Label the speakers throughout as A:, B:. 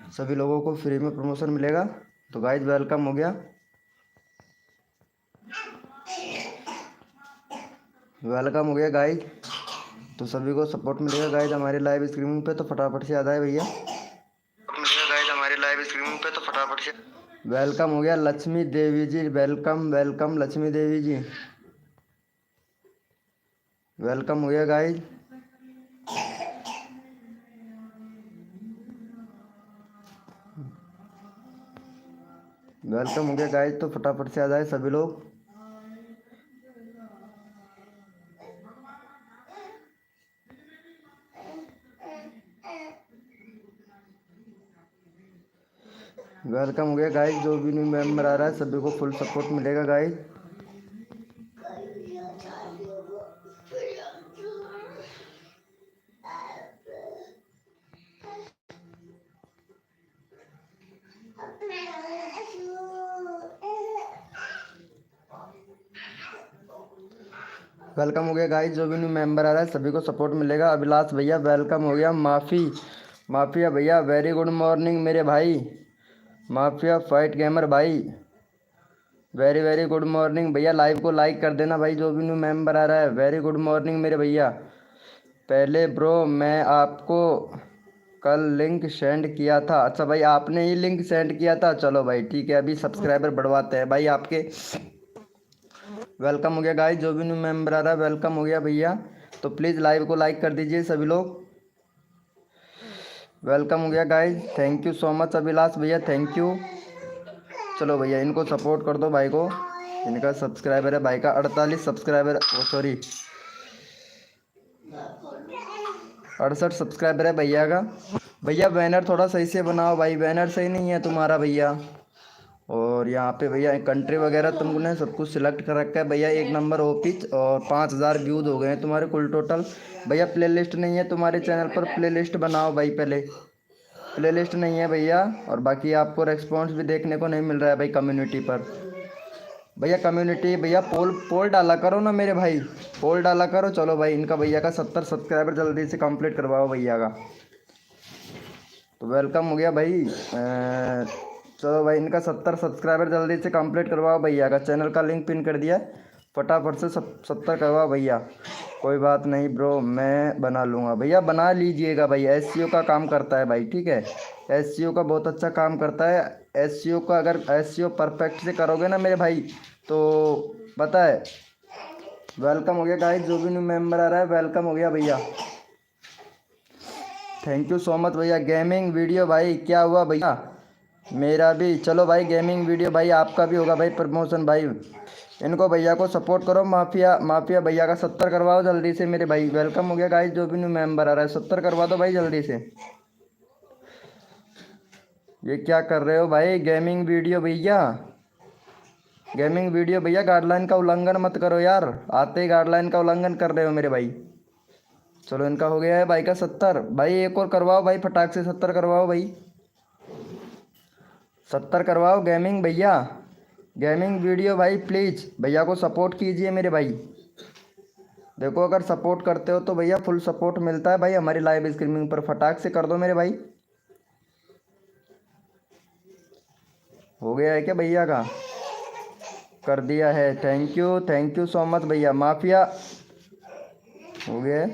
A: सभी लोगों को फ्री में प्रमोशन मिलेगा। तो गाइज वेलकम हो गया, वेलकम हो गया गाइज। तो सभी को सपोर्ट मिलेगा गाइज हमारे लाइव स्ट्रीमिंग पे। तो फटाफट से आ जाए भैया, गाइज हमारे लाइव स्ट्रीमिंग पे। तो फटाफट से वेलकम हो गया लक्ष्मी देवी जी, वेलकम वेलकम लक्ष्मी देवी जी, वेलकम हो गया गाइज। वेलकम हो गया गाइज। तो फटाफट से आ जाए सभी लोग। वेलकम हो गया गाइज। जो भी न्यू मेंबर आ रहा है सभी को फुल सपोर्ट मिलेगा गाइज। वेलकम हो गया गाइज। जो भी न्यू मेंबर आ रहा है सभी को सपोर्ट मिलेगा। अभिलाष भैया वेलकम हो गया। माफिया भैया वेरी गुड मॉर्निंग मेरे भाई। माफिया फाइट गेमर भाई वेरी वेरी गुड मॉर्निंग भैया। लाइव को लाइक कर देना भाई। जो भी न्यू मेंबर आ रहा है वेरी गुड मॉर्निंग मेरे भैया। पहले ब्रो मैं आपको कल लिंक सेंड किया था। अच्छा भाई आपने ही लिंक सेंड किया था, चलो भाई ठीक है। अभी सब्सक्राइबर बढ़वाते हैं भाई आपके। वेलकम हो गया गाइस। जो भी न्यू मेंबर आ रहा है वेलकम हो गया भैया। तो प्लीज़ लाइव को लाइक कर दीजिए सभी लोग। वेलकम हो गया guys. Thank you so much Abhilash भैया, थैंक यू। चलो भैया इनको सपोर्ट कर दो भाई को। इनका सब्सक्राइबर है भाई का 48 सब्सक्राइबर, सॉरी 68 सब्सक्राइबर है भैया का। भैया बैनर थोड़ा सही से बनाओ भाई, बैनर सही नहीं है तुम्हारा भैया। और यहाँ पे भैया कंट्री वगैरह तुमने सब कुछ सिलेक्ट कर रखा है भैया। एक नंबर ओपिच और 5000 व्यूज़ हो गए हैं तुम्हारे कुल टोटल। भैया प्लेलिस्ट नहीं है तुम्हारे चैनल पर, प्लेलिस्ट बनाओ भाई पहले। प्लेलिस्ट नहीं है भैया। और बाकी आपको रेस्पॉन्स भी देखने को नहीं मिल रहा है भाई कम्युनिटी पर। भैया कम्युनिटी भैया पोल पोल डाला करो ना मेरे भाई, पोल डाला करो। चलो भाई इनका भैया का 70 सब्सक्राइबर जल्दी से कंप्लीट करवाओ भैया का। तो वेलकम हो गया भाई। चलो भाई इनका 70 सब्सक्राइबर जल्दी से कंप्लीट करवाओ भैया का। चैनल का लिंक पिन कर दिया है, फटाफट से 70 करवाओ भैया। कोई बात नहीं ब्रो मैं बना लूँगा भैया, बना लीजिएगा भाई। एसईओ का काम करता है भाई, ठीक है। एसईओ का बहुत अच्छा काम करता है। एसईओ का अगर एसईओ परफेक्ट से करोगे ना मेरे भाई तो पता है। वेलकम हो गया गाइस। जो भी न्यू मेंबर आ रहा है वेलकम हो गया भैया, थैंक यू सो मच भैया। गेमिंग वीडियो भाई क्या हुआ भैया, मेरा भी। चलो भाई गेमिंग वीडियो भाई आपका भी होगा भाई प्रमोशन भाई। इनको भैया को सपोर्ट करो। माफिया भैया का 70 करवाओ जल्दी से मेरे भाई। वेलकम हो गया गाइस। जो भी न्यू मेंबर आ रहा है 70 करवा दो भाई जल्दी से। ये क्या कर रहे हो भाई, गेमिंग वीडियो भैया, गेमिंग वीडियो भैया गाइडलाइन का उल्लंघन मत करो यार। आते ही गाइडलाइन का उल्लंघन कर रहे हो मेरे भाई। चलो इनका हो गया है भाई का 70। भाई एक और करवाओ भाई, फटाक से 70 करवाओ भाई, 70 करवाओ गेमिंग भैया। गेमिंग वीडियो भाई प्लीज़ भैया को सपोर्ट कीजिए मेरे भाई। देखो अगर सपोर्ट करते हो तो भैया फुल सपोर्ट मिलता है भाई हमारी लाइव स्ट्रीमिंग पर। फटाक से कर दो मेरे भाई। हो गया है क्या भैया का, कर दिया है। थैंक यू सो मच भैया। माफिया हो गया है।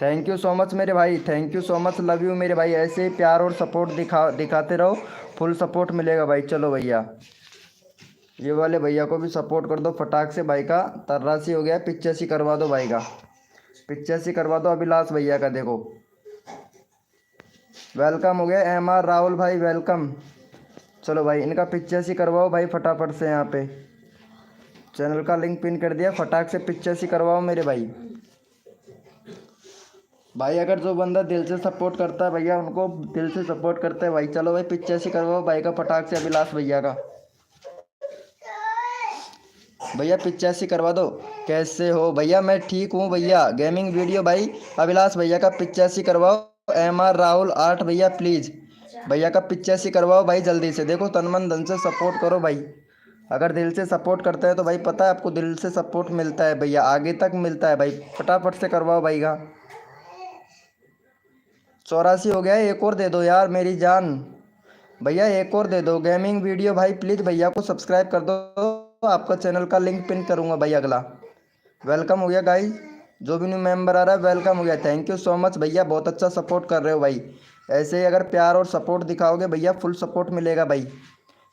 A: थैंक यू सो मच मेरे भाई, thank you so much, love you मेरे भाई। ऐसे ही प्यार और सपोर्ट दिखाते रहो, फुल सपोर्ट मिलेगा भाई। चलो भैया ये वाले भैया को भी सपोर्ट कर दो फटाक से। भाई का 83 हो गया, 85 करवा दो भाई का, 85 करवा दो अभिलाष भैया का। देखो वेलकम हो गया MR राहुल भाई, वेलकम। चलो भाई इनका 85 करवाओ भाई फटाफट से। यहाँ पे चैनल का लिंक पिन कर दिया, फटाक से 85 करवाओ मेरे भाई। भाई अगर जो बंदा दिल से सपोर्ट करता है भैया उनको दिल से सपोर्ट करते हैं भाई। चलो भाई 85 करवाओ भाई का फटाक से अभिलाष भैया का। भैया 85 करवा दो। कैसे हो भैया, मैं ठीक हूँ भैया। गेमिंग वीडियो भाई अभिलाष भैया का 85 करवाओ। MR राहुल 8 भैया प्लीज़ भैया का 85 करवाओ भाई जल्दी से। देखो तन मन धन से सपोर्ट करो भाई। अगर दिल से सपोर्ट करते हैं तो भाई पता है आपको दिल से सपोर्ट मिलता है भैया, आगे तक मिलता है भाई। फटाफट से करवाओ भाई का। 84 हो गया, एक और दे दो यार मेरी जान। भैया एक और दे दो गेमिंग वीडियो भाई, प्लीज़ भैया को सब्सक्राइब कर दो, आपका चैनल का लिंक पिन करूँगा भाई अगला। वेलकम हो गया गाइस, जो भी न्यू मेंबर आ रहा है वेलकम हो गया। थैंक यू सो मच भैया, बहुत अच्छा सपोर्ट कर रहे हो भाई। ऐसे ही अगर प्यार और सपोर्ट दिखाओगे भैया फुल सपोर्ट मिलेगा भाई।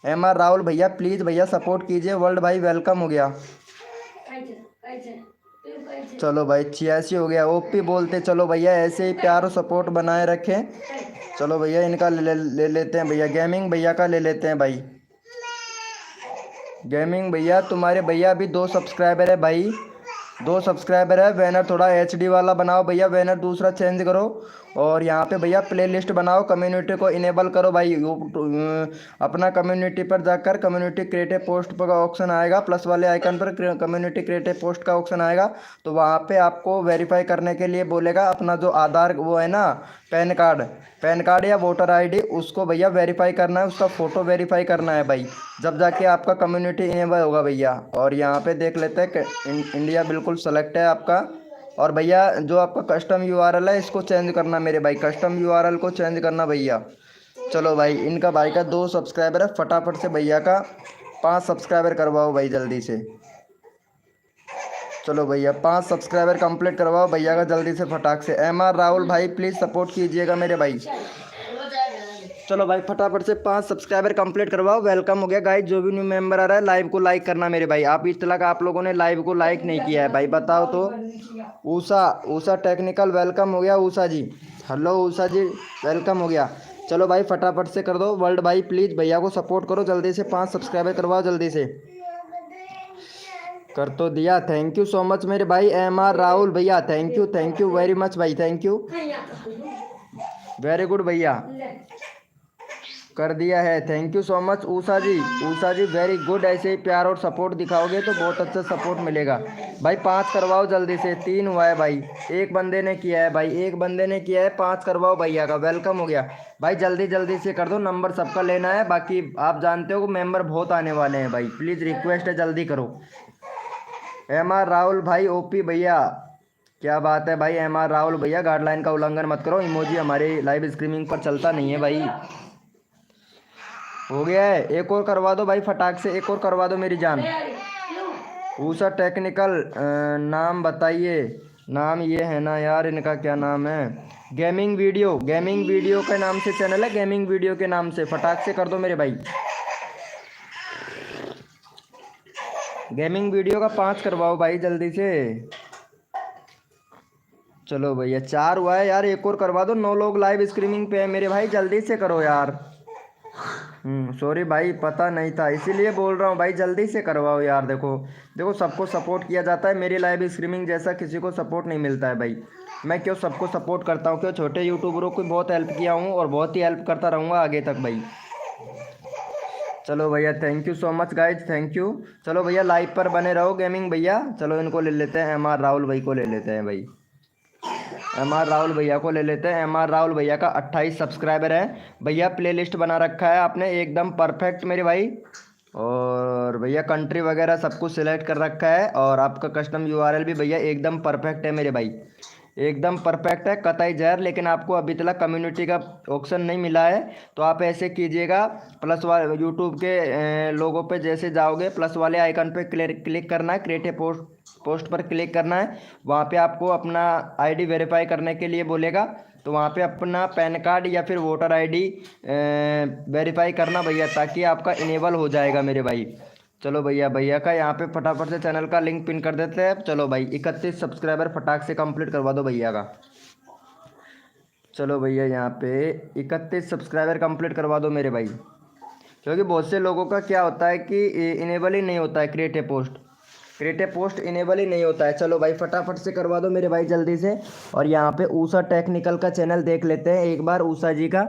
A: MR राहुल भैया प्लीज़ भैया सपोर्ट कीजिए। वर्ल्ड भाई वेलकम हो गया। चलो भाई 86 हो गया। ओपी बोलते चलो भैया, ऐसे ही प्यार और सपोर्ट बनाए रखें। चलो भैया इनका ले लेते हैं भैया, गेमिंग भैया का ले लेते हैं भाई। गेमिंग भैया तुम्हारे भैया अभी 2 सब्सक्राइबर है भाई, 2 सब्सक्राइबर है। बैनर थोड़ा HD वाला बनाओ भैया, बैनर दूसरा चेंज करो। और यहाँ पे भैया प्लेलिस्ट बनाओ, कम्युनिटी को इनेबल करो भाई। अपना कम्युनिटी पर जाकर कम्युनिटी क्रिएटिव पोस्ट पर ऑप्शन आएगा, प्लस वाले आइकन पर कम्युनिटी क्रिएटिव पोस्ट का ऑप्शन आएगा। तो वहाँ पे आपको वेरीफाई करने के लिए बोलेगा अपना जो आधार वो है ना, पैन कार्ड या वोटर ID, उसको भैया वेरीफाई करना है, उसका फ़ोटो वेरीफाई करना है भाई, जब जाके आपका कम्युनिटी इनेबल होगा भैया। और यहाँ पे देख लेते हैं कि इंडिया बिल्कुल सेलेक्ट है आपका। और भैया जो आपका कस्टम URL है इसको चेंज करना मेरे भाई, कस्टम URL को चेंज करना भैया। चलो भाई इनका भाई का 2 सब्सक्राइबर है, फटाफट से भैया का 5 सब्सक्राइबर करवाओ भाई जल्दी से। चलो भैया 5 सब्सक्राइबर कंप्लीट करवाओ भैया का जल्दी से फटाक से। MR राहुल भाई प्लीज़ सपोर्ट कीजिएगा मेरे भाई। चलो भाई फटाफट से 5 सब्सक्राइबर कंप्लीट करवाओ। वेलकम हो गया गाइस, जो भी न्यू मेंबर आ रहा है लाइव को लाइक करना मेरे भाई। आप इस तरह का आप लोगों ने लाइव को लाइक नहीं किया है भाई, बताओ तो। ऊषा टेक्निकल वेलकम हो गया ऊषा जी। हेलो ऊषा जी वेलकम हो गया। चलो भाई फटाफट से कर दो। वर्ल्ड भाई प्लीज़ भैया को सपोर्ट करो जल्दी से, 5 सब्सक्राइबर करवाओ जल्दी से। कर तो दिया, थैंक यू सो मच मेरे भाई। MR राहुल भैया थैंक यू वेरी मच भाई, थैंक यू वेरी गुड भैया, कर दिया है। Thank you so much Usha ji very good. ऐसे ही प्यार और सपोर्ट दिखाओगे तो बहुत अच्छा सपोर्ट मिलेगा भाई। 5 करवाओ जल्दी से, 3 हुआ है भाई, एक बंदे ने किया है भाई, एक बंदे ने किया है। 5 करवाओ भैया का, वेलकम हो गया भाई। जल्दी से कर दो, नंबर सबका लेना है। बाकी आप जानते हो मेंबर बहुत आने वाले हैं भाई, प्लीज़ रिक्वेस्ट है जल्दी करो। MR राहुल भाई OP भैया, क्या बात है भाई। MR राहुल भैया गाइडलाइन का उल्लंघन मत करो, इमोजी हमारे लाइव स्ट्रीमिंग पर चलता नहीं है भाई। हो गया है, एक और करवा दो भाई फटाक से, एक और करवा दो मेरी जान। ऊषा टेक्निकल नाम बताइए। नाम ये है ना यार, इनका क्या नाम है? गेमिंग वीडियो के नाम से चैनल है, गेमिंग वीडियो के नाम से। फटाक से कर दो मेरे भाई, गेमिंग वीडियो का 5 करवाओ भाई जल्दी से। चलो भैया 4 हुआ है यार, एक और करवा दो। 9 लोग लाइव स्ट्रीमिंग पे है मेरे भाई, जल्दी से करो यार। सॉरी भाई पता नहीं था, इसीलिए बोल रहा हूँ भाई, जल्दी से करवाओ यार। देखो सबको सपोर्ट किया जाता है, मेरी लाइव स्ट्रीमिंग जैसा किसी को सपोर्ट नहीं मिलता है भाई। मैं क्यों सबको सपोर्ट करता हूँ, क्यों छोटे यूट्यूबरों को बहुत हेल्प किया हूँ और बहुत ही हेल्प करता रहूँगा आगे तक भाई। चलो भैया thank you so much guys, thank you. चलो भैया लाइव पर बने रहो गेमिंग भैया। चलो इनको ले लेते हैं, MR राहुल भाई को ले लेते हैं भाई, MR राहुल भैया को ले लेते हैं। MR राहुल भैया का 28 सब्सक्राइबर है भैया। प्लेलिस्ट बना रखा है आपने एकदम परफेक्ट मेरे भाई। और भैया कंट्री वगैरह सब कुछ सिलेक्ट कर रखा है, और आपका कस्टम URL भी भैया एकदम परफेक्ट है मेरे भाई, एकदम परफेक्ट है कतई जहर। लेकिन आपको अभी तक कम्युनिटी का ऑप्शन नहीं मिला है, तो आप ऐसे कीजिएगा, प्लस वाले यूट्यूब के लोगों पे जैसे जाओगे, प्लस वाले आइकन पे क्लिक करना है, क्रिएटिव पोस्ट पर क्लिक करना है। वहाँ पे आपको अपना ID वेरीफाई करने के लिए बोलेगा, तो वहाँ पे अपना पैन कार्ड या फिर वोटर ID वेरीफाई करना भैया, ताकि आपका इनेबल हो जाएगा मेरे भाई। चलो भैया का यहाँ पे फटाफट से चैनल का लिंक पिन कर देते हैं। चलो भाई 31 सब्सक्राइबर फटाक से कंप्लीट करवा दो भैया का। चलो भैया यहाँ पे 31 सब्सक्राइबर कंप्लीट करवा दो मेरे भाई, क्योंकि बहुत से लोगों का क्या होता है कि इनेबल ही नहीं होता है, क्रिएटिव पोस्ट इनेबल ही नहीं होता है। चलो भाई फटाफट से करवा दो मेरे भाई जल्दी से। और यहाँ पे ऊषा टेक्निकल का चैनल देख लेते हैं एक बार, ऊषा जी का।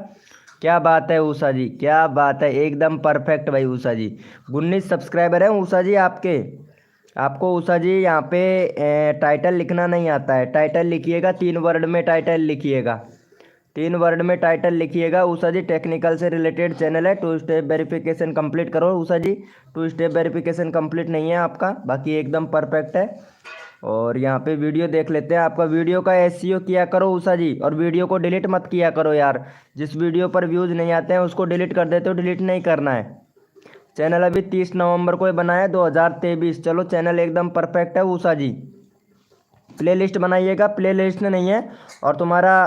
A: क्या बात है ऊषा जी, क्या बात है, एकदम परफेक्ट भाई ऊषा जी। 19 सब्सक्राइबर है ऊषा जी आपके। आपको ऊषा जी यहाँ पे टाइटल लिखना नहीं आता है, टाइटल लिखिएगा 3 वर्ड में, टाइटल लिखिएगा 3 वर्ड में, टाइटल लिखिएगा। ऊषा जी टेक्निकल से रिलेटेड चैनल है। 2 स्टेप वेरिफिकेशन कंप्लीट करो ऊषा जी, 2 स्टेप वेरिफिकेशन कंप्लीट नहीं है आपका, बाकी एकदम परफेक्ट है। और यहाँ पे वीडियो देख लेते हैं। आपका वीडियो का एसईओ किया करो उषा जी, और वीडियो को डिलीट मत किया करो यार। जिस वीडियो पर व्यूज़ नहीं आते हैं उसको डिलीट कर देते हो, डिलीट नहीं करना है। चैनल अभी 30 नवंबर को ही बना है 2023। चलो चैनल एकदम परफेक्ट है उषा जी। प्ले लिस्ट बनाइएगा, प्ले लिस्ट नहीं है। और तुम्हारा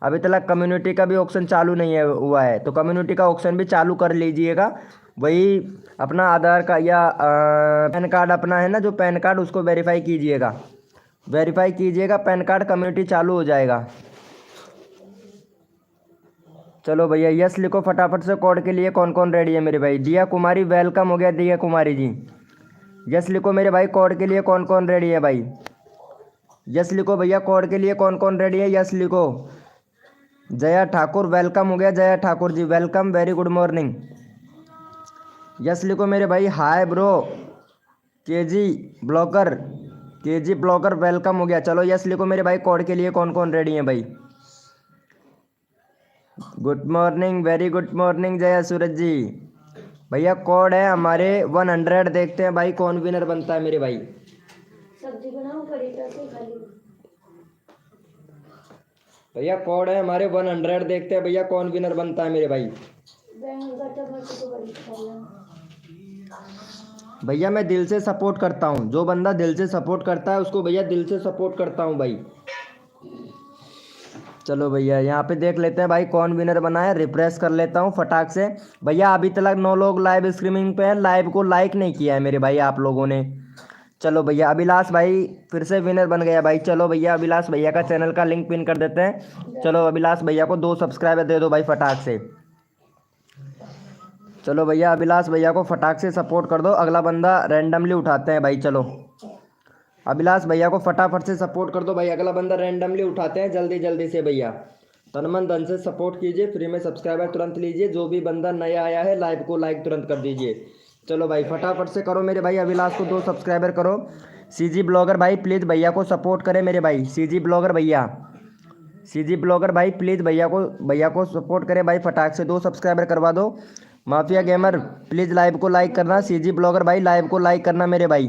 A: अभी तक कम्युनिटी का भी ऑप्शन चालू नहीं है हुआ है, तो कम्युनिटी का ऑप्शन भी चालू कर लीजिएगा। वही अपना आधार का या पैन कार्ड अपना है ना, जो पैन कार्ड, उसको वेरीफाई कीजिएगा, वेरीफाई कीजिएगा पैन कार्ड, कम्युनिटी चालू हो जाएगा। चलो भैया यस लिखो फटाफट से। कोड के लिए कौन कौन रेडी है मेरे भाई? दिया कुमारी वेलकम हो गया, दिया कुमारी जी यस लिखो मेरे भाई। कोड के लिए कौन कौन रेडी है भाई? यस लिखो भैया। कोड के लिए कौन कौन रेडी है? यस लिखो। जया ठाकुर वेलकम हो गया, Jaya Thakur ji welcome, very good morning. Yes लिखो मेरे भाई। Hi bro KG blogger, KG blogger welcome हो गया। चलो यस लिखो मेरे भाई। कोड के लिए कौन कौन रेडी है भाई? Good morning, very good morning Jaya Suraj ji. भैया कोड है हमारे 100, देखते हैं भाई कौन विनर बनता है मेरे भाई। सब्जी बनाओ कड़ी से खाली। भैया कोड है हमारे 100, देखते हैं भैया कौन विनर बनता है मेरे भाई। भैया मैं दिल से सपोर्ट करता हूँ, जो बंदा दिल से सपोर्ट करता है उसको भैया दिल से सपोर्ट करता हूँ भाई। चलो भैया यहाँ पे देख लेते हैं भाई कौन विनर बना है। रिफ्रेश कर लेता हूँ फटाक से। भैया अभी तक 9 लोग लाइव स्ट्रीमिंग पे हैं, लाइव को लाइक नहीं किया है मेरे भाई आप लोगों ने। चलो भैया अभिलाष भाई फिर से विनर बन गया भाई। चलो भैया अभिलाष भैया का चैनल का लिंक पिन कर देते हैं। चलो अभिलाष भैया को 2 सब्सक्राइबर दे दो भाई फटाक से। चलो भैया अभिलाष भैया को फटाक से सपोर्ट कर दो। अगला बंदा रैंडमली उठाते हैं भाई। चलो अभिलाष भैया को फटाफट से सपोर्ट कर दो भाई। अगला बंदा रैंडमली उठाते हैं जल्दी जल्दी से भैया। तन मन धन से सपोर्ट कीजिए, फ्री में सब्सक्राइबर तुरंत लीजिए। जो भी बंदा नया आया है लाइव को लाइक तुरंत कर दीजिए। चलो भाई फटाफट से करो मेरे भाई। अभिलाष को 2 सब्सक्राइबर करो। सीजी ब्लॉगर भाई प्लीज़ भैया को सपोर्ट करें मेरे भाई। सीजी ब्लॉगर भैया, सीजी ब्लॉगर भाई प्लीज़ भैया को सपोर्ट करें भाई। फटाक से 2 सब्सक्राइबर करवा दो। माफिया गेमर प्लीज़ लाइव को लाइक करना। सीजी ब्लॉगर भाई लाइव को लाइक करना मेरे भाई।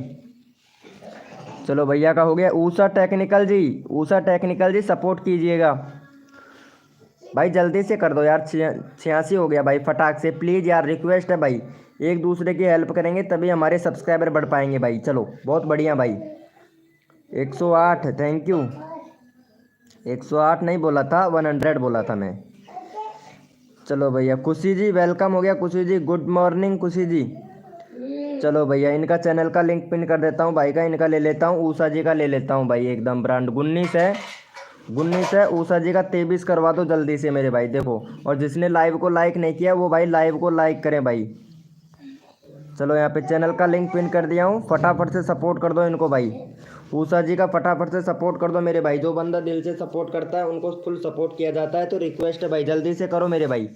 A: चलो भैया का हो गया। ऊषा टेक्निकल जी, ऊषा टेक्निकल जी सपोर्ट कीजिएगा भाई, जल्दी से कर दो यार। 86 हो गया भाई फटाक से प्लीज़ यार, रिक्वेस्ट है भाई। एक दूसरे की हेल्प करेंगे तभी हमारे सब्सक्राइबर बढ़ पाएंगे भाई। चलो बहुत बढ़िया भाई। 108 थैंक यू। 108 नहीं बोला था, 100 बोला था मैं। चलो भैया खुशी जी वेलकम हो गया। खुशी जी गुड मॉर्निंग खुशी जी। चलो भैया इनका चैनल का लिंक पिन कर देता हूँ भाई का। इनका ले लेता हूँ, ऊषा जी का ले लेता हूँ भाई। एकदम ब्रांड 19 है, 19 है। ऊषा जी का 23 करवा दो जल्दी से मेरे भाई। देखो और जिसने लाइव को लाइक नहीं किया वो भाई लाइव को लाइक करें भाई। चलो यहाँ पे चैनल का लिंक पिन कर दिया हूँ, फटाफट से सपोर्ट कर दो इनको भाई। ऊषा जी का फटाफट से सपोर्ट कर दो मेरे भाई। जो बंदा दिल से सपोर्ट करता है उनको फुल सपोर्ट किया जाता है, तो रिक्वेस्ट है भाई जल्दी से करो मेरे भाई।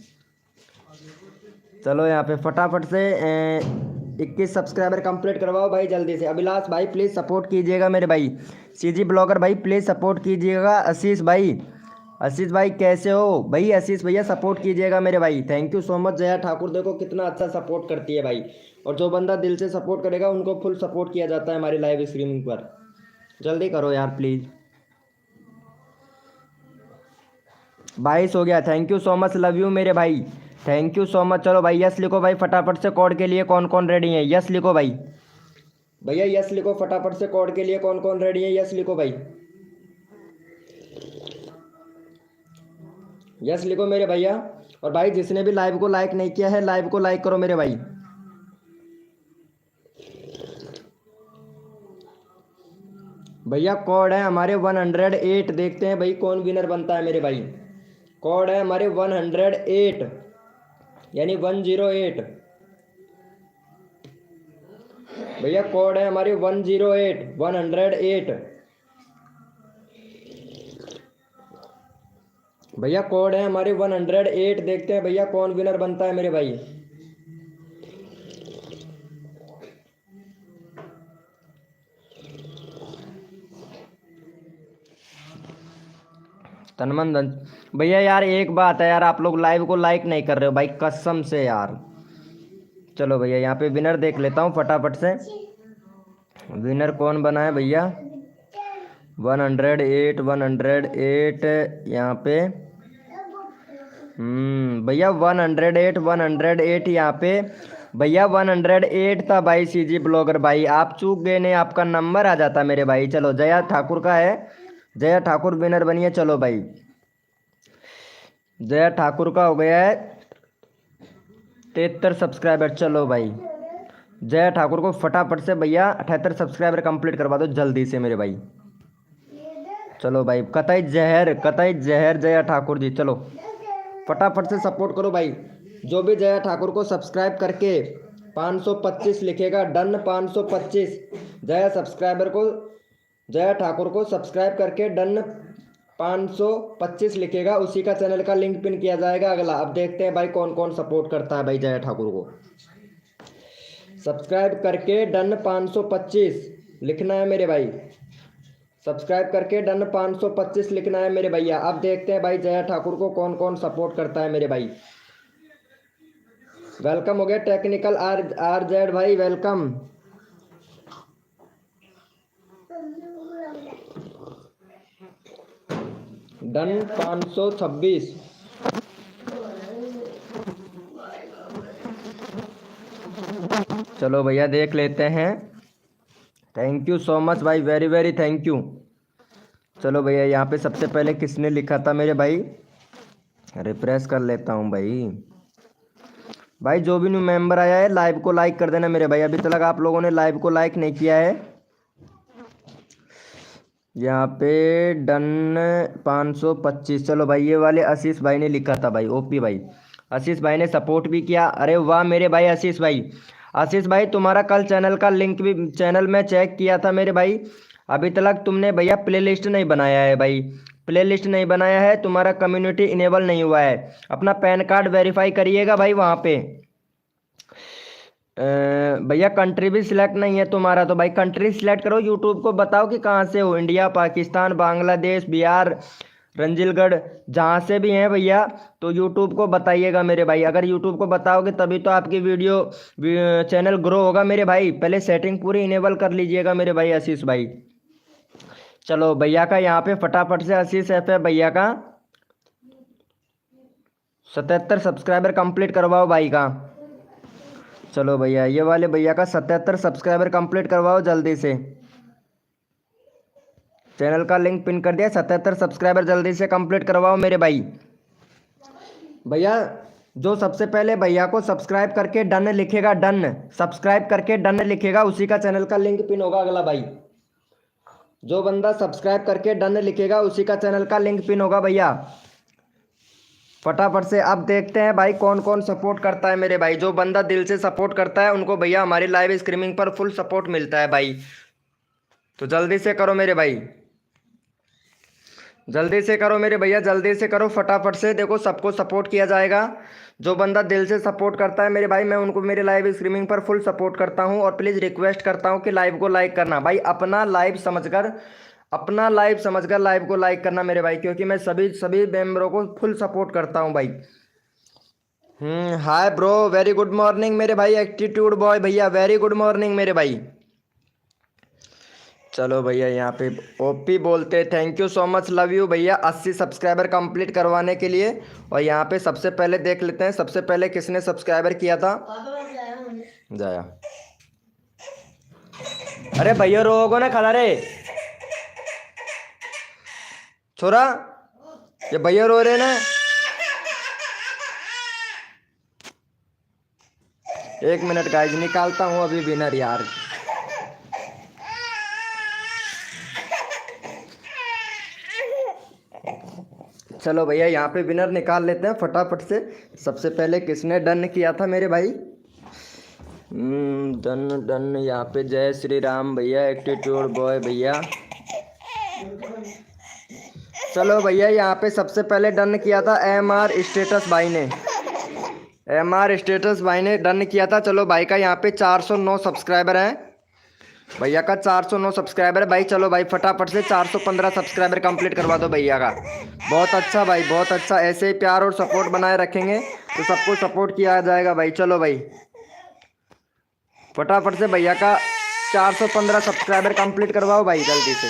A: चलो यहाँ पे फटाफट से 21 सब्सक्राइबर कंप्लीट करवाओ भाई जल्दी से। अभिलाष भाई प्लीज़ सपोर्ट कीजिएगा मेरे भाई। सीजी ब्लॉगर भाई प्लीज़ सपोर्ट कीजिएगा। आशीष भाई, आशीष भाई कैसे हो भाई? आशीष भैया सपोर्ट कीजिएगा मेरे भाई। Thank you so much. Jaya Thakur देखो कितना अच्छा सपोर्ट करती है भाई। और जो बंदा दिल से सपोर्ट करेगा उनको फुल सपोर्ट किया जाता है हमारी लाइव स्ट्रीमिंग पर। जल्दी करो यार प्लीज़। 22 हो गया, thank you so much, love you मेरे भाई, थैंक यू सो मच। चलो भाई यस लिखो भाई फटाफट से। कोड के लिए कौन कौन रेडी है? यस लिखो भाई। भैया यस लिखो फटाफट से। कोड के लिए कौन कौन रेडी है? यस लिखो भाई। यस लिखो मेरे भैया। और भाई जिसने भी लाइव को लाइक नहीं किया है लाइव को लाइक करो मेरे भाई। भैया कोड है हमारे 108, देखते हैं भाई कौन विनर बनता है मेरे भाई। कोड है हमारे 108 यानी 108। भैया कोड है हमारी 108, 108। भैया कोड है हमारी 108, देखते हैं भैया कौन विनर बनता है मेरे भाई। तनमन धन भैया यार एक बात है यार, आप लोग लाइव को लाइक नहीं कर रहे हो भाई कसम से यार। चलो भैया यहाँ पे विनर देख लेता हूँ फटाफट से। विनर कौन बना है भैया? 108 108 यहाँ पे भैया 108 यहाँ पे भैया 108 था भाई। सीजी ब्लॉगर भाई आप चूक गए, नहीं आपका नंबर आ जाता मेरे भाई। चलो जया ठाकुर का है, जया ठाकुर विनर बनिए। चलो भाई जया ठाकुर का हो गया है 73 सब्सक्राइबर। चलो भाई जया ठाकुर को फटाफट से भैया 78 सब्सक्राइबर कंप्लीट करवा दो जल्दी से मेरे भाई। चलो भाई कतई जहर जया ठाकुर जी। चलो फटाफट से सपोर्ट करो भाई। जो भी जया ठाकुर को सब्सक्राइब करके 525 लिखेगा डन 525 जया ठाकुर को सब्सक्राइब करके डन 525 लिखेगा, उसी का चैनल का लिंक पिन किया जाएगा अगला। अब देखते हैं भाई कौन कौन सपोर्ट करता है भाई जया ठाकुर को। सब्सक्राइब करके डन 525 लिखना है मेरे भाई। सब्सक्राइब करके डन 525 लिखना है मेरे भैया। अब देखते हैं भाई जया ठाकुर को कौन कौन सपोर्ट करता है मेरे भाई। वेलकम हो गया टेक्निकल आर जेड भाई, वेलकम। डन 526। चलो भैया देख लेते हैं। थैंक यू सो मच भाई, वेरी वेरी थैंक यू। चलो भैया यहाँ पे सबसे पहले किसने लिखा था मेरे भाई, रिफ्रेश कर लेता हूँ भाई। जो भी न्यू मेंबर आया है लाइव को लाइक कर देना मेरे भाई। अभी तक आप लोगों ने लाइव को लाइक नहीं किया है। यहाँ पे डन 525। चलो भाई ये वाले आशीष भाई ने लिखा था भाई, ओपी भाई। आशीष भाई ने सपोर्ट भी किया। अरे वाह मेरे भाई आशीष भाई। आशीष भाई तुम्हारा कल चैनल का लिंक भी चैनल में चेक किया था मेरे भाई। अभी तक तुमने भैया प्लेलिस्ट नहीं बनाया है भाई, प्लेलिस्ट नहीं बनाया है, तुम्हारा कम्युनिटी इनेबल नहीं हुआ है। अपना पैन कार्ड वेरीफाई करिएगा भाई वहाँ पे। भैया कंट्री भी सिलेक्ट नहीं है तुम्हारा, तो भाई कंट्री सिलेक्ट करो। यूट्यूब को बताओ कि कहाँ से हो, इंडिया, पाकिस्तान, बांग्लादेश, बिहार, रंजीलगढ़, जहाँ से भी हैं भैया तो यूट्यूब को बताइएगा मेरे भाई। अगर यूट्यूब को बताओगे तभी तो आपकी वीडियो चैनल ग्रो होगा मेरे भाई। पहले सेटिंग पूरी इनेबल कर लीजिएगा मेरे भाई आशीष भाई। चलो भैया का यहाँ पे फटाफट से आशीष एफ है भैया का 77 सब्सक्राइबर कंप्लीट करवाओ भाई का। चलो भैया ये वाले भैया का 77 सब्सक्राइबर कंप्लीट करवाओ जल्दी से। चैनल का लिंक पिन कर दिया, 77 सब्सक्राइबर जल्दी से कंप्लीट करवाओ मेरे भाई। भैया जो सबसे पहले भैया को सब्सक्राइब करके डन लिखेगा, डन सब्सक्राइब करके डन लिखेगा, उसी का चैनल का लिंक पिन होगा अगला भाई। जो बंदा सब्सक्राइब करके डन लिखेगा उसी का चैनल का लिंक पिन होगा भैया। फटाफट से अब देखते हैं भाई कौन कौन सपोर्ट करता है मेरे भाई। जो बंदा दिल से सपोर्ट करता है उनको भैया हमारी लाइव स्ट्रीमिंग पर फुल सपोर्ट मिलता है भाई। तो जल्दी से करो मेरे भाई, जल्दी से करो मेरे भैया, जल्दी से करो फटाफट से। देखो सबको सपोर्ट किया जाएगा। जो बंदा दिल से सपोर्ट करता है मेरे भाई मैं उनको मेरे लाइव स्ट्रीमिंग पर फुल सपोर्ट करता हूं। और प्लीज़ रिक्वेस्ट करता हूं कि लाइव को लाइक करना भाई, अपना लाइव समझकर लाइव को लाइक करना मेरे भाई, क्योंकि मैं सभी मेंबरों को फुल सपोर्ट करता हूं भाई। Hi bro, very good morning मेरे भाई। एटीट्यूड बॉय भैया वेरी गुड मॉर्निंग मेरे भाई। चलो भैया यहाँ पे ओपी बोलते thank you so much, love you भैया 80 सब्सक्राइबर कंप्लीट करवाने के लिए। और यहाँ पे सबसे पहले देख लेते हैं सबसे पहले किसने सब्सक्राइबर किया था। जाया अरे भैया रोगो ना खड़ा रे छोरा, ये भैया रो रहे ना। एक मिनट गाइस निकालता हूँ अभी विनर यार। चलो भैया यहाँ पे विनर निकाल लेते हैं फटाफट से। सबसे पहले किसने डन किया था मेरे भाई, डन यहाँ पे जय श्री राम भैया, एटीट्यूड बॉय भैया। चलो भैया यहाँ पे सबसे पहले डन किया था MR स्टेटस भाई ने, MR स्टेटस भाई ने डन किया था। चलो भाई का यहाँ पे 409 सब्सक्राइबर हैं, भैया का 409 सब्सक्राइबर है भाई। चलो भाई फटाफट से 415 सब्सक्राइबर कंप्लीट करवा दो भैया का। बहुत अच्छा भाई, बहुत अच्छा। ऐसे ही प्यार और सपोर्ट बनाए रखेंगे तो सबको सपोर्ट किया जाएगा भाई। चलो भाई फटाफट से भैया का 415 सब्सक्राइबर कंप्लीट करवाओ भाई जल्दी से।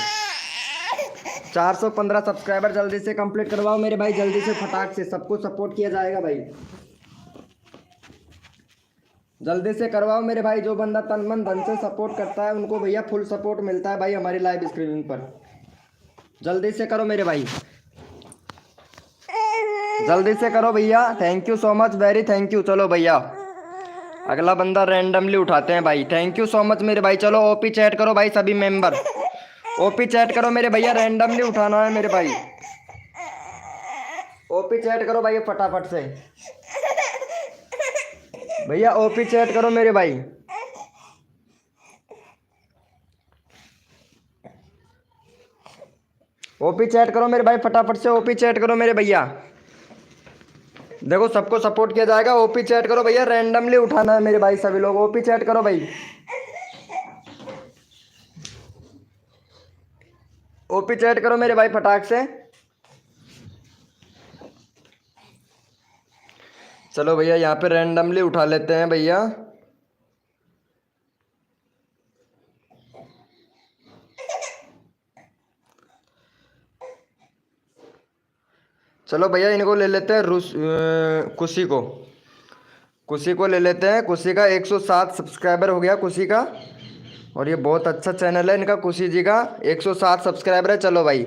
A: 415 सब्सक्राइबर जल्दी से कंप्लीट करवाओ मेरे भाई, जल्दी से फटाक से, सबको सपोर्ट किया जाएगा भाई, जल्दी से करवाओ मेरे भाई। जो बंदा तन मन धन से सपोर्ट करता है उनको भैया फुल सपोर्ट मिलता है भाई हमारी लाइव स्ट्रीमिंग पर। जल्दी से करो मेरे भाई, जल्दी से करो भैया। Thank you so much, very thank you. चलो भैया अगला बंदा रैंडमली उठाते हैं भाई। थैंक यू सो मच मेरे भाई। चलो ओपी चैट करो भाई सभी मेंबर, ओपी चैट करो मेरे भैया, रैंडमली उठाना है मेरे भाई। ओपी चैट करो भाई फटाफट से भैया, ओपी चैट करो मेरे भाई। ओपी चैट करो मेरे भाई फटाफट से, ओपी चैट करो मेरे भैया। देखो सबको सपोर्ट किया जाएगा, ओपी चैट करो भैया, रैंडमली उठाना है मेरे भाई सभी लोग, ओपी चैट करो भाई, ओपी चैट करो मेरे भाई फटाक से। चलो भैया यहाँ पे रैंडमली उठा लेते हैं भैया। चलो भैया इनको ले लेते हैं कुशी को ले लेते हैं। कुशी का 107 सब्सक्राइबर हो गया कुशी का, और ये बहुत अच्छा चैनल है इनका कुशी जी का, 107 सब्सक्राइबर है। चलो भाई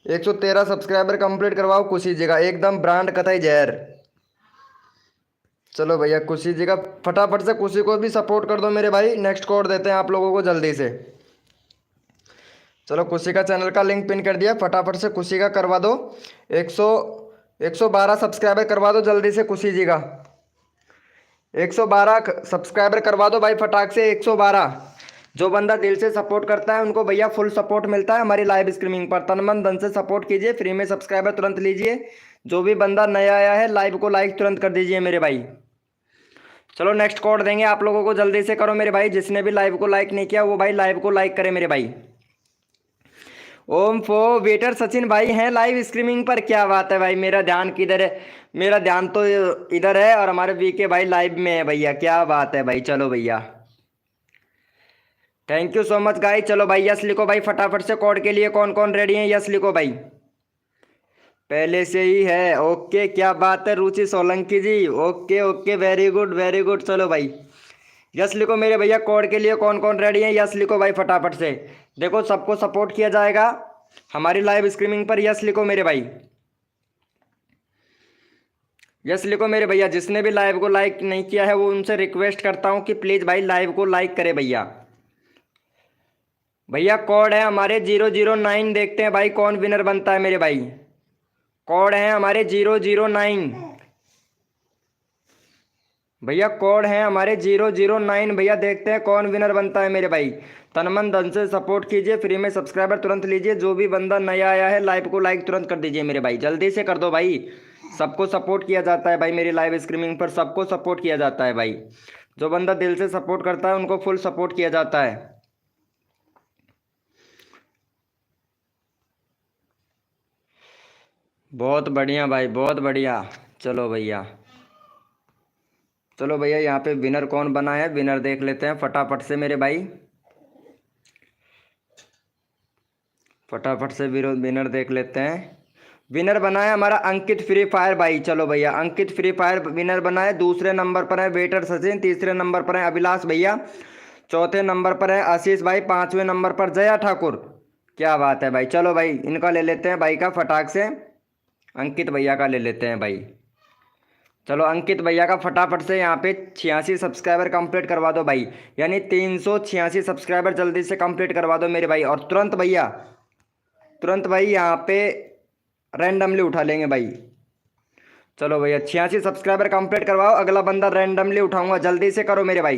A: 113 सब्सक्राइबर कंप्लीट करवाओ कुशी जी का, एकदम ब्रांड कतई जहर। चलो भैया कुशी जी का फटाफट से, कुशी को भी सपोर्ट कर दो मेरे भाई। नेक्स्ट कोड देते हैं आप लोगों को जल्दी से। चलो कुशी का चैनल का लिंक पिन कर दिया, फटाफट से कुशी का करवा दो। 112 सब्सक्राइबर करवा दो जल्दी से कुशी जी का, 112 सब्सक्राइबर करवा दो भाई फटाक से, 112। जो बंदा दिल से सपोर्ट करता है उनको भैया फुल सपोर्ट मिलता है हमारी लाइव स्ट्रीमिंग पर। तन मन धन से सपोर्ट कीजिए, फ्री में सब्सक्राइबर तुरंत लीजिए। जो भी बंदा नया आया है लाइव को लाइक तुरंत कर दीजिए मेरे भाई। चलो नेक्स्ट कोड देंगे आप लोगों को, जल्दी से करो मेरे भाई। जिसने भी लाइव को लाइक नहीं किया वो भाई लाइव को लाइक करे मेरे भाई। ओम फो वेटर सचिन भाई हैं लाइव स्ट्रीमिंग पर, क्या बात है भाई। मेरा ध्यान किधर है, मेरा ध्यान तो इधर है और हमारे वीके भाई लाइव में है भैया, क्या बात है भाई। चलो भैया thank you so much guys. चलो भाई यस लिखो भाई फटाफट से, कोड के लिए कौन कौन रेडी है, यस लिखो भाई। पहले से ही है, ओके क्या बात है Ruchi Solanki ji, okay okay very good very good. चलो भाई यस लिखो मेरे भैया, कोड के लिए कौन कौन रेडी है, यस लिखो भाई फटाफट से। देखो सबको सपोर्ट किया जाएगा हमारी लाइव स्ट्रीमिंग पर, यस लिखो मेरे भाई, यस लिखो मेरे भैया। जिसने भी लाइव को लाइक नहीं किया है वो उनसे रिक्वेस्ट करता हूँ कि प्लीज़ भाई लाइव को लाइक करे भैया। भैया कोड है हमारे 009, देखते हैं भाई कौन विनर बनता है मेरे भाई। कोड है हमारे 009 भैया, कोड है हमारे 009 भैया। देखते हैं कौन विनर बनता है मेरे भाई। तन मन धन से सपोर्ट कीजिए, फ्री में सब्सक्राइबर तुरंत लीजिए। जो भी बंदा नया आया है लाइव को लाइक तुरंत कर दीजिए मेरे भाई, जल्दी से कर दो भाई। सबको सपोर्ट किया जाता है भाई मेरी लाइव स्ट्रीमिंग पर, सबको सपोर्ट किया जाता है भाई। जो बंदा दिल से सपोर्ट करता है उनको फुल सपोर्ट किया जाता है। बहुत बढ़िया भाई बहुत बढ़िया। चलो भैया, चलो भैया यहाँ पे विनर कौन बना है, विनर देख लेते हैं फटाफट से मेरे भाई, फटाफट से विनर देख लेते हैं। विनर बना है हमारा अंकित फ्री फायर भाई। चलो भैया अंकित फ्री फायर विनर बना है। दूसरे नंबर पर है वेटर सचिन, तीसरे नंबर पर है अभिलाष भैया, चौथे नंबर पर है आशीष भाई, पांचवें नंबर पर जया ठाकुर। क्या बात है भाई। चलो भाई इनका ले लेते हैं भाई का फटाक से, अंकित भैया का ले लेते हैं भाई। चलो अंकित भैया का फटाफट से यहाँ पे 86 सब्सक्राइबर कंप्लीट करवा दो भाई, यानी 386 सब्सक्राइबर जल्दी से कंप्लीट करवा दो मेरे भाई। और तुरंत भैया, तुरंत भाई यहाँ पे रैंडमली उठा लेंगे भाई। चलो भैया 86 सब्सक्राइबर कंप्लीट करवाओ, अगला बंदा रैंडमली उठाऊंगा, जल्दी से करो मेरे भाई।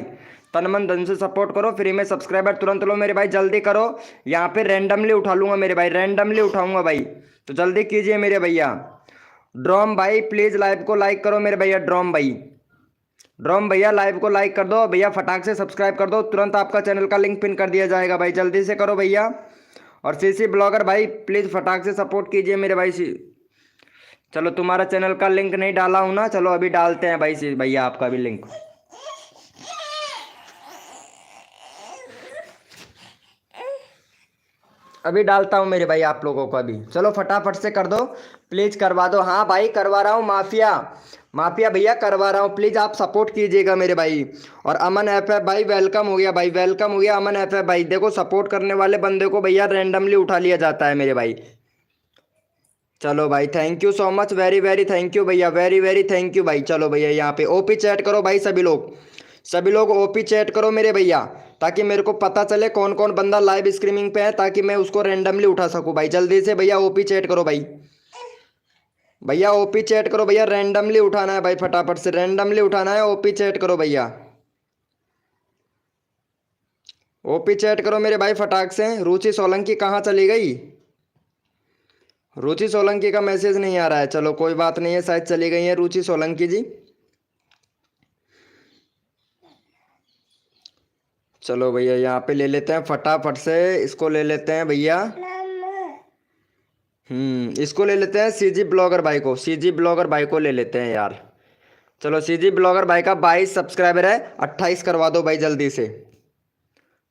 A: तन मन धन से सपोर्ट करो, फ्री में सब्सक्राइबर तुरंत लो मेरे भाई, जल्दी करो। यहाँ पे रैंडमली उठा लूंगा मेरे भाई, रैंडमली उठाऊंगा भाई, तो जल्दी कीजिए मेरे भैया। ड्रॉम भाई प्लीज़ लाइव को लाइक करो मेरे भैया, ड्रॉम भाई, ड्रॉम भैया लाइव को लाइक कर दो भैया, फटाक से सब्सक्राइब कर दो, तुरंत आपका चैनल का लिंक पिन कर दिया जाएगा भाई, जल्दी से करो भैया। और सीसी ब्लॉगर भाई प्लीज़ फटाक से सपोर्ट कीजिए मेरे भाई। चलो तुम्हारा चैनल का लिंक नहीं डाला हूँ ना, चलो अभी डालते हैं भाई भैया आपका भी लिंक। अभी डालता हूँ मेरे भाई आप लोगों को अभी। चलो फटाफट से कर दो, प्लीज़ करवा दो। हाँ भाई करवा रहा हूँ, माफिया माफिया भैया करवा रहा हूँ, प्लीज़ आप सपोर्ट कीजिएगा मेरे भाई। और अमन एफ एफ भाई वेलकम हो गया भाई, वेलकम हो गया अमन एफ एफ भाई। देखो सपोर्ट करने वाले बंदे को भैया रैंडमली उठा लिया जाता है मेरे भाई। चलो भाई thank you so much, very very thank you भैया, वेरी वेरी थैंक यू भाई। चलो भैया यहाँ पे ओपी चैट करो भाई, सभी लोग ओपी चैट करो मेरे भैया, ताकि मेरे को पता चले कौन कौन बंदा लाइव स्ट्रीमिंग पे है, ताकि मैं उसको रैंडमली उठा सकूं भाई। जल्दी से भैया ओपी चैट करो भाई, भैया ओपी चैट करो भैया, रैंडमली उठाना है भाई, फटाफट से रैंडमली उठाना है। ओपी चैट करो भैया, ओपी चैट करो मेरे भाई फटाक से। रुचि सोलंकी कहाँ चली गई? रुचि सोलंकी का मैसेज नहीं आ रहा है। चलो कोई बात नहीं है, शायद चली गई है रुचि सोलंकी जी। चलो भैया यहाँ पे ले लेते हैं फटाफट से, इसको ले लेते हैं भैया। इसको ले लेते हैं सीजी ब्लॉगर भाई को, सीजी ब्लॉगर भाई को ले लेते हैं यार। चलो सीजी ब्लॉगर भाई का 22 सब्सक्राइबर है, 28 करवा दो भाई जल्दी से।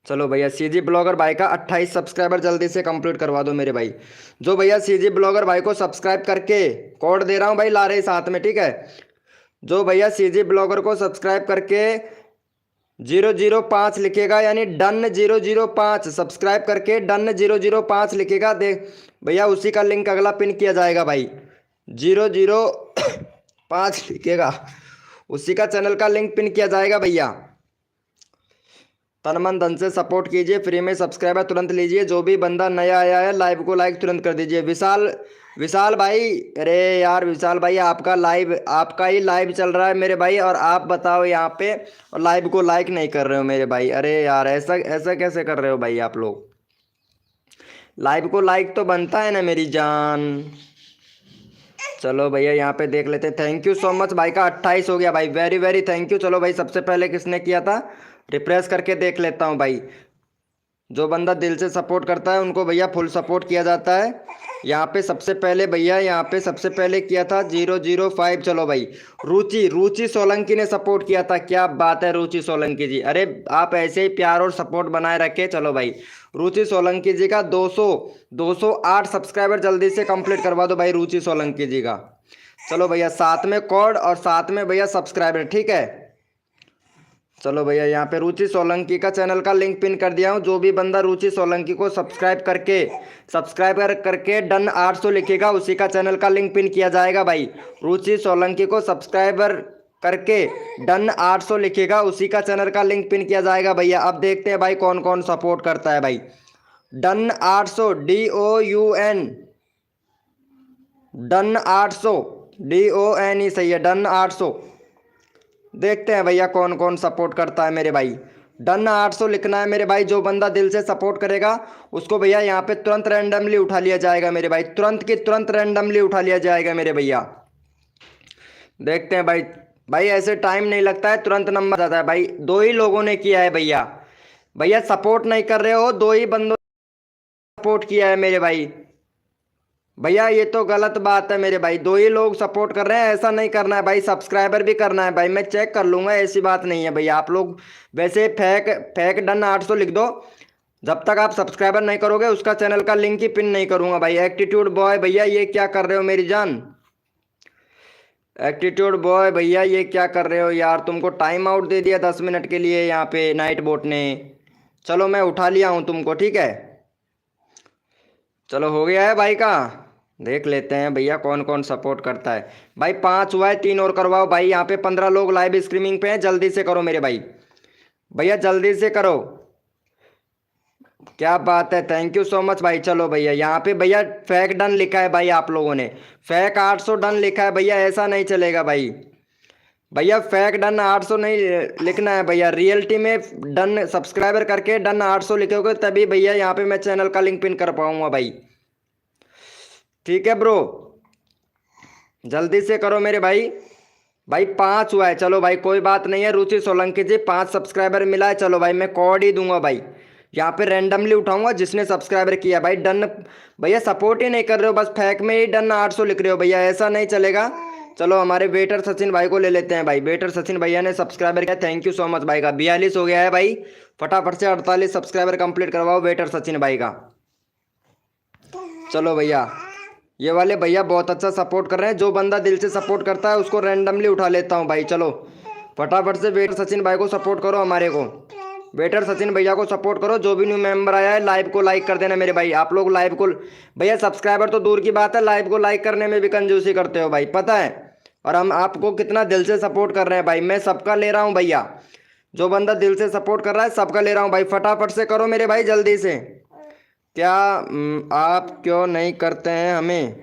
A: चलो भैया सीजी ब्लॉगर भाई का 28 सब्सक्राइबर जल्दी से कंप्लीट करवा दो मेरे भाई। जो भैया सीजी ब्लॉगर भाई को सब्सक्राइब करके, कोड दे रहा हूँ भाई ला रहे साथ में, ठीक है। जो भैया सीजी ब्लॉगर को सब्सक्राइब करके 005 लिखेगा, यानी डन 005 सब्सक्राइब करके डन 005 लिखेगा, देख भैया उसी का लिंक अगला पिन किया जाएगा भाई। 005 लिखेगा, उसी का चैनल का लिंक पिन किया जाएगा भैया। तन मन धन से सपोर्ट कीजिए, फ्री में सब्सक्राइबर तुरंत लीजिए। जो भी बंदा नया आया है लाइव को लाइक तुरंत कर दीजिए। विशाल विशाल भाई, अरे यार विशाल भाई आपका लाइव, आपका ही लाइव चल रहा है मेरे भाई, और आप बताओ यहाँ पे और लाइव को लाइक नहीं कर रहे हो मेरे भाई। अरे यार ऐसा ऐसा कैसे कर रहे हो भाई आप लोग? लाइव को लाइक तो बनता है ना मेरी जान। चलो भैया यहाँ पे देख लेते हैं। थैंक यू सो मच भाई का 28 हो गया भाई, वेरी वेरी थैंक यू। चलो भाई सबसे पहले किसने किया था, रिफ्रेश करके देख लेता हूँ भाई। जो बंदा दिल से सपोर्ट करता है उनको भैया फुल सपोर्ट किया जाता है। यहाँ पे सबसे पहले भैया, यहाँ पे सबसे पहले किया था 005। चलो भाई रुचि रुचि सोलंकी ने सपोर्ट किया था, क्या बात है रुचि सोलंकी जी, अरे आप ऐसे ही प्यार और सपोर्ट बनाए रखे। चलो भाई रुचि सोलंकी जी का 208 सब्सक्राइबर जल्दी से कंप्लीट करवा दो भाई रुचि सोलंकी जी का। चलो भैया साथ में कोड और साथ में भैया सब्सक्राइबर, ठीक है। चलो भैया यहाँ पे रुचि सोलंकी का चैनल का लिंक पिन कर दिया हूँ। जो भी बंदा रुचि सोलंकी को सब्सक्राइब करके डन 800 लिखेगा, उसी का चैनल का लिंक पिन किया जाएगा भाई। रुचि सोलंकी को सब्सक्राइबर करके डन 800 लिखेगा, उसी का चैनल का लिंक पिन किया जाएगा भैया। अब देखते हैं भाई कौन कौन सपोर्ट करता है भाई। डन 800 DOUN, डन 800 DONE सही है, डन 800। देखते हैं भैया कौन कौन सपोर्ट करता है मेरे भाई। डन 800 लिखना है मेरे भाई। जो बंदा दिल से सपोर्ट करेगा उसको भैया यहाँ पे तुरंत रैंडमली उठा लिया जाएगा मेरे भाई, तुरंत की तुरंत रैंडमली उठा लिया जाएगा मेरे भैया। देखते हैं भाई, भाई ऐसे टाइम नहीं लगता है, तुरंत नंबर आता है भाई। 2 ही लोगों ने किया है भैया, भैया सपोर्ट नहीं कर रहे हो, 2 ही बंदों ने सपोर्ट किया है मेरे भाई। भैया ये तो गलत बात है मेरे भाई, 2 ही लोग सपोर्ट कर रहे हैं, ऐसा नहीं करना है भाई। सब्सक्राइबर भी करना है भाई, मैं चेक कर लूँगा, ऐसी बात नहीं है भैया। आप लोग वैसे फेक डन 800 लिख दो, जब तक आप सब्सक्राइबर नहीं करोगे उसका चैनल का लिंक ही पिन नहीं करूँगा भाई। एटीट्यूड बॉय भैया ये क्या कर रहे हो मेरी जान, एटीट्यूड बॉय भैया ये क्या कर रहे हो यार? तुमको टाइम आउट दे दिया 10 मिनट के लिए यहाँ पे नाइट बोट ने। चलो मैं उठा लिया हूँ तुमको, ठीक है। चलो हो गया है भाई का, देख लेते हैं भैया कौन कौन सपोर्ट करता है भाई। 5 हुआ है, 3 और करवाओ भाई। यहाँ पे 15 लोग लाइव स्ट्रीमिंग पे हैं, जल्दी से करो मेरे भाई, भैया जल्दी से करो। क्या बात है, थैंक यू सो मच भाई। चलो भैया यहाँ पे भैया फेक डन लिखा है भाई, आप लोगों ने फेक 800 डन लिखा है भैया, ऐसा नहीं चलेगा भाई। भैया फेक डन 800 नहीं लिखना है भैया, रियलिटी में डन सब्सक्राइबर करके डन 800 लिखोगे तभी भैया यहाँ पे मैं चैनल का लिंक पिन कर पाऊंगा भाई, ठीक है ब्रो। जल्दी से करो मेरे भाई, भाई 5 हुआ है। चलो भाई कोई बात नहीं है रुचि सोलंकी जी, 5 सब्सक्राइबर मिला है। चलो भाई मैं कोड ही दूंगा भाई, यहाँ पे रैंडमली उठाऊंगा जिसने सब्सक्राइबर किया भाई। डन भैया सपोर्ट ही नहीं कर रहे हो, बस फेक में ही डन 800 लिख रहे हो भैया, ऐसा नहीं चलेगा। चलो हमारे वेटर सचिन भाई को ले लेते हैं भाई। वेटर सचिन भैया ने सब्सक्राइबर किया, थैंक यू सो मच भाई का। 42 हो गया है भाई, फटाफट से 48 सब्सक्राइबर कंप्लीट करवाओ वेटर सचिन भाई का। चलो भैया, ये वाले भैया बहुत अच्छा सपोर्ट कर रहे हैं। जो बंदा दिल से सपोर्ट करता है उसको रैंडमली उठा लेता हूँ भाई। चलो फटाफट से वेटर सचिन भाई को सपोर्ट करो, हमारे को वेटर सचिन भैया को सपोर्ट करो। जो भी न्यू मेंबर आया है लाइव को लाइक कर देना मेरे भाई। आप लोग लाइव को भैया, सब्सक्राइबर तो दूर की बात है, लाइव को लाइक करने में भी कंजूसी करते हो भाई, पता है। और हम आपको कितना दिल से सपोर्ट कर रहे हैं भाई। मैं सबका ले रहा हूँ भैया, जो बंदा दिल से सपोर्ट कर रहा है सबका ले रहा हूँ भाई। फटाफट से करो मेरे भाई, जल्दी से। क्या आप क्यों नहीं करते हैं हमें?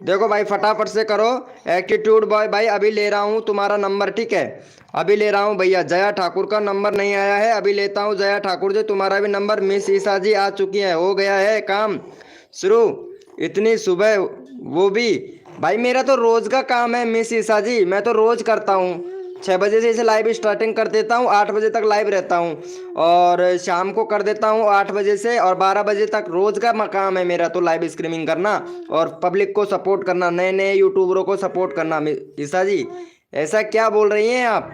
A: देखो भाई फटाफट से करो। एटीट्यूड बॉय भाई अभी ले रहा हूँ तुम्हारा नंबर, ठीक है, अभी ले रहा हूँ भैया। जया ठाकुर का नंबर नहीं आया है, अभी लेता हूँ जया ठाकुर जी तुम्हारा भी नंबर। मिस ईसा जी आ चुकी है, हो गया है काम शुरू इतनी सुबह, वो भी भाई मेरा तो रोज का काम है मिस ईसा जी, मैं तो रोज करता हूँ। 6 बजे से इसे लाइव स्टार्टिंग कर देता हूँ, 8 बजे तक लाइव रहता हूँ और शाम को कर देता हूँ 8 बजे से और 12 बजे तक। रोज का काम है मेरा तो लाइव स्ट्रीमिंग करना और पब्लिक को सपोर्ट करना, नए नए यूट्यूबरों को सपोर्ट करना। ईसा जी ऐसा क्या बोल रही हैं आप,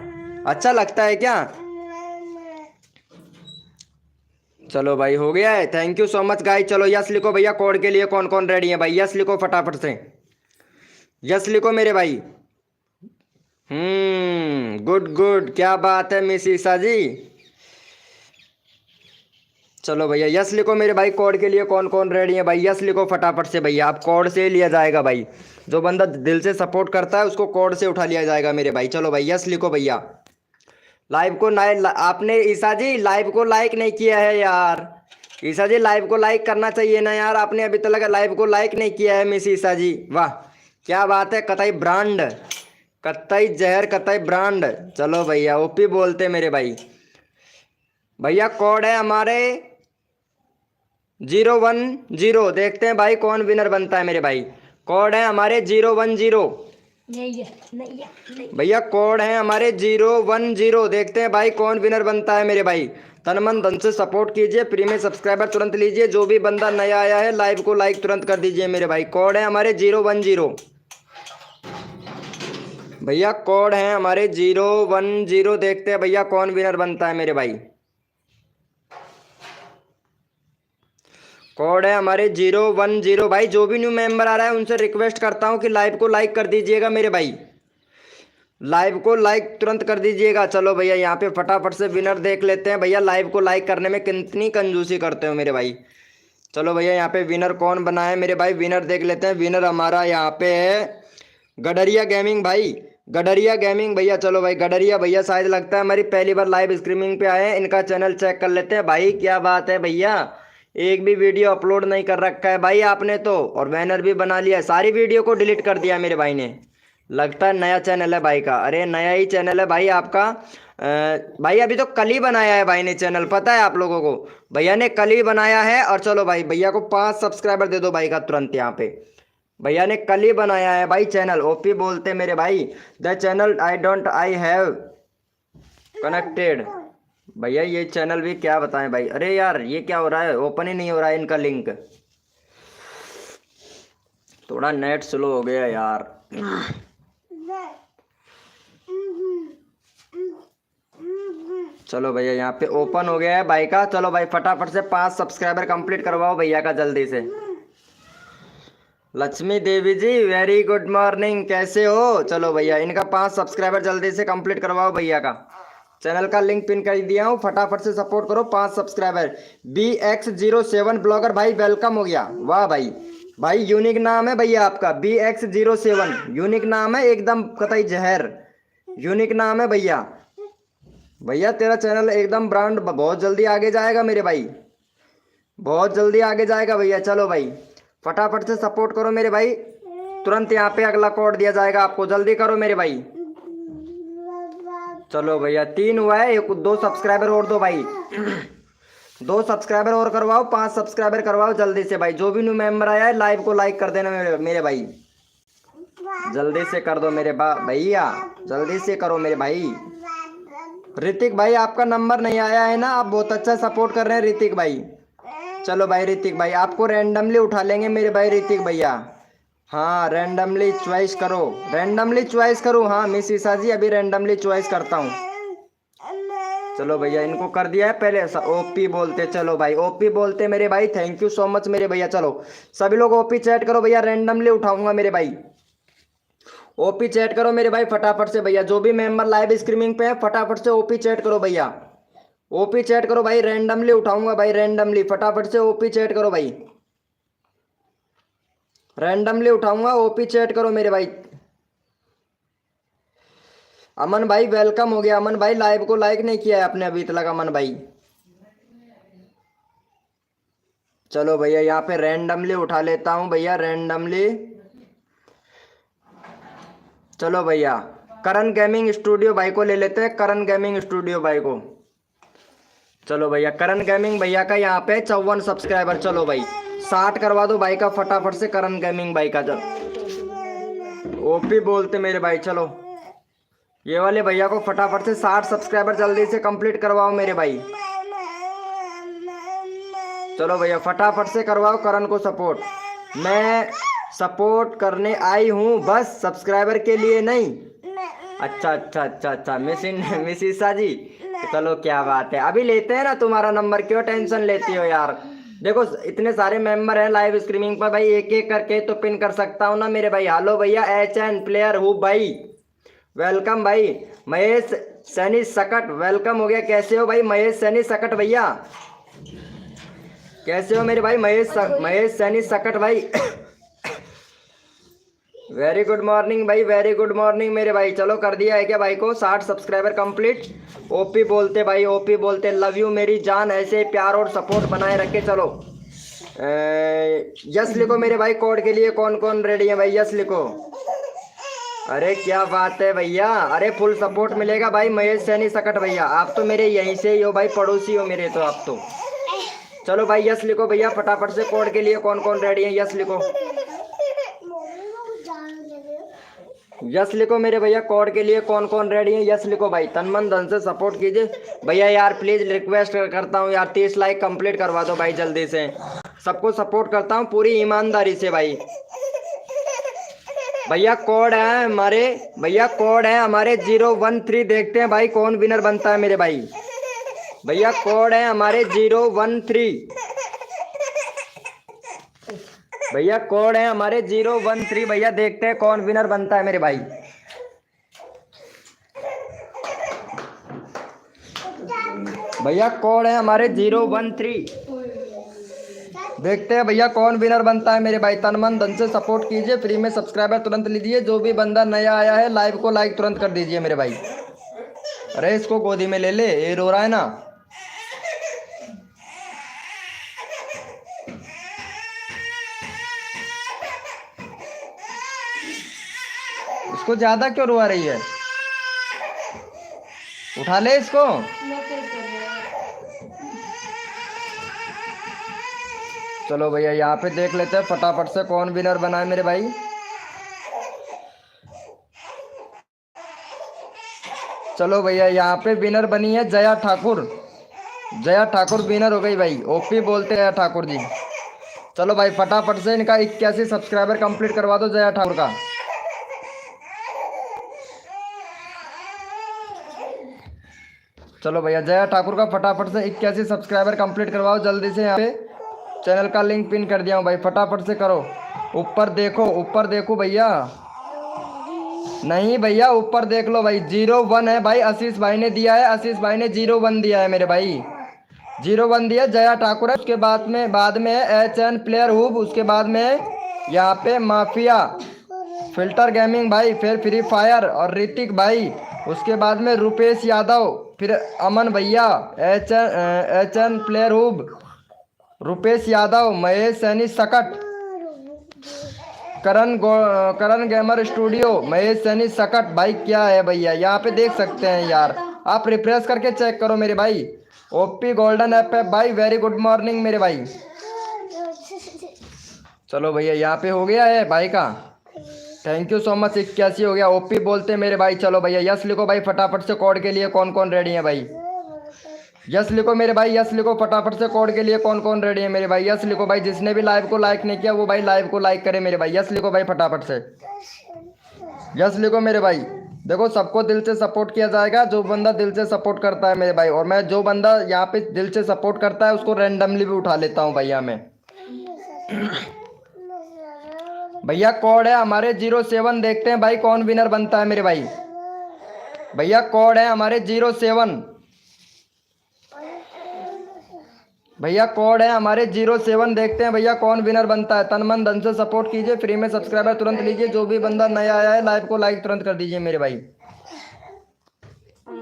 A: अच्छा लगता है क्या? चलो भाई हो गया है, thank you so much guys. चलो यस लिखो भैया, कोड के लिए कौन कौन रेडी है भाई, यस लिखो फटाफट से, यस लिखो मेरे भाई। गुड गुड, क्या बात है मिस ईसा जी। चलो भैया यस लिखो मेरे भाई, कोड के लिए कौन कौन रेडी है भाई, यस लिखो फटाफट से भैया। आप कोड से लिया जाएगा भाई, जो बंदा दिल से सपोर्ट करता है उसको कोड से उठा लिया जाएगा मेरे भाई। चलो भाई यस लिखो भैया। लाइव को आपने ईसा जी लाइव को लाइक नहीं किया है यार। ईसा जी लाइव को लाइक करना चाहिए ना यार, आपने अभी तक लाइव को लाइक नहीं किया है मिस ईसा जी। वाह क्या बात है, कतई ब्रांड, कतई जहर, कतई ब्रांड। चलो भैया ओपी बोलते मेरे भाई। भैया कोड है हमारे 010, देखते हैं भाई कौन विनर बनता है मेरे भाई। कोड है हमारे 010 भैया, कोड है हमारे 010, देखते हैं भाई कौन विनर बनता है मेरे भाई। तन मन धन से सपोर्ट कीजिए, फ्री में सब्सक्राइबर तुरंत लीजिए। जो भी बंदा नया आया है लाइव को लाइक तुरंत कर दीजिए मेरे भाई। कोड है हमारे 010 भैया, कोड है हमारे 010, देखते हैं भैया कौन विनर बनता है मेरे भाई। कोड है हमारे 010 भाई। जो भी न्यू मेंबर आ रहा है उनसे रिक्वेस्ट करता हूँ कि लाइव को लाइक कर दीजिएगा मेरे भाई, लाइव को लाइक तुरंत कर दीजिएगा। चलो भैया यहाँ पे फटाफट से विनर देख लेते हैं भैया, लाइव को लाइक करने में कितनी कंजूसी करते हो मेरे भाई। चलो भैया यहाँ पे विनर कौन बना है मेरे भाई, विनर देख लेते हैं। विनर हमारा यहाँ पे है गडरिया गेमिंग भाई, गडरिया गेमिंग भैया। चलो भाई गडरिया भैया शायद लगता है हमारी पहली बार लाइव स्ट्रीमिंग पे आए हैं, इनका चैनल चेक कर लेते हैं भाई। क्या बात है भैया, एक भी वीडियो अपलोड नहीं कर रखा है भाई आपने तो, और बैनर भी बना लिया है, सारी वीडियो को डिलीट कर दिया मेरे भाई ने। लगता है नया चैनल है भाई का, अरे नया ही चैनल है भाई आपका। भाई अभी तो कल ही बनाया है भाई ने चैनल, पता है आप लोगों को, भैया ने कल ही बनाया है। और चलो भाई भैया को 5 सब्सक्राइबर दे दो भाई का तुरंत यहाँ पे, भैया ने कल ही बनाया है भाई चैनल। ओपी बोलते मेरे भाई, the channel I have connected. भैया ये चैनल भी क्या बताएं भाई, अरे यार ये क्या हो रहा है, ओपन ही नहीं हो रहा है इनका लिंक, थोड़ा नेट स्लो हो गया यार। चलो भैया यहाँ पे ओपन हो गया है भाई का। चलो भाई फटाफट से 5 सब्सक्राइबर कंप्लीट करवाओ भैया का जल्दी से। लक्ष्मी देवी जी वेरी गुड मॉर्निंग, कैसे हो? चलो भैया इनका 5 सब्सक्राइबर जल्दी से कंप्लीट करवाओ भैया का। चैनल का लिंक पिन कर दिया हूँ, फटाफट से सपोर्ट करो। 5 सब्सक्राइबर। BX07 ब्लॉगर भाई वेलकम हो गया, वाह भाई, भाई यूनिक नाम है भैया आपका, BX07 यूनिक नाम है एकदम, कतई जहर यूनिक नाम है भैया। भैया तेरा चैनल एकदम ब्रांड, बहुत जल्दी आगे जाएगा मेरे भाई, बहुत जल्दी आगे जाएगा भैया। चलो भाई फटाफट से सपोर्ट करो मेरे भाई, तुरंत यहाँ पे अगला कोड दिया जाएगा आपको, जल्दी करो मेरे भाई। चलो भैया 3 हुआ है, 2 सब्सक्राइबर और दो भाई 2 सब्सक्राइबर और करवाओ, 5 सब्सक्राइबर करवाओ जल्दी से भाई। जो भी न्यू मेंबर आया है लाइव को लाइक कर देना मेरे भाई, जल्दी से कर दो मेरे भैया, जल्दी से करो मेरे भाई। ऋतिक भाई आपका नंबर नहीं आया है ना, आप बहुत अच्छा सपोर्ट कर रहे हैं ऋतिक भाई। चलो भाई ऋतिक भाई आपको रैंडमली उठा लेंगे मेरे भाई ऋतिक भैया, हाँ रैंडमली चॉइस करो, रैंडमली चॉइस करूँ, हाँ मिस ईसा जी अभी रैंडमली चॉइस करता हूँ। चलो भैया इनको कर दिया है पहले। ओपी बोलते, चलो भाई ओपी बोलते मेरे भाई, थैंक यू सो मच मेरे भैया। चलो सभी लोग ओपी चैट करो भैया, रैंडमली उठाऊंगा मेरे भाई। ओपी चैट करो मेरे भाई फटाफट से भैया, जो भी मेंबर लाइव स्ट्रीमिंग पे है फटाफट से ओपी चैट करो भैया। ओपी चैट करो भाई, रैंडमली उठाऊंगा भाई, रैंडमली फटाफट से ओपी चैट करो भाई, रैंडमली उठाऊंगा, ओपी चैट करो मेरे भाई। अमन भाई वेलकम हो गया। अमन भाई लाइव को लाइक नहीं किया है आपने अभी तक अमन भाई। चलो भैया यहाँ पे रैंडमली उठा लेता हूँ भैया, रैंडमली। चलो भैया करण गेमिंग स्टूडियो भाई को ले लेते हैं, करण गेमिंग स्टूडियो भाई को। चलो भैया करण गेमिंग भैया का यहाँ पे 54 सब्सक्राइबर। चलो भाई 60 करवा दो भाई का फटाफट से, करण गेमिंग भाई का। चलो ओपी बोलते मेरे भाई, चलो ये वाले भैया को फटाफट से 60 सब्सक्राइबर जल्दी से कंप्लीट करवाओ मेरे भाई। चलो भैया फटाफट से करवाओ करण को सपोर्ट। मैं सपोर्ट करने आई हूँ बस सब्सक्राइबर के लिए नहीं। अच्छा अच्छा अच्छा अच्छा मिस ईसा जी, चलो क्या बात है, अभी लेते हैं ना तुम्हारा नंबर, क्यों टेंशन लेती हो यार। देखो इतने सारे मेंबर हैं लाइव स्ट्रीमिंग पर भाई, एक एक करके तो पिन कर सकता हूँ ना मेरे भाई। हेलो भैया HN प्लेयर हूँ भाई, वेलकम भाई। महेश सैनी सकट वेलकम हो गया। कैसे हो भाई महेश सैनी सकट भैया, कैसे हो मेरे भाई महेश सैनी सकट भाई। वेरी गुड मॉर्निंग भाई, वेरी गुड मॉर्निंग मेरे भाई। चलो कर दिया है क्या भाई को 60 सब्सक्राइबर कंप्लीट। ओपी बोलते भाई, ओपी बोलते, लव यू मेरी जान, ऐसे प्यार और सपोर्ट बनाए रखे। चलो यस लिखो मेरे भाई, कोड के लिए कौन कौन रेडी है भाई, यस लिखो। अरे क्या बात है भैया, अरे फुल सपोर्ट मिलेगा भाई महेश सैनी सकट भैया। आप तो मेरे यहीं से ही हो भाई, पड़ोसी हो मेरे तो आप तो। चलो भाई यस लिखो भैया फटाफट से, कोड के लिए कौन कौन रेडी है, यस लिखो। यस लिखो मेरे भैया, कोड के लिए कौन कौन रेडी है, यस लिखो भाई। तन मन धन से सपोर्ट कीजिए भैया यार, प्लीज रिक्वेस्ट करता हूँ यार, 30 लाइक कंप्लीट करवा दो भाई जल्दी से। सबको सपोर्ट करता हूँ पूरी ईमानदारी से भाई। भैया कोड है हमारे, भैया कोड है हमारे 013, देखते हैं भाई कौन विनर बनता है मेरे भाई। भैया कोड है हमारे 013, भैया कोड है हमारे 013 भैया, देखते हैं कौन विनर बनता है मेरे भाई। भैया कोड है हमारे 013, देखते हैं भैया कौन विनर बनता है मेरे भाई। तन मन धन से सपोर्ट कीजिए, फ्री में सब्सक्राइबर तुरंत लीजिए। जो भी बंदा नया आया है लाइव को लाइक तुरंत कर दीजिए मेरे भाई। अरे इसको गोदी में ले ले, ये रो रहा है ना। इसको ज्यादा क्यों रोआ रही है, उठा ले इसको। चलो भैया यहाँ पे देख लेते हैं फटाफट से कौन विनर बना है मेरे भाई। चलो भैया यहाँ पे विनर बनी है जया ठाकुर, जया ठाकुर विनर हो गई भाई। ओपी बोलते हैं ठाकुर जी। चलो भाई फटाफट से इनका 81 सब्सक्राइबर कंप्लीट करवा दो जया ठाकुर का। चलो भैया जया ठाकुर का फटाफट से 81 सब्सक्राइबर कंप्लीट करवाओ जल्दी से। यहाँ पे चैनल का लिंक पिन कर दिया हूँ भाई, फटाफट से करो। ऊपर देखो, ऊपर देखो भैया, नहीं भैया ऊपर देख लो भाई, 01 है भाई, आशीष भाई ने दिया है, आशीष भाई ने 01 दिया है मेरे भाई, 01 दिया। जया ठाकुर है, उसके बाद में है HN प्लेयर हूब, उसके बाद में यहाँ पे माफिया फिल्टर गेमिंग भाई, फिर फ्री फायर और ऋतिक भाई, उसके बाद में रुपेश यादव, फिर अमन भैया, HN प्लेयर हूब, रुपेश यादव, महेश सैनी सकट, करण गेमर स्टूडियो, महेश सैनी सकट भाई। क्या है भैया यहाँ पे देख सकते हैं यार, आप रिफ्रेश करके चेक करो मेरे भाई। ओपी गोल्डन ऐप है भाई, वेरी गुड मॉर्निंग मेरे भाई। चलो भैया यहाँ पे हो गया है भाई का, थैंक यू सो मच, 81 हो गया। ओपी बोलते मेरे भाई। चलो भैया यस लिखो भाई फटाफट से, कोड के लिए कौन कौन रेडी है भाई, यस लिखो मेरे भाई, यस लिखो फटाफट से, कोड के लिए कौन कौन रेडी है मेरे भाई, यस लिखो भाई। जिसने भी लाइव को लाइक नहीं किया वो भाई लाइव को लाइक करे मेरे भाई, यस लिखो भाई फटाफट से, यस लिखो मेरे भाई। देखो सबको दिल से सपोर्ट किया जाएगा, जो बंदा दिल से सपोर्ट करता है मेरे भाई। और मैं जो बंदा यहाँ पे दिल से सपोर्ट करता है उसको रैंडमली भी उठा लेता हूँ भैया मैं। भैया कोड है हमारे 07, देखते हैं भाई कौन विनर बनता है मेरे भाई। भैया कोड है हमारे 07। भैया कोड है हमारे 07, देखते हैं भैया कौन विनर बनता है। तन मन धन से सपोर्ट कीजिए, फ्री में सब्सक्राइबर तुरंत लीजिए। जो भी बंदा नया आया है लाइव को लाइक तुरंत कर दीजिए मेरे भाई।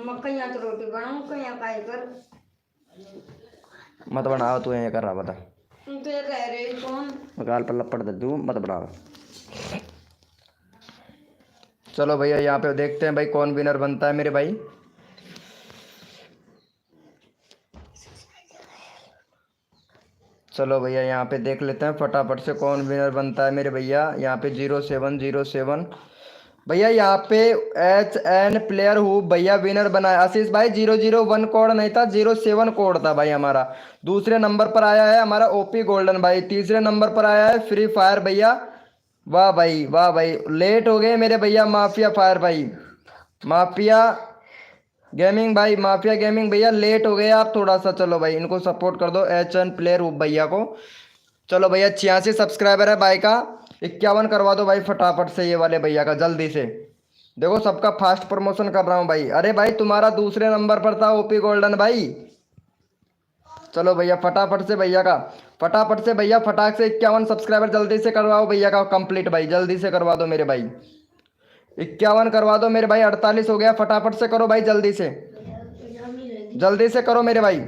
B: मक्कइयाँ तो रोटी बनाऊँ कहीं खाए कर।
A: मत बनाओ, तू ये कर रहा बता।
B: तुम तो ये कह रहे हो कौन
A: गाल पर लपड़ दे दूँ, मत बनाओ। चलो भैया यहाँ पे देखते हैं भाई कौन विनर बनता है मेरे भाई। चलो भैया यहाँ पे देख लेते हैं फटाफट से कौन विनर बनता है मेरे भैया। यहाँ पे 0707 भैया, यहाँ पे HN प्लेयर हु भैया विनर बनाया। आशीष भाई 001 कोड नहीं था, 07 कोड था भाई हमारा। दूसरे नंबर पर आया है हमारा OP गोल्डन भाई। तीसरे नंबर पर आया है फ्री फायर भैया। वाह भाई वाह भाई, लेट हो गए मेरे भैया माफिया फायर भाई, माफिया गेमिंग भाई, माफिया गेमिंग भैया लेट हो गए आप थोड़ा सा। चलो भाई इनको सपोर्ट कर दो HN प्लेयर भैया को। चलो भैया 86 सब्सक्राइबर है भाई का, 51 करवा दो भाई फटाफट से ये वाले भैया का जल्दी से। देखो सबका फास्ट प्रमोशन कर रहा हूँ भाई। अरे भाई तुम्हारा दूसरे नंबर पर था OP गोल्डन भाई। चलो भैया फटाफट से भैया का, फटाफट से भैया फटाक से 51 सब्सक्राइबर जल्दी से करवाओ भैया का कंप्लीट भाई, जल्दी से करवा दो मेरे भाई। 51 करवा दो मेरे भाई। 48 हो गया, फटाफट से करो भाई जल्दी से, जल्दी से करो मेरे भाई।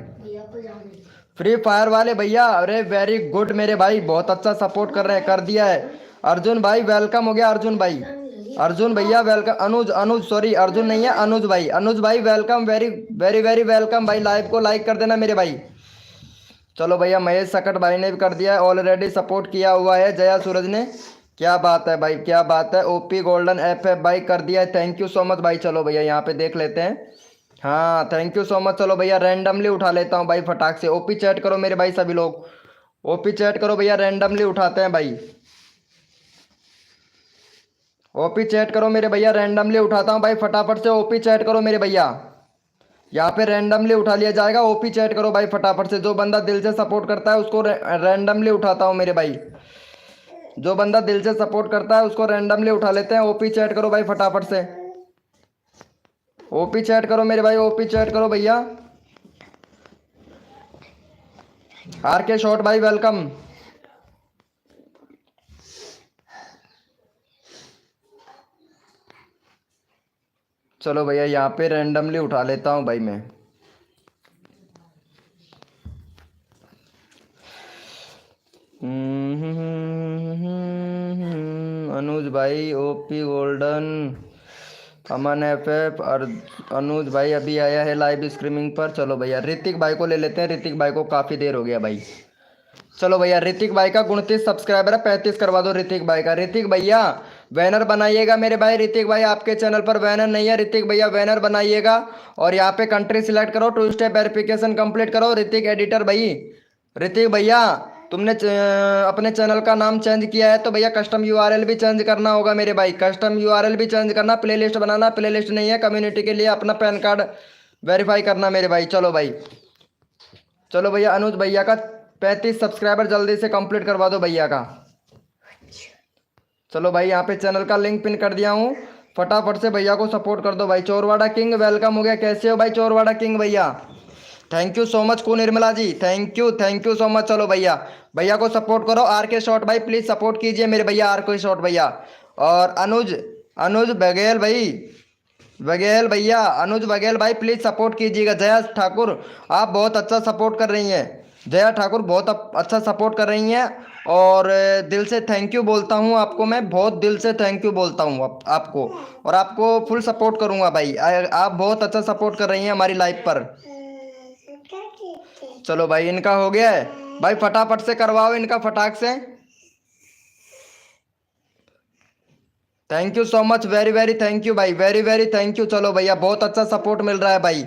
A: फ्री फायर वाले भैया, अरे वेरी गुड मेरे भाई, बहुत अच्छा सपोर्ट कर रहे हैं, कर दिया है। अर्जुन भाई वेलकम हो गया, अर्जुन भाई, अर्जुन भैया वेलकम। अनुज अनुज सॉरी अर्जुन नहीं है, अनुज भाई, अनुज भाई welcome, very very very welcome भाई। लाइव को लाइक कर देना मेरे भाई। चलो भैया महेश सकट भाई ने भी कर दिया है, ऑलरेडी सपोर्ट किया हुआ है जया सूरज ने। क्या बात है भाई, क्या बात है। OP गोल्डन FF भाई कर दिया है, थैंक यू सो मच भाई। चलो भैया यहाँ पे देख लेते हैं, हाँ थैंक यू सो मच। चलो भैया रैंडमली उठा लेता हूँ भाई फटाक से। OP चैट करो मेरे भाई सभी लोग, OP चैट करो भैया, रैंडमली उठाते हैं भाई। OP चैट करो मेरे भैया, रैंडमली उठाता हूँ भाई फटाफट से। OP चैट करो मेरे भैया, यहाँ पे रैंडमली उठा लिया जाएगा। OP चैट करो भाई फटाफट से। जो बंदा दिल से सपोर्ट करता है उसको रैंडमली उठाता हूँ मेरे भाई। जो बंदा दिल से सपोर्ट करता है उसको रैंडमली उठा लेते हैं। OP चैट करो भाई फटाफट से, OP चैट करो मेरे भाई, OP चैट करो भैया। RK शॉट भाई वेलकम। चलो भैया यहाँ पे रैंडमली उठा लेता हूँ भाई मैं। अनुज भाई OP गोल्डन, अमन FF, अनुज भाई अभी आया है लाइव स्ट्रीमिंग पर। चलो भैया ऋतिक भाई को ले लेते हैं, ऋतिक भाई को काफ़ी देर हो गया भाई। चलो भैया ऋतिक भाई का 29 सब्सक्राइबर है, 35 करवा दो ऋतिक भाई का। ऋतिक भैया बैनर बनाइएगा मेरे भाई। ऋतिक भाई आपके चैनल पर बैनर नहीं है, ऋतिक भैया बैनर बनाइएगा। और यहाँ पे कंट्री सिलेक्ट करो, 2 स्टेप वेरिफिकेशन कंप्लीट करो। ऋतिक एडिटर भाई, ऋतिक भैया तुमने अपने चैनल का नाम चेंज किया है तो भैया कस्टम URL भी चेंज करना होगा मेरे भाई। कस्टम URL भी चेंज करना, प्लेलिस्ट बनाना, प्लेलिस्ट नहीं है कम्युनिटी के लिए, अपना पैन कार्ड वेरीफाई करना मेरे भाई। चलो भाई, चलो भैया अनुज भैया का 35 सब्सक्राइबर जल्दी से कंप्लीट करवा दो भैया का। चलो भाई यहाँ पे चैनल का लिंक पिन कर दिया हूँ, फटाफट से भैया को सपोर्ट कर दो भाई। चोरवाड़ा किंग वेलकम हो गया, कैसे हो भाई चोरवाड़ा किंग भैया। थैंक यू सो मच को Nirmala ji, thank you so much. चलो भैया भैया को सपोर्ट करो। RK शॉट भाई प्लीज सपोर्ट कीजिए मेरे भैया, RK शॉट भैया। और अनुज अनुज बघेल भाई, बघेल भैया, अनुज बघेल भाई प्लीज सपोर्ट कीजिएगा। जया ठाकुर आप बहुत अच्छा सपोर्ट कर रही हैं, जया ठाकुर बहुत अच्छा सपोर्ट कर रही हैं। और दिल से थैंक यू बोलता हूँ आपको, मैं बहुत दिल से थैंक यू बोलता हूँ आपको। और आपको फुल सपोर्ट करूँगा भाई, आप बहुत अच्छा सपोर्ट कर रही हैं हमारी लाइफ पर। चलो भाई इनका हो गया है भाई, फटाफट से करवाओ इनका फटाक से। Thank you so much, very very thank you भाई, वेरी वेरी थैंक यू। चलो भैया बहुत अच्छा सपोर्ट मिल रहा है भाई,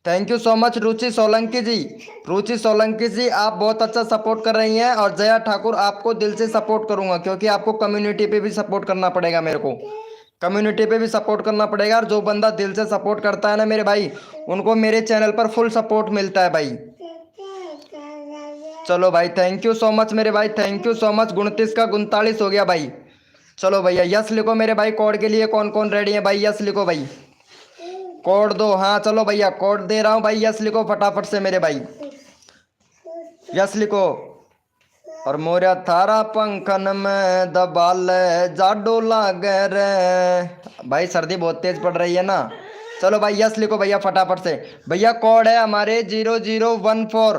A: थैंक यू सो मच। रुचि सोलंकी जी, रुचि सोलंकी जी आप बहुत अच्छा सपोर्ट कर रही हैं। और जया ठाकुर आपको दिल से सपोर्ट करूंगा, क्योंकि आपको कम्युनिटी पे भी सपोर्ट करना पड़ेगा मेरे को। कम्युनिटी पे भी सपोर्ट करना पड़ेगा, और जो बंदा दिल से सपोर्ट करता है ना मेरे भाई, उनको मेरे चैनल पर फुल सपोर्ट मिलता है भाई। चलो भाई, थैंक यू सो मच मेरे भाई, थैंक यू सो मच। 29 का 39 हो गया भाई। चलो भैया यस लिखो मेरे भाई। कोड के लिए कौन कौन रेडी है भाई? यस लिखो भाई, कोड दो। हाँ चलो भैया, कोड दे रहा हूँ भाई, यस लिखो फटाफट से मेरे भाई, यस लिखो। और मोरा थारा पंखन में दबाल जाडो लागे रे। भाई सर्दी बहुत तेज पड़ रही है ना। चलो भाई यस लिखो भैया फटाफट से। भैया कोड है हमारे 0014,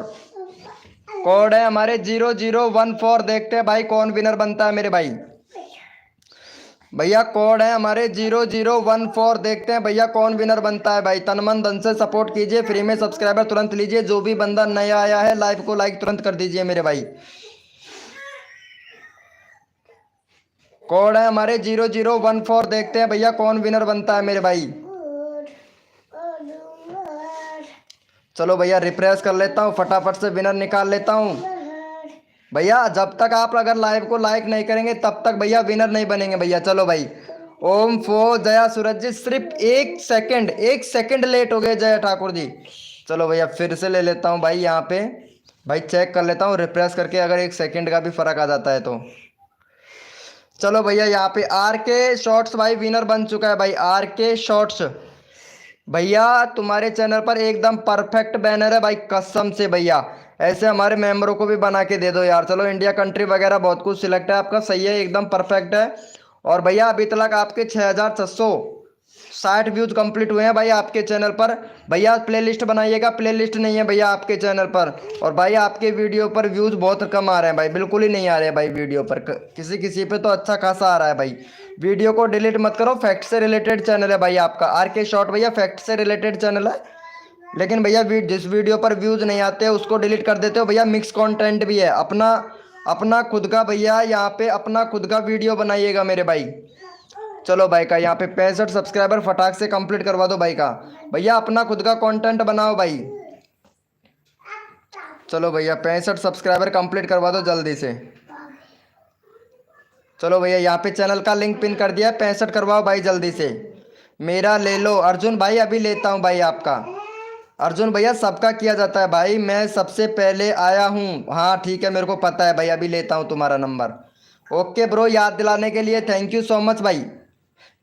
A: कोड है हमारे 0014। देखते हैं भाई कौन विनर बनता है मेरे भाई। भैया कोड है हमारे 0014। देखते हैं भैया कौन विनर बनता है भाई। तन मन धन से सपोर्ट कीजिए, फ्री में सब्सक्राइबर तुरंत लीजिए। जो भी बंदा नया आया है लाइव को लाइक तुरंत कर दीजिए मेरे भाई। कोड है हमारे 0014। देखते हैं भैया कौन विनर बनता है मेरे भाई। चलो भैया रिफ्रेश कर लेता हूँ, फटाफट से विनर निकाल लेता हूँ। भैया जब तक आप अगर लाइव को लाइक नहीं करेंगे तब तक भैया विनर नहीं बनेंगे भैया। चलो भाई, ओम फो जया सूरज जी, सिर्फ 1 सेकंड, 1 सेकंड लेट हो गए जया ठाकुर जी। चलो भैया फिर से ले लेता हूँ भाई, यहाँ पे भाई चेक कर लेता हूँ रिफ्रेश करके, अगर 1 सेकंड का भी फर्क आ जाता है तो। चलो भैया यहाँ पे आर के शॉर्ट्स भाई विनर बन चुका है भाई। आर के शॉर्ट्स भैया तुम्हारे चैनल पर एकदम परफेक्ट बैनर है भाई, कसम से भैया। ऐसे हमारे मेंबरों को भी बना के दे दो यार। चलो इंडिया कंट्री वगैरह बहुत कुछ सिलेक्ट है आपका, सही है एकदम परफेक्ट है। और भैया अभी तक आपके 6660 व्यूज कंप्लीट हुए हैं भाई आपके चैनल पर। भैया प्लेलिस्ट बनाइएगा, प्लेलिस्ट नहीं है भैया आपके चैनल पर। और भाई आपके वीडियो पर व्यूज बहुत कम आ रहे हैं भाई, बिल्कुल ही नहीं आ रहे हैं भाई वीडियो पर। किसी किसी पे तो अच्छा खासा आ रहा है भाई। वीडियो को डिलीट मत करो, फैक्ट से रिलेटेड चैनल है भाई आपका। आर के शॉर्ट भैया फैक्ट से रिलेटेड चैनल है, लेकिन भैया जिस वीडियो पर व्यूज नहीं आते उसको डिलीट कर देते हो भैया। मिक्स कंटेंट भी है, अपना अपना खुद का भैया, यहाँ पे अपना खुद का वीडियो बनाइएगा मेरे भाई। चलो भाई का यहाँ पे 65 सब्सक्राइबर फटाक से कंप्लीट करवा दो भाई का। भैया अपना खुद का कंटेंट बनाओ भाई। चलो भैया 65 सब्सक्राइबर कंप्लीट करवा दो जल्दी से। चलो भैया यहाँ पे चैनल का लिंक पिन कर दिया, 65 करवाओ भाई जल्दी से। मेरा ले लो अर्जुन भाई, अभी लेता हूँ भाई आपका। अर्जुन भैया सबका किया जाता है भाई, मैं सबसे पहले आया हूँ। हाँ ठीक है मेरे को पता है भाई, अभी लेता हूँ तुम्हारा नंबर। ओके ब्रो, याद दिलाने के लिए थैंक यू सो मच भाई।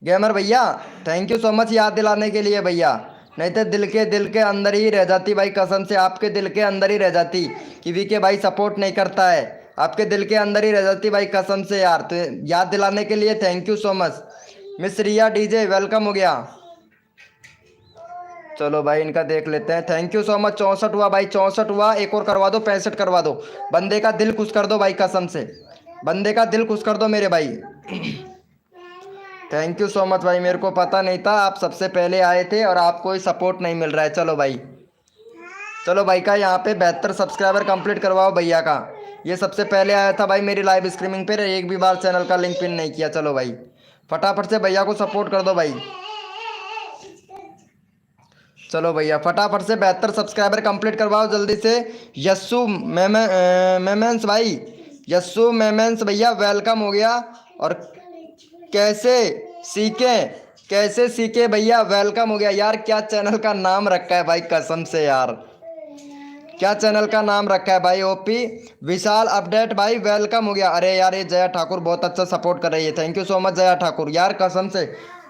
A: गेमर भैया थैंक यू सो मच याद दिलाने के लिए भैया। नहीं तो दिल के अंदर ही रह जाती भाई, कसम से आपके दिल के अंदर ही रह जाती कि वीके भाई सपोर्ट नहीं करता है। आपके दिल के अंदर ही रह जाती भाई कसम से यार। तो याद दिलाने के लिए thank you so much. Miss Riya DJ welcome हो गया। चलो भाई इनका देख लेते हैं, थैंक यू सो मच। 64 हुआ भाई, 64 हुआ। एक और करवा दो, 65 करवा दो। बंदे का दिल खुश कर दो भाई, कसम से बंदे का दिल खुश कर दो मेरे भाई। थैंक यू सो मच भाई, मेरे को पता नहीं था आप सबसे पहले आए थे और आपको ही सपोर्ट नहीं मिल रहा है। चलो भाई, चलो भाई का यहाँ पे 72 सब्सक्राइबर कंप्लीट करवाओ भैया का। ये सबसे पहले आया था भाई मेरी लाइव स्ट्रीमिंग पे, एक भी बार चैनल का लिंक पिन नहीं किया। चलो भाई फटाफट से भैया को सपोर्ट कर दो भाई। चलो भैया फटाफट से 72 सब्सक्राइबर कंप्लीट करवाओ जल्दी से। यस्सू मेमेंस भाई, यस्सू मेमेंस भैया वेलकम हो गया। और कैसे सीखे भैया वेलकम हो गया यार। क्या चैनल का नाम रखा है भाई, कसम से यार क्या चैनल का नाम रखा है भाई। ओपी विशाल अपडेट भाई वेलकम हो गया। अरे यार ये जया ठाकुर बहुत अच्छा सपोर्ट कर रही है, thank you so much Jaya Thakur यार, कसम से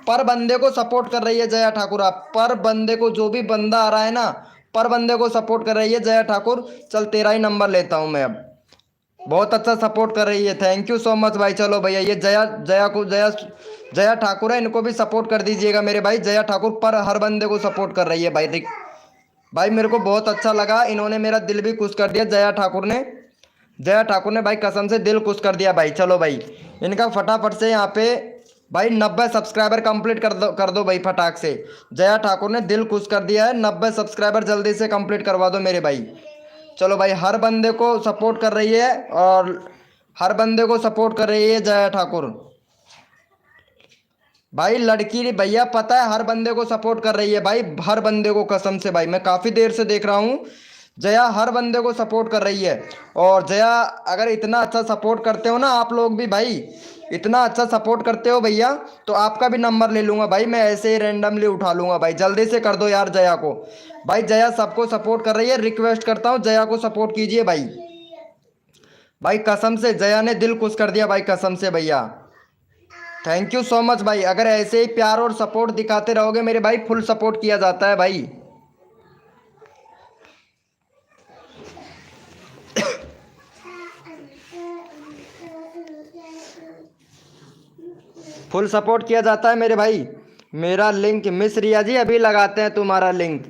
A: पर बंदे को सपोर्ट कर रही है जया ठाकुर। आप पर बंदे को, जो भी बंदा आ रहा है ना, पर बंदे को सपोर्ट कर रही है जया ठाकुर। चल तेरा ही नंबर लेता हूँ मैं अब, बहुत अच्छा सपोर्ट कर रही है, थैंक यू सो मच भाई। चलो भैया ये जया ठाकुर है, इनको भी सपोर्ट कर दीजिएगा मेरे भाई। जया ठाकुर पर हर बंदे को सपोर्ट कर रही है भाई। भाई मेरे को बहुत अच्छा लगा, इन्होंने मेरा दिल भी खुश कर दिया। जया ठाकुर ने भाई कसम से दिल खुश कर दिया भाई। चलो भाई इनका फटाफट से यहाँ पे भाई 90 सब्सक्राइबर कंप्लीट कर दो भाई फटाक से। जया ठाकुर ने दिल खुश कर दिया है, 90 सब्सक्राइबर जल्दी से कंप्लीट करवा दो मेरे भाई। चलो भाई हर बंदे को सपोर्ट कर रही है, और हर बंदे को सपोर्ट कर रही है जया ठाकुर भाई। लड़की भैया पता है हर बंदे को सपोर्ट कर रही है भाई, हर बंदे को, कसम से भाई मैं काफ़ी देर से देख रहा हूँ। जया हर बंदे को सपोर्ट कर रही है। और जया अगर इतना अच्छा सपोर्ट करते हो ना आप लोग भी भाई, इतना अच्छा सपोर्ट करते हो भैया, तो आपका भी नंबर ले लूंगा भाई, मैं ऐसे ही रैंडमली उठा लूंगा भाई। जल्दी से कर दो यार जया को। भाई जया सबको सपोर्ट कर रही है, रिक्वेस्ट करता हूँ जया को सपोर्ट कीजिए भाई। भाई कसम से जया ने दिल खुश कर दिया भाई, कसम से भैया। थैंक यू सो मच भाई। अगर ऐसे ही प्यार और सपोर्ट दिखाते रहोगे मेरे भाई, फुल सपोर्ट किया जाता है भाई। फुल सपोर्ट किया जाता है मेरे भाई। मेरा लिंक मिस रिया जी अभी लगाते हैं तुम्हारा लिंक।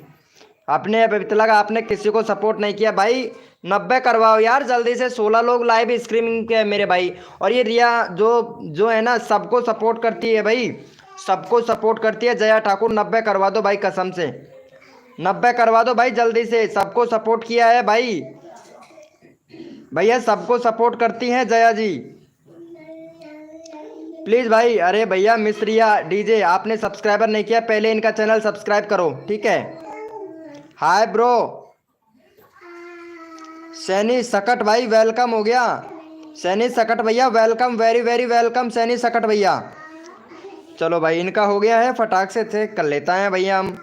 A: आपने अभी तक आपने किसी को सपोर्ट नहीं किया भाई, 90 करवाओ यार जल्दी से। 16 लोग लाइव स्ट्रीमिंग के हैं मेरे भाई। और ये रिया जो जो है ना सबको सपोर्ट करती है भाई, सबको सपोर्ट करती है। जया ठाकुर 90 करवा दो भाई, कसम से 90 करवा दो भाई जल्दी से। सबको सपोर्ट किया है भाई, भैया सबको सपोर्ट करती हैं जया जी, प्लीज़ भाई। अरे भैया मिस्रिया डीजे आपने सब्सक्राइबर नहीं किया, पहले इनका चैनल सब्सक्राइब करो ठीक है। हाय ब्रो सैनी सकट भाई, वेलकम हो गया सैनी सकट भैया, welcome very very welcome Saini Sakat भैया। चलो भाई इनका हो गया है, फटाक से थे कर लेता है भैया हम।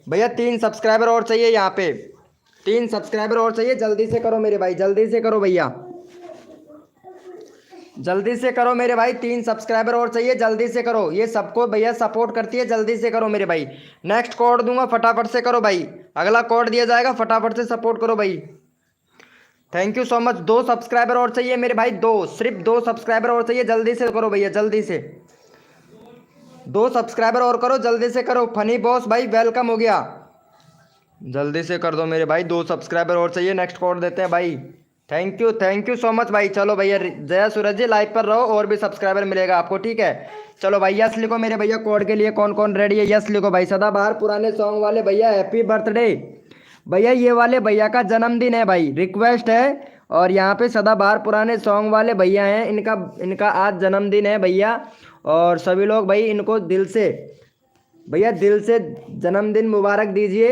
A: भैया 3 सब्सक्राइबर और चाहिए यहाँ पे, 3 सब्सक्राइबर और चाहिए, जल्दी से करो मेरे भाई, जल्दी से करो भैया, जल्दी से करो मेरे भाई। 3 सब्सक्राइबर और चाहिए, जल्दी से करो। ये सबको भैया सपोर्ट करती है, जल्दी से करो मेरे भाई। नेक्स्ट कोड दूंगा, फटाफट से करो भाई, अगला कोड दिया जाएगा, फटाफट से सपोर्ट करो भाई। Thank you so much. 2 subscriber और चाहिए मेरे भाई, 2 सिर्फ 2 सब्सक्राइबर और चाहिए, जल्दी से करो भैया, जल्दी से 2 सब्सक्राइबर और करो, जल्दी से करो। फनी बॉस भाई वेलकम हो गया, जल्दी से कर दो मेरे भाई, 2 सब्सक्राइबर और चाहिए। नेक्स्ट कोड देते हैं भाई। थैंक यू सो मच भाई। चलो भैया जया सूरज जी लाइव पर रहो, और भी सब्सक्राइबर मिलेगा आपको ठीक है। चलो भाई यस लिखो मेरे भैया, कोड के लिए कौन कौन रेडी है, यस लिखो भाई। सदाबहार पुराने सॉन्ग वाले भैया हैप्पी बर्थडे भैया, ये वाले भैया का जन्मदिन है भाई, रिक्वेस्ट है। और यहाँ पे सदाबहार पुराने सॉन्ग वाले भैया हैं, इनका इनका आज जन्मदिन है भैया। और सभी लोग भाई इनको दिल से भैया, दिल से जन्मदिन मुबारक दीजिए।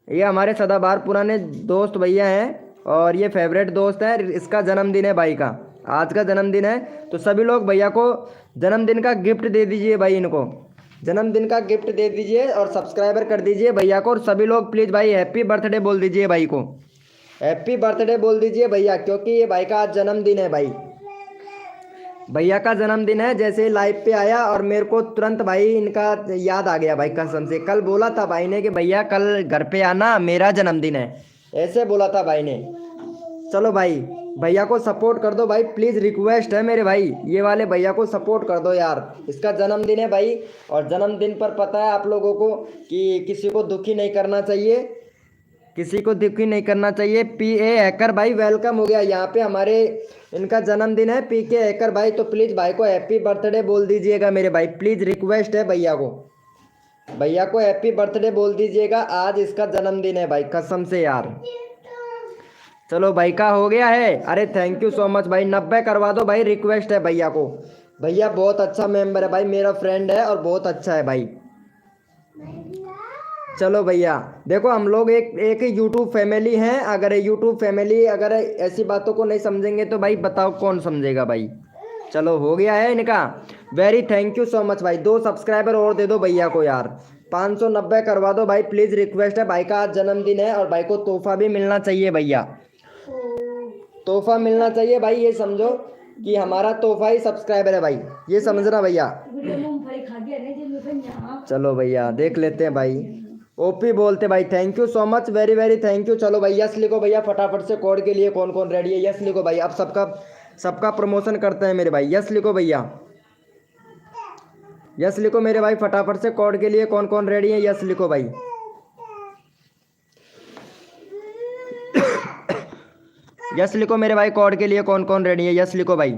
A: ये हमारे सदाबहार पुराने दोस्त भैया हैं, और ये फेवरेट दोस्त है, इसका जन्मदिन है भाई का, आज का जन्मदिन है। तो सभी लोग भैया को जन्मदिन का गिफ्ट दे दीजिए भाई, इनको जन्मदिन का गिफ्ट दे दीजिए और सब्सक्राइबर कर दीजिए भैया को। और सभी लोग प्लीज़ भाई हैप्पी बर्थडे बोल दीजिए भाई को, हैप्पी बर्थडे बोल दीजिए भैया, क्योंकि ये भाई का आज जन्मदिन है भाई, भैया का जन्मदिन है। जैसे ही लाइव पे आया और मेरे को तुरंत भाई इनका याद आ गया भाई, कसम से। कल बोला था भाई ने कि भैया कल घर पे आना, मेरा जन्मदिन है, ऐसे बोला था भाई ने। चलो भाई भैया को सपोर्ट कर दो भाई, प्लीज़ रिक्वेस्ट है मेरे भाई, ये वाले भैया को सपोर्ट कर दो यार, इसका जन्मदिन है भाई। और जन्मदिन पर पता है आप लोगों को कि किसी को दुखी नहीं करना चाहिए, किसी को दुखी नहीं करना चाहिए। PA हैकर भाई वेलकम हो गया, यहाँ पे हमारे इनका जन्मदिन है PK हैकर भाई। तो प्लीज़ भाई को हैप्पी बर्थडे बोल दीजिएगा मेरे भाई, प्लीज़ रिक्वेस्ट है भैया को, भैया को हैप्पी बर्थडे बोल दीजिएगा, आज इसका जन्मदिन है भाई, कसम से यार। चलो भाई का हो गया है, अरे थैंक यू सो मच भाई। 90 करवा दो भाई, रिक्वेस्ट है भैया को, भैया बहुत अच्छा मेंबर है भाई, मेरा फ्रेंड है और बहुत अच्छा है भाई। चलो भैया देखो हम लोग एक ही यूट्यूब फैमिली हैं, अगर यूट्यूब फैमिली अगर ऐसी बातों को नहीं समझेंगे तो भाई बताओ कौन समझेगा भाई। चलो हो गया है इनका, very thank you so much भाई। 2 सब्सक्राइबर और दे दो भैया को यार, 590 करवा दो भाई, प्लीज़ रिक्वेस्ट है। भाई का आज जन्मदिन है और भाई को तोहफा भी मिलना चाहिए भैया, तोहफा मिलना चाहिए भाई, ये समझो कि हमारा तोहफा ही सब्सक्राइबर है भाई, ये समझना भैया। चलो भैया देख लेते हैं भाई, ओपी बोलते भाई, thank you so much, very very thank you. चलो भाई यस लिखो भैया फटाफट से, कोड के लिए कौन कौन रेडी है, यस लिखो भाई। अब सबका प्रमोशन करते हैं मेरे भाई, यस लिखो भैया, यस लिखो मेरे भाई फटाफट से, कोड के लिए कौन कौन रेडी है, यस लिखो भाई। यस लिखो मेरे भाई, कोड के लिए कौन कौन रेडी है, यस लिखो भाई।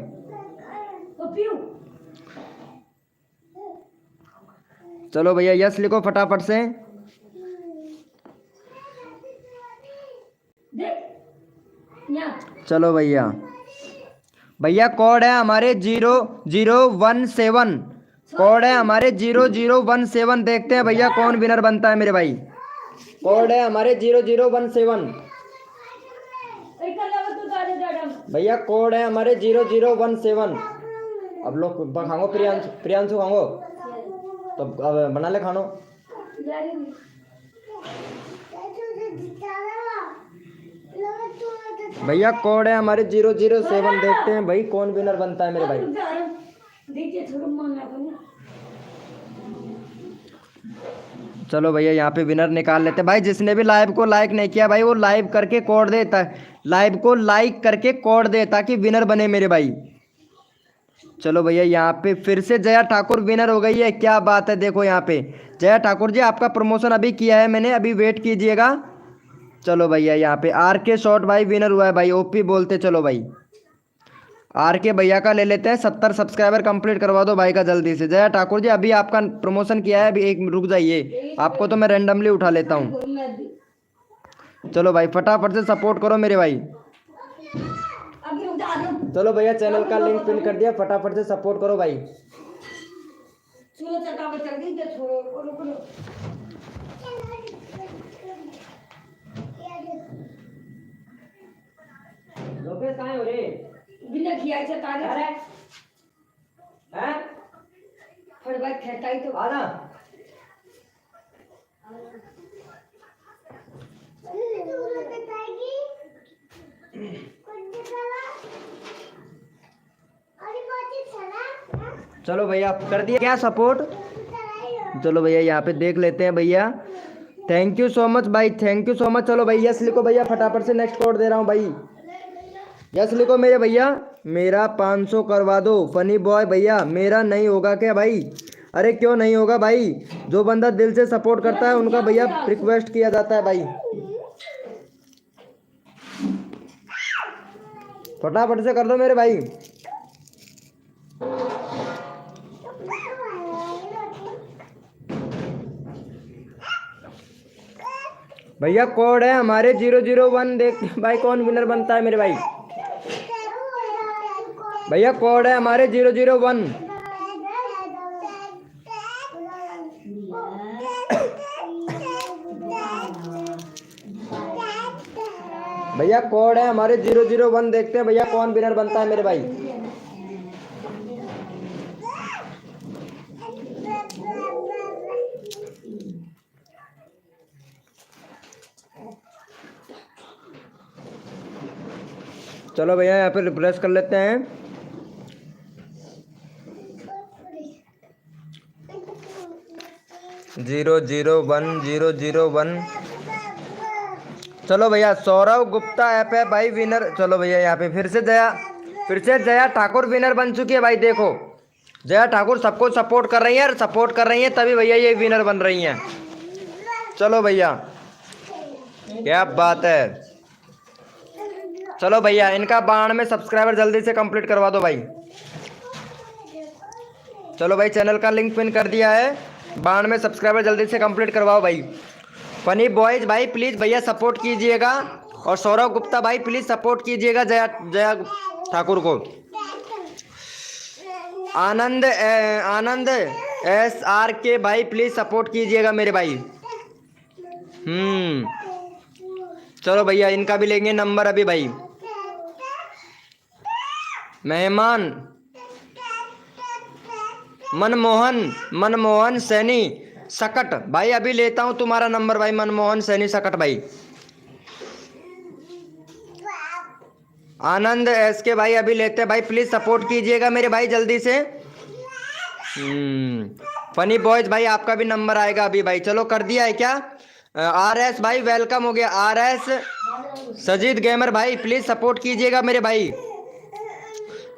A: चलो भैया यस लिखो फटाफट से। चलो भैया, भैया कोड है हमारे 0017, कोड है हमारे 0017। देखते हैं भैया कौन विनर बनता है मेरे भाई, कोड है हमारे 0017। भैया कोड है हमारे 0017। अब लोग खाओ, प्रियांशु प्रियांशु खाओ तो अब बना ले खानो। भैया कोड है हमारे 007। देखते हैं भाई कौन विनर बनता है मेरे भाई। चलो भैया यहाँ पे विनर निकाल लेते हैं भाई। जिसने भी लाइव को लाइक नहीं किया भाई वो लाइव करके कोड देता, लाइव को लाइक करके कोड दे ताकि विनर बने मेरे भाई। चलो भैया यहाँ पे फिर से जया ठाकुर विनर हो गई है, क्या बात है। देखो यहाँ पे जया ठाकुर जी आपका प्रमोशन अभी किया है मैंने, अभी वेट कीजिएगा। चलो भैया यहाँ पे आर के शॉट भाई विनर हुआ है भाई, ओपी बोलते। चलो भाई आर के भैया का ले लेते हैं, 70 सब्सक्राइबर कंप्लीट करवा दो भाई का जल्दी से। जया ठाकुर जी अभी आपका प्रमोशन किया है, अभी एक रुक जाइए, आपको तो मैं रैंडमली उठा लेता हूँ। चलो भाई फटाफट से सपोर्ट करो मेरे भाई। चलो भैया चैनल का लिंक पिन कर दिया, फटाफट से सपोर्ट करो भाई। लोकेश कहाँ हो रे? बिना खियाई से तारे हैं फटवाई खेताई तो आना। चलो भैया कर दिया क्या सपोर्ट। चलो भैया यहाँ पे देख लेते हैं भैया। थैंक यू सो मच भाई, थैंक यू सो मच। चलो भाई यस लिखो भैया, फटाफट से नेक्स्ट कोड दे रहा हूँ भाई। यस लिखो मेरे भैया, मेरा 500 करवा दो फनी बॉय भैया। मेरा नहीं होगा क्या भाई? अरे क्यों नहीं होगा भाई, जो बंदा दिल से सपोर्ट करता है उनका भैया रिक्वेस्ट किया जाता है भाई। फटाफट से कर दो मेरे भाई। भैया कोड है हमारे 001। देख भाई कौन विनर बनता है मेरे भाई। भैया कोड है हमारे 001। भैया कोड है हमारे 001। देखते हैं भैया कौन विनर बनता है मेरे भाई। चलो भैया यहाँ पे रिफ्रेश कर लेते हैं। Zero zero one. चलो भैया सौरव गुप्ता ऐप है भाई विनर। चलो भैया यहाँ पे फिर से जया ठाकुर विनर बन चुकी है भाई। देखो जया ठाकुर सबको सपोर्ट कर रही है और सपोर्ट कर रही है तभी भैया ये विनर बन रही हैं। चलो भैया क्या बात है। चलो भैया इनका 92 सब्सक्राइबर जल्दी से कंप्लीट करवा दो भाई। चलो भाई चैनल का लिंक पिन कर दिया है, 92 सब्सक्राइबर जल्दी से कंप्लीट करवाओ भाई। फनी बॉयज भाई प्लीज़ भैया सपोर्ट कीजिएगा, और सौरव गुप्ता भाई प्लीज़ सपोर्ट कीजिएगा जया ठाकुर को। आनंद SRK भाई प्लीज़ सपोर्ट कीजिएगा मेरे भाई। चलो भैया इनका भी लेंगे नंबर अभी भाई। मेहमान मनमोहन सैनी सकट भाई अभी लेता हूं तुम्हारा नंबर भाई। मनमोहन सैनी सकट भाई। आनंद SK भाई अभी लेते हैं भाई, प्लीज सपोर्ट कीजिएगा मेरे भाई जल्दी से। फनी बॉयज भाई आपका भी नंबर आएगा अभी भाई। चलो कर दिया है क्या? RS भाई वेलकम हो गया। RS सजीद गेमर भाई प्लीज सपोर्ट कीजिएगा मेरे भाई।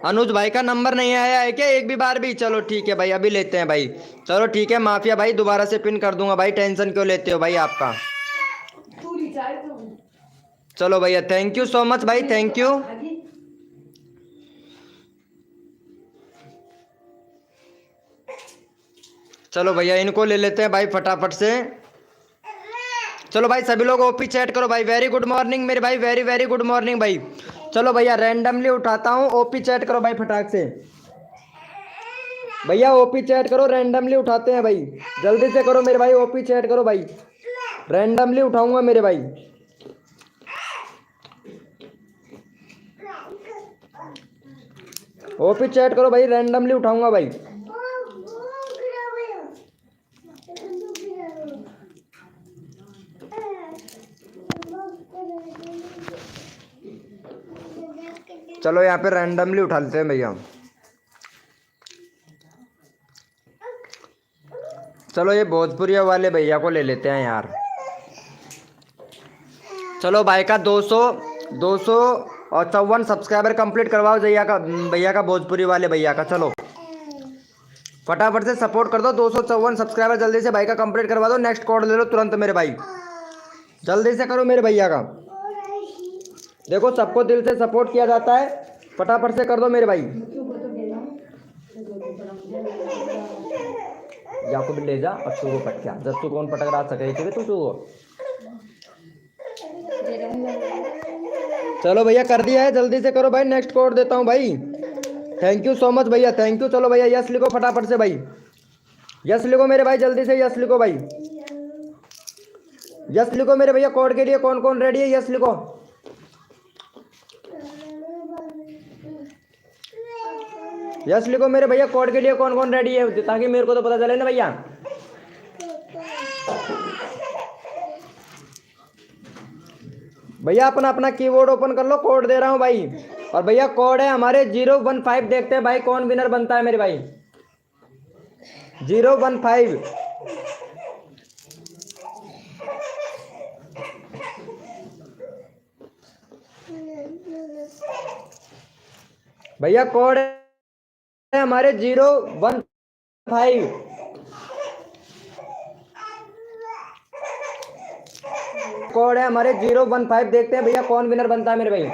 A: अनुज भाई का नंबर नहीं आया है क्या एक भी बार भी? चलो ठीक है भाई अभी लेते हैं भाई। चलो ठीक है माफिया भाई दोबारा से पिन कर दूंगा भाई, टेंशन क्यों लेते हो भाई आपका। चलो भैया थैंक यू सो मच भाई, थैंक यू। चलो भैया इनको ले लेते हैं भाई फटाफट से। चलो भाई सभी लोग ओपी चैट करो भाई। वेरी गुड मॉर्निंग मेरे भाई, वेरी वेरी गुड मॉर्निंग भाई। चलो भैया रैंडमली उठाता हूँ, ओपी चैट करो भाई फटाक से। भैया ओपी चैट करो, रैंडमली उठाते हैं भाई, जल्दी से करो मेरे भाई। ओपी चैट करो भाई, रैंडमली उठाऊंगा मेरे भाई। ओपी चैट करो भाई, रैंडमली उठाऊंगा भाई। चलो यहाँ पे रैंडमली उठा लेते हैं भैया। चलो ये भोजपुरिया वाले भैया को ले लेते हैं यार। चलो भाई का 254 सब्सक्राइबर कंप्लीट करवाओ भैया का भोजपुरी वाले भैया का। चलो फटाफट से सपोर्ट कर दो, 254 सब्सक्राइबर जल्दी से भाई का कंप्लीट करवा दो। नेक्स्ट कोड ले लो तुरंत मेरे भाई, जल्दी से करो मेरे भैया का। देखो सबको दिल से सपोर्ट किया जाता है, फटाफट से कर दो मेरे भाई। याको भी ले जा अच्छू को पटका, जब कौन पटक रहा सके तू को। चलो भैया कर दिया है, जल्दी से करो भाई, नेक्स्ट कोड देता हूँ भाई। थैंक यू सो मच भैया, थैंक यू। चलो भैया यस लिखो फटाफट से भाई, यस लिखो मेरे भाई, जल्दी से यस लिखो भाई, यस लिखो मेरे भैया। कोड के लिए कौन कौन रेडी है, यस लिखो। यस लिखो मेरे भैया, कोड के लिए कौन कौन रेडी है, ताकि मेरे को तो पता चले ना भैया। भैया अपना अपना कीबोर्ड ओपन कर लो, कोड दे रहा हूं भाई। और भैया कोड है हमारे 015। देखते हैं भाई कौन विनर बनता है मेरे भाई। 015। भैया कोड है हमारे 015। कोड है हमारे 015। देखते हैं भैया कौन विनर बनता है मेरे भाई।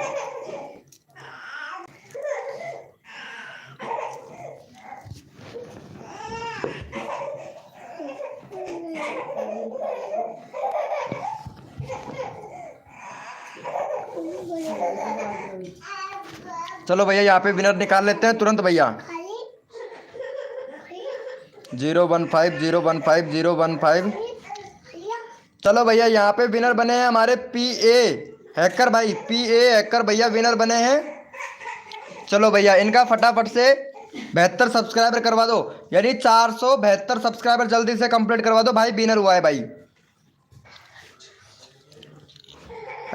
A: चलो भैया यहाँ पे विनर निकाल लेते हैं तुरंत भैया। 015 015 015। चलो भैया यहाँ पे विनर बने हैं हमारे PA हैकर भाई, PA हैकर भैया विनर बने हैं। चलो भैया इनका फटाफट से 72 सब्सक्राइबर करवा दो, यानी 472 सब्सक्राइबर जल्दी से कंप्लीट करवा दो भाई। विनर हुआ है भाई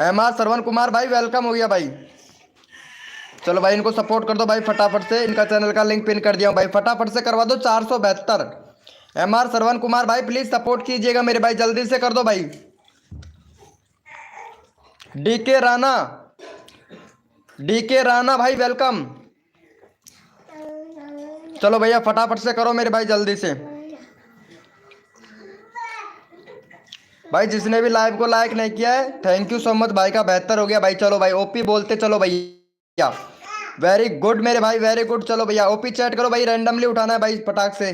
A: MR श्रवण कुमार भाई, वेलकम हो गया भाई। चलो भाई इनको सपोर्ट कर दो भाई फटाफट से, इनका चैनल का लिंक पिन कर दिया हूँ भाई, फटाफट से करवा दो 472। MR श्रवण कुमार भाई प्लीज सपोर्ट कीजिएगा मेरे भाई, जल्दी से कर दो भाई। DK राणा भाई वेलकम। चलो भैया फटाफट से करो मेरे भाई जल्दी से भाई। जिसने भी लाइव को लाइक नहीं किया है थैंक यू सो मच भाई का 72 हो गया भाई। चलो भाई ओपी बोलते चलो भैया, वेरी गुड मेरे भाई, वेरी गुड। चलो भैया ओपी चैट करो भाई, रैंडमली उठाना है भाई फटाक से।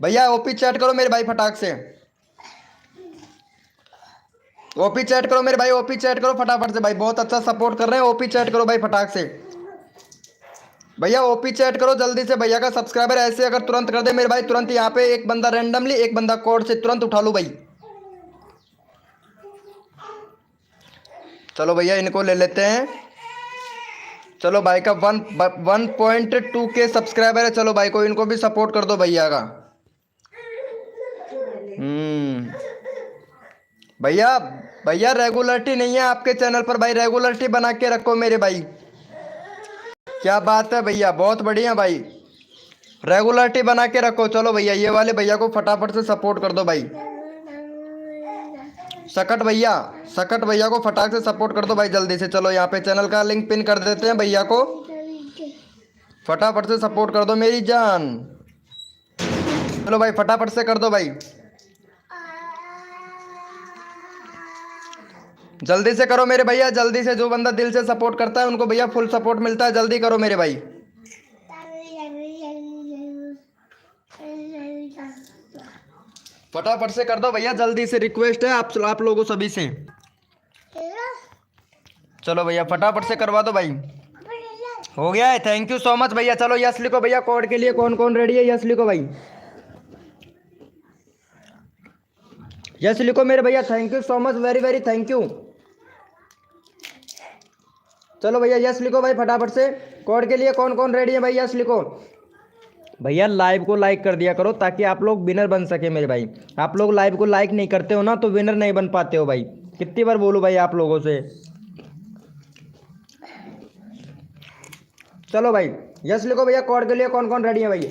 A: भैया ओपी चैट करो मेरे भाई फटाक से, ओपी चैट करो मेरे भाई, ओपी चैट करो फटाफट से भाई। बहुत अच्छा सपोर्ट कर रहे हैं, ओपी चैट करो भाई फटाक से। भैया ओपी चैट करो जल्दी से, भैया का सब्सक्राइबर ऐसे अगर तुरंत कर दे मेरे भाई, तुरंत यहाँ पे एक बंदा रैंडमली, एक बंदा कोड से तुरंत उठा लो भाई। चलो भैया इनको ले लेते हैं। चलो भाई का 1.2 के सब्सक्राइबर है। चलो भाई को इनको भी सपोर्ट कर दो भैया का। भैया भैया रेगुलरिटी नहीं है आपके चैनल पर भाई, रेगुलरिटी बना के रखो मेरे भाई। क्या बात है भैया, बहुत बढ़िया भाई, रेगुलरिटी बना के रखो। चलो भैया ये वाले भैया को फटाफट से सपोर्ट कर दो भाई। सकट भैया को फटाक से सपोर्ट कर दो भाई जल्दी से। चलो यहाँ पे चैनल का लिंक पिन कर देते हैं, भैया को फटाफट से सपोर्ट कर दो मेरी जान। चलो भाई फटाफट से कर दो भाई, जल्दी से करो मेरे भैया, जल्दी से। जो बंदा दिल से सपोर्ट करता है उनको भैया फुल सपोर्ट मिलता है, जल्दी करो मेरे भाई। फटाफट से कर दो भैया जल्दी से, रिक्वेस्ट है आप लोगों सभी से। चलो भैया फटाफट से करवा दो भाई। हो गया है, थैंक यू सो मच भैया। चलो यस लिखो भैया, कोड के लिए कौन कौन रेडी है, यस लिखो भाई, यस लिखो मेरे भैया। Thank you so much, very very thank you. चलो भैया यस लिखो भाई फटाफट से। कोड के लिए कौन कौन रेडी है भाई, यस लिखो। भैया लाइव को लाइक कर दिया करो ताकि आप लोग विनर बन सके मेरे भाई। आप लोग लाइव को लाइक नहीं करते हो ना तो विनर नहीं बन पाते हो भाई। कितनी बार बोलूं भाई आप लोगों से। चलो भाई यस लिखो भैया। कोड के लिए कौन कौन रेडी है भैया।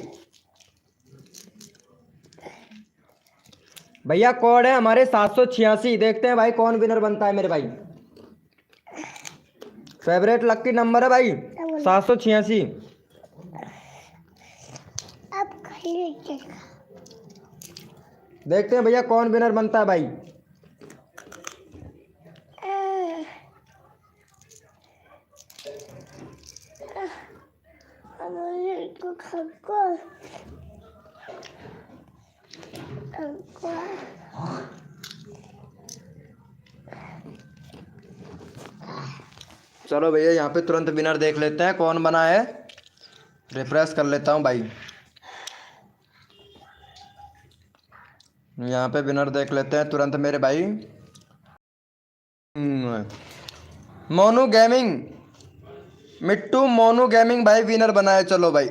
A: भैया कोड है हमारे 786। देखते हैं भाई कौन विनर बनता है मेरे भाई। फेवरेट लक्की नंबर है भाई 786। देखते हैं भैया कौन विनर बनता है भाई। चलो भैया यहाँ पे तुरंत विनर देख लेते हैं कौन बना है। रिफ्रेश कर लेता हूँ भाई। यहाँ पे विनर देख लेते हैं तुरंत मेरे भाई। मोनू गेमिंग, मिट्टू मोनू गेमिंग भाई विनर बना है। चलो भाई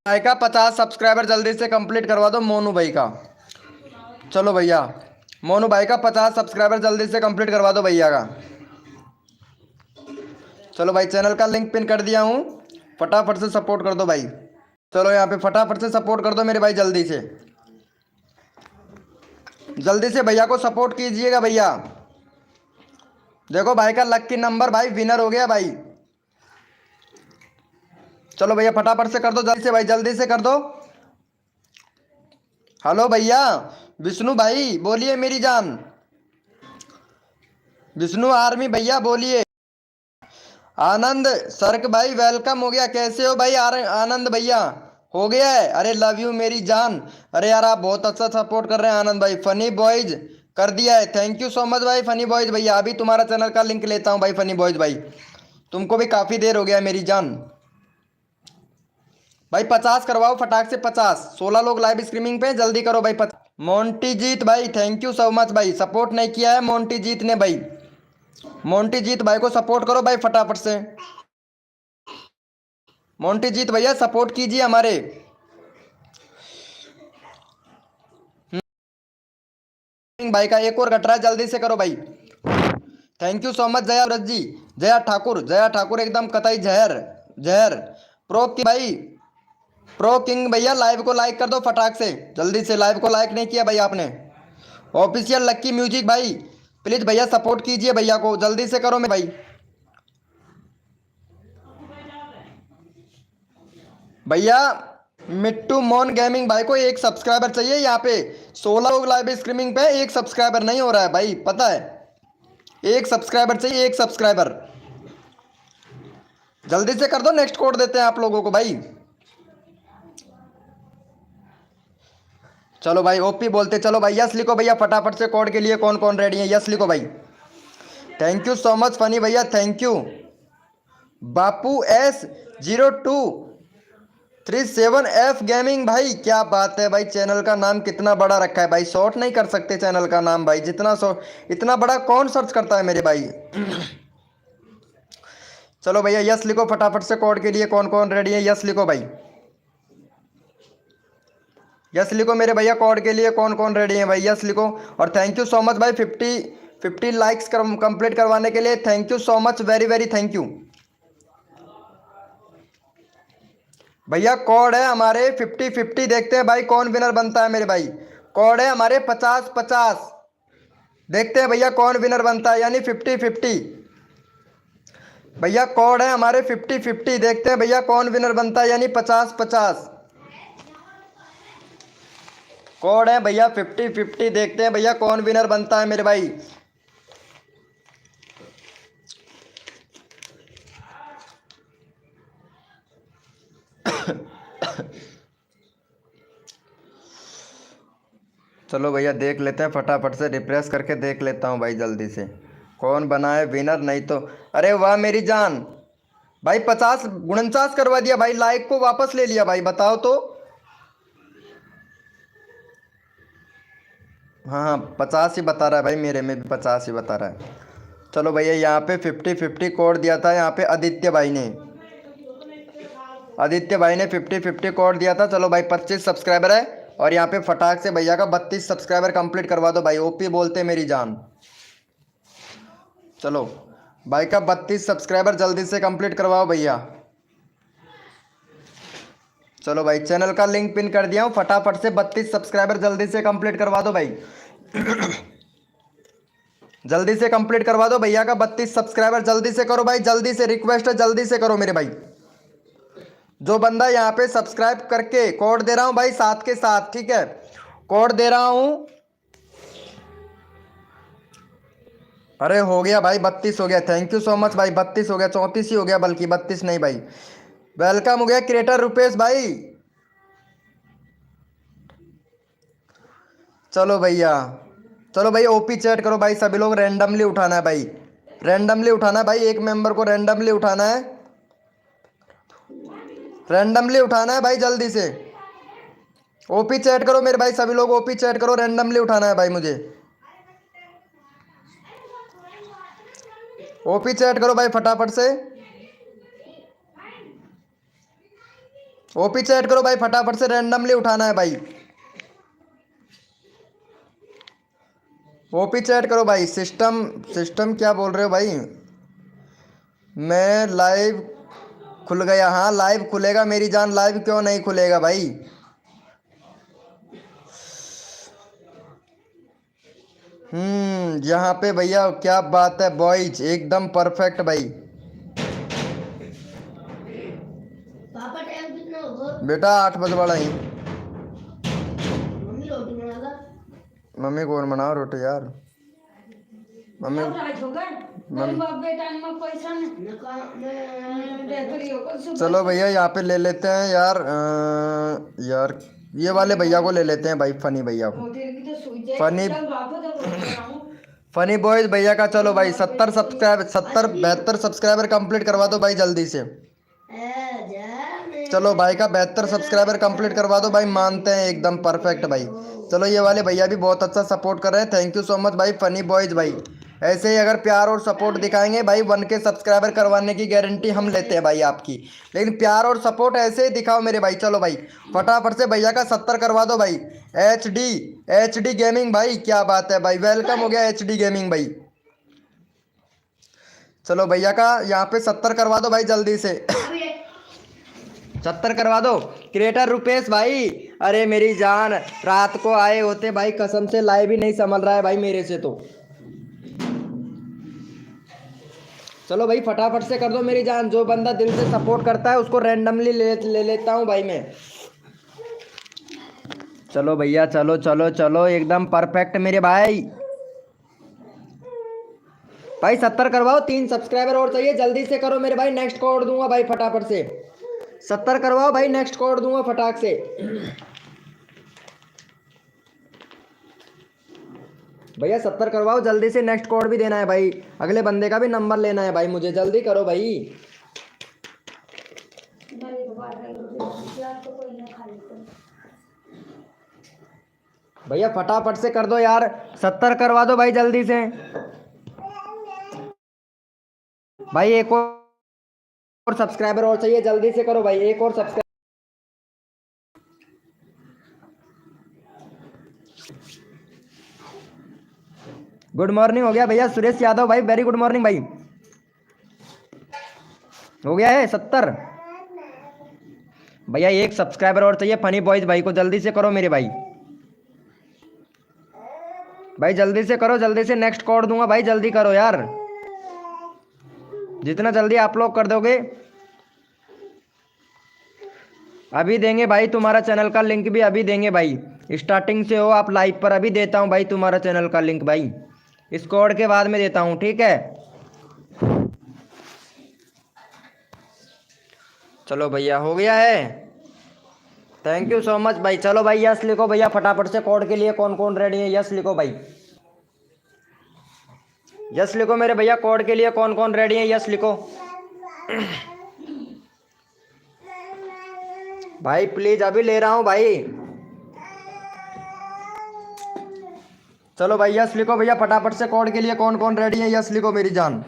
A: भाई का 50 सब्सक्राइबर जल्दी से कंप्लीट करवा दो मोनू भाई का। चलो भैया मोनू भाई का 50 सब्सक्राइबर जल्दी से कंप्लीट करवा दो भैया का। चलो भाई चैनल का लिंक पिन कर दिया हूँ, फटाफट से सपोर्ट कर दो भाई। चलो यहाँ पे फटाफट से सपोर्ट कर दो मेरे भाई। जल्दी से भैया को सपोर्ट कीजिएगा भैया। देखो भाई का लकी नंबर भाई विनर हो गया भाई। चलो भैया फटाफट से कर दो जल्दी से भाई, जल्दी से कर दो। हेलो भैया विष्णु भाई बोलिए मेरी जान। विष्णु आर्मी भैया बोलिए। आनंद सर्क भाई वेलकम हो गया। कैसे हो भाई आनंद भैया? हो गया है। अरे लव यू मेरी जान। अरे यार आप बहुत अच्छा सपोर्ट कर रहे हैं आनंद भाई। फनी बॉयज कर दिया है, थैंक यू सो मच भाई फनी बॉयज भैया। अभी तुम्हारा चैनल का लिंक लेता हूँ भाई फनी बॉयज भाई। तुमको भी काफ़ी देर हो गया मेरी जान। भाई 50 करवाओ फटाक से 50। 16 लोग लाइव स्ट्रीमिंग पे, जल्दी करो भाई। मोंटी जीत भाई थैंक यू सो मच भाई। सपोर्ट नहीं किया है मोंटी जीत ने भाई। मोंटी जीत भाई को सपोर्ट करो भाई फटाफट से। मोंटी जीत भैया सपोर्ट कीजिए हमारे। भाई का एक और घट रहा है, जल्दी से करो भाई। Thank you so much Jaya व्रत जी। जया ठाकुर, जया ठाकुर एकदम कतई जहर जहर। प्रो की भाई, प्रो किंग भैया लाइव को लाइक कर दो फटाक से। जल्दी से लाइव को लाइक नहीं किया भाई आपने। ऑफिशियल लक्की म्यूजिक भाई प्लीज भैया सपोर्ट कीजिए भैया को, जल्दी से करो मैं भाई। भैया मिट्टू मोन गेमिंग भाई को एक सब्सक्राइबर चाहिए। यहाँ पे 16 लोग लाइव स्ट्रीमिंग पे, एक सब्सक्राइबर नहीं हो रहा है भाई, पता है। एक सब्सक्राइबर चाहिए, एक सब्सक्राइबर। जल्दी से कर दो, नेक्स्ट कोड देते हैं आप लोगों को भाई। चलो भाई ओपी बोलते चलो भाई। यस लिखो भैया फटाफट से। कोड के लिए कौन कौन रेडी है, यस लिखो भाई। Thank you so much funny भैया, thank you. Bapu S0237F gaming भाई क्या बात है भाई। चैनल का नाम कितना बड़ा रखा है भाई, शॉर्ट नहीं कर सकते चैनल का नाम भाई। जितना शॉर्ट इतना बड़ा कौन सर्च करता है मेरे भाई। चलो भैया यस लिखो फटाफट से। कोड के लिए कौन कौन रेडी है, यस लिखो भाई। यस लिखो मेरे भैया। कोड के लिए कौन कौन रेडी है भाई, यस लिखो। और थैंक यू सो मच भाई 50 लाइक्स कंप्लीट करवाने के लिए। Thank you so much, very very thank you भैया। कोड है हमारे 50-50। देखते हैं भाई कौन विनर बनता है मेरे भाई। कोड है हमारे 50-50। देखते हैं भैया कौन विनर बनता है, यानी 50-50 भैया। कोड है हमारे 50-50। देखते हैं भैया कौन विनर बनता है, यानी 50-50 कोड है भैया 50-50। देखते हैं भैया कौन विनर बनता है मेरे भाई। चलो भैया देख लेते हैं फटाफट से, रिफ्रेश करके देख लेता हूँ भाई जल्दी से कौन बना है विनर। नहीं तो अरे वाह मेरी जान भाई 50-49 करवा दिया भाई। लाइक को वापस ले लिया भाई, बताओ तो। हाँ हाँ 50 ही बता रहा है भाई, मेरे में भी 50 ही बता रहा है। चलो भैया यहाँ पे 50-50 कोड दिया था यहाँ पे आदित्य भाई ने 50-50 कोड दिया था। चलो भाई 25 सब्सक्राइबर है और यहाँ पे फटाक से भैया का 32 सब्सक्राइबर कंप्लीट करवा दो भाई। ओपी बोलते मेरी जान। चलो भाई का 32 सब्सक्राइबर जल्दी से कंप्लीट करवाओ भैया। चलो भाई चैनल का लिंक पिन कर दिया हूँ, फटाफट से 32 सब्सक्राइबर जल्दी से कंप्लीट करवा दो भाई। जल्दी से कंप्लीट करवा दो भैया का 32 सब्सक्राइबर जल्दी से करो भाई, जल्दी से रिक्वेस्ट है, जल्दी से करो मेरे भाई। जो बंदा यहाँ पे सब्सक्राइब करके कोड दे रहा हूँ भाई साथ के साथ, ठीक है, कोड दे रहा हूँ। अरे हो गया भाई 32 हो गया, थैंक यू सो मच भाई। 32 हो गया, 34 ही हो गया बल्कि, 32 नहीं भाई। वेलकम हो गया क्रिएटर रुपेश भाई। चलो भैया, चलो भाई ओपी चैट करो भाई, सभी लोग रैंडमली उठाना है भाई, रैंडमली उठाना है भाई, एक मेंबर को रैंडमली उठाना है, रैंडमली उठाना है भाई जल्दी से। ओपी चैट करो मेरे भाई, सभी लोग ओपी चैट करो, रैंडमली उठाना है भाई मुझे। ओपी चैट करो भाई फटाफट से, ओपी चैट करो भाई फटाफट से, रैंडमली उठाना है भाई। ओपी चैट करो भाई। सिस्टम सिस्टम क्या बोल रहे हो भाई? मैं लाइव खुल गया, हाँ लाइव खुलेगा मेरी जान, लाइव क्यों नहीं खुलेगा भाई। यहाँ पे भैया क्या बात है बॉयज, एकदम परफेक्ट भाई।
B: पापा टाइम कितना होगा?
A: बेटा 8 बजे वाला ही।
B: मम्मी रोटी बनाएगा।
A: मम्मी कौन बनाओ रोटी यार, मम्मी
B: अब रात होगा। मेरे बाप बेटा ने पैसा नहीं देती हो कुछ।
A: चलो भैया यहाँ पे ले लेते हैं यार, यार ये वाले भैया को ले लेते हैं भाई, फनी भैया को,
B: रोटी की तो सूझ जाए।
A: फनी
B: चल बापा जब रोटी बनाऊं।
A: फनी बॉयज भैया का। चलो भाई 70 सब्सक्राइबर 72 सब्सक्राइबर कंप्लीट करवा दो भाई जल्दी से। चलो भाई का 72 सब्सक्राइबर कंप्लीट करवा दो भाई, मानते हैं एकदम परफेक्ट भाई। चलो ये वाले भैया भी बहुत अच्छा सपोर्ट कर रहे हैं, थैंक यू सो मच भाई फनी बॉयज भाई। ऐसे ही अगर प्यार और सपोर्ट दिखाएंगे भाई 1K सब्सक्राइबर करवाने की गारंटी हम लेते हैं भाई आपकी, लेकिन प्यार और सपोर्ट ऐसे ही दिखाओ मेरे भाई। चलो भाई फटाफट से भैया का 70 करवा दो भाई। एच डी गेमिंग भाई, क्या बात है भाई, वेलकम हो गया एचडी गेमिंग भाई। चलो भैया का यहाँ पे 70 करवा दो भाई जल्दी से। 70 करवा दो। क्रिएटर रुपेश भाई, अरे मेरी जान, रात को आए होते भाई, कसम से लाइव ही नहीं संभल रहा है भाई मेरे से तो। चलो भाई फटाफट से कर दो मेरी जान, जो बंदा दिल से सपोर्ट करता है उसको रैंडमली ले लेता हूँ भाई मैं। चलो भैया, चलो चलो चलो, एकदम परफेक्ट मेरे भाई। भाई 70 करवाओ, 3 सब्सक्राइबर और चाहिए, जल्दी से करो मेरे भाई, नेक्स्ट कोड दूंगा भाई फटाफट से। 70 करवाओ भाई, नेक्स्ट कोड दूंगा फटाक से। भैया 70 करवाओ जल्दी से, नेक्स्ट कोड भी देना है भाई, अगले बंदे का भी नंबर लेना है भाई मुझे, जल्दी करो भाई। भैया फटाफट से कर दो यार, 70 करवा दो भाई जल्दी से। भाई एक और सब्सक्राइबर और चाहिए, जल्दी से करो भाई, एक और सब्सक्राइबर। गुड मॉर्निंग हो गया भैया सुरेश यादव भाई, वेरी गुड मॉर्निंग भाई। हो गया है 70। भैया एक सब्सक्राइबर और चाहिए फनी बॉयज भाई को, जल्दी से करो मेरे भाई। भाई जल्दी से करो, जल्दी से नेक्स्ट कोड दूंगा भाई, जल्दी करो यार, जितना जल्दी आप लोग कर दोगे। अभी देंगे भाई तुम्हारा चैनल का लिंक भी, अभी देंगे भाई, स्टार्टिंग से हो आप लाइव पर, अभी देता हूँ भाई तुम्हारा चैनल का लिंक भाई, इस कोड के बाद में देता हूँ, ठीक है। चलो भैया हो गया है, थैंक यू सो मच भाई। चलो भाई यस लिखो भैया फटाफट से, कोड के लिए कौन कौन रेडी है, यस लिखो भाई, यस लिखो मेरे भैया, कोड के लिए कौन कौन रेडी है, यस लिखो। भाई प्लीज अभी ले रहा हूं भाई। चलो भाई यस लिखो भैया फटाफट से। कोड के लिए कौन कौन रेडी है? यस लिखो मेरी जान।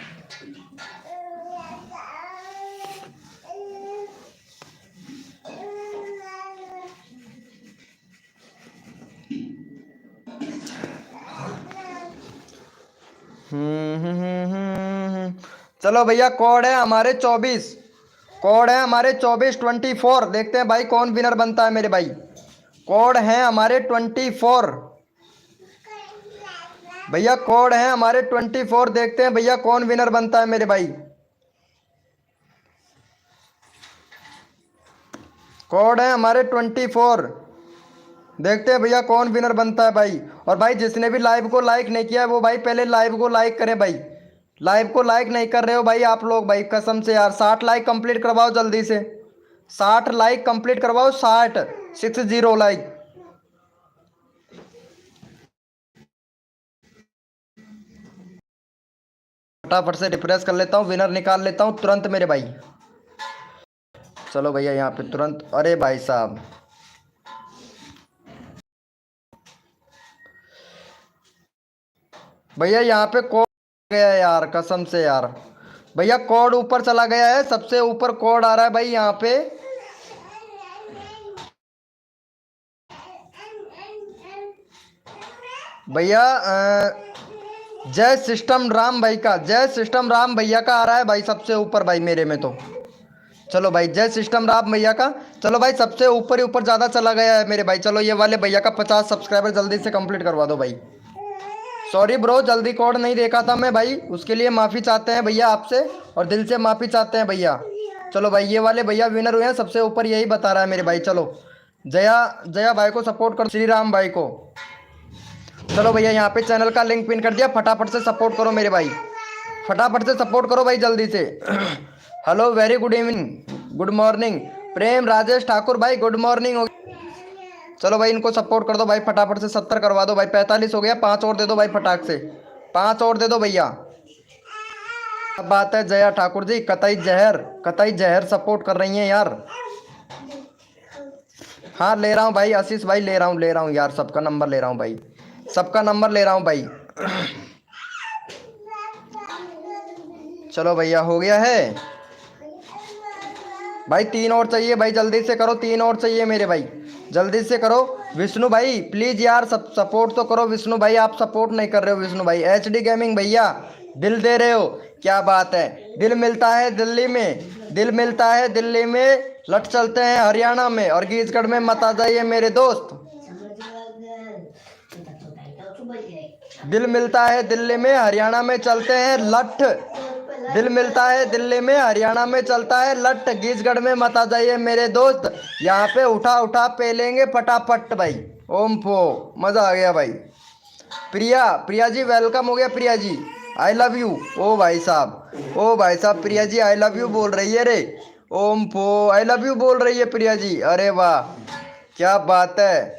A: चलो भैया कोड है हमारे 24। कोड है हमारे 24 देखते हैं भाई कौन विनर बनता है मेरे भाई। कोड है हमारे 24 भैया। कोड है हमारे 24 देखते हैं भैया कौन विनर बनता है मेरे भाई। कोड है हमारे 24 देखते हैं भैया कौन विनर बनता है भाई। और भाई जिसने भी लाइव को लाइक नहीं किया है वो भाई पहले लाइव को लाइक करें भाई। लाइव को लाइक नहीं कर रहे हो भाई आप लोग भाई, कसम से यार 60 लाइक कंप्लीट करवाओ जल्दी से। 60 लाइक कंप्लीट करवाओ, 60 लाइक। फटाफट से रिफ्रेश कर लेता हूँ, विनर निकाल लेता हूँ तुरंत मेरे भाई। चलो भैया यहाँ पे तुरंत, अरे भाई साहब भैया यहाँ पे कोड गया है यार, कसम से यार भैया कोड ऊपर चला गया है, सबसे ऊपर कोड आ रहा है भाई यहाँ पे। भैया जय सिस्टम राम भाई का, जय सिस्टम राम भैया का आ रहा है भाई सबसे ऊपर भाई मेरे में तो। चलो भाई जय सिस्टम राम भैया का, चलो भाई सबसे ऊपर ही ऊपर ज़्यादा चला गया है मेरे भाई। चलो ये वाले भैया का 50 सब्सक्राइबर जल्दी से कंप्लीट करवा दो भाई। सॉरी ब्रो जल्दी कोड नहीं देखा था मैं भाई, उसके लिए माफ़ी चाहते हैं भैया आपसे, और दिल से माफ़ी चाहते हैं भैया। चलो भाई ये वाले भैया विनर हुए हैं, सबसे ऊपर यही बता रहा है मेरे भाई। चलो जया जया भाई को सपोर्ट करो, श्री राम भाई को। चलो भैया यहाँ पे चैनल का लिंक पिन कर दिया, फटाफट से सपोर्ट करो मेरे भाई, फटाफट से सपोर्ट करो भाई जल्दी से। Hello very good evening, good morning Prem Rajesh Thakur भाई, गुड मॉर्निंग हो। चलो भाई इनको सपोर्ट कर दो भाई, फटाफट से 70 करवा दो भाई। 45 हो गया, 5 और दे दो भाई फटाक से, 5 और दे दो भैया। अब बात है जया ठाकुर जी, कतई जहर सपोर्ट कर रही हैं यार। हाँ ले रहा हूँ भाई आशीष भाई, ले रहा हूँ यार, सबका नंबर ले रहा हूँ भाई, सबका नंबर ले रहा हूँ भाई। चलो भैया हो गया है भाई, 3 और चाहिए भाई, जल्दी से करो, 3 और चाहिए मेरे भाई, जल्दी से करो। विष्णु भाई प्लीज़ यार सपोर्ट तो करो विष्णु भाई, आप सपोर्ट नहीं कर रहे हो विष्णु भाई। एचडी गेमिंग भैया दिल दे रहे हो, क्या बात है। दिल मिलता है दिल्ली में, दिल मिलता है दिल्ली में, लट चलते हैं हरियाणा में, और गीजगढ़ में मत आ जाइए मेरे दोस्त। दिल मिलता है दिल्ली में, हरियाणा में चलते हैं लठ। दिल मिलता है दिल्ली में, हरियाणा में चलता है लट, गीजगढ़ में मत आ जाइए मेरे दोस्त। यहाँ पे उठा पे लेंगे फटाफट भाई। ओम फो मज़ा आ गया भाई। प्रिया जी वेलकम हो गया, Priya ji I love you. ओ भाई साहब Priya ji I love you बोल रही है रे। ओम फो आई लव यू बोल रही है प्रिया जी, अरे वाह क्या बात है,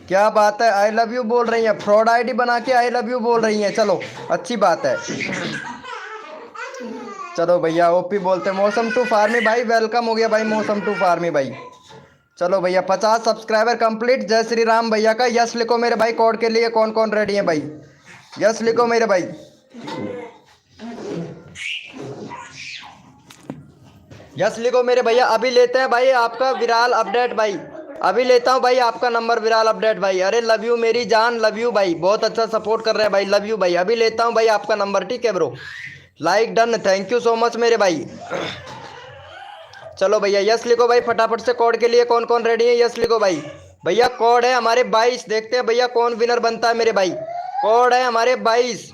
A: क्या बात है, आई लव यू बोल रही हैं, फ्रॉड आईडी बना के आई लव यू बोल रही हैं। चलो अच्छी बात है। चलो भैया ओपी बोलते हैं। मौसम टू फार्मी भाई वेलकम हो गया भाई, मौसम टू फार्मी भाई। चलो भैया 50 सब्सक्राइबर कंप्लीट, जय श्री राम भैया का यस लिखो मेरे भाई। कोड के लिए कौन कौन रेडी है भाई, यस लिखो मेरे भाई। यस लिखो मेरे भैया। अभी लेते हैं भाई आपका विराल अपडेट भाई, अभी लेता हूँ भाई आपका नंबर विराल अपडेट भाई। अरे लव यू मेरी जान, लव यू भाई, बहुत अच्छा सपोर्ट कर रहे हैं भाई, लव यू भाई। अभी लेता हूँ भाई आपका नंबर, ठीक है bro. Like done, thank you so much मेरे भाई। चलो भैया यस लिखो भाई फटाफट से। कोड के लिए कौन कौन रेडी है, यस लिखो भाई। भैया कोड है हमारे 22, देखते हैं भैया कौन विनर बनता है मेरे भाई। कोड है हमारे 22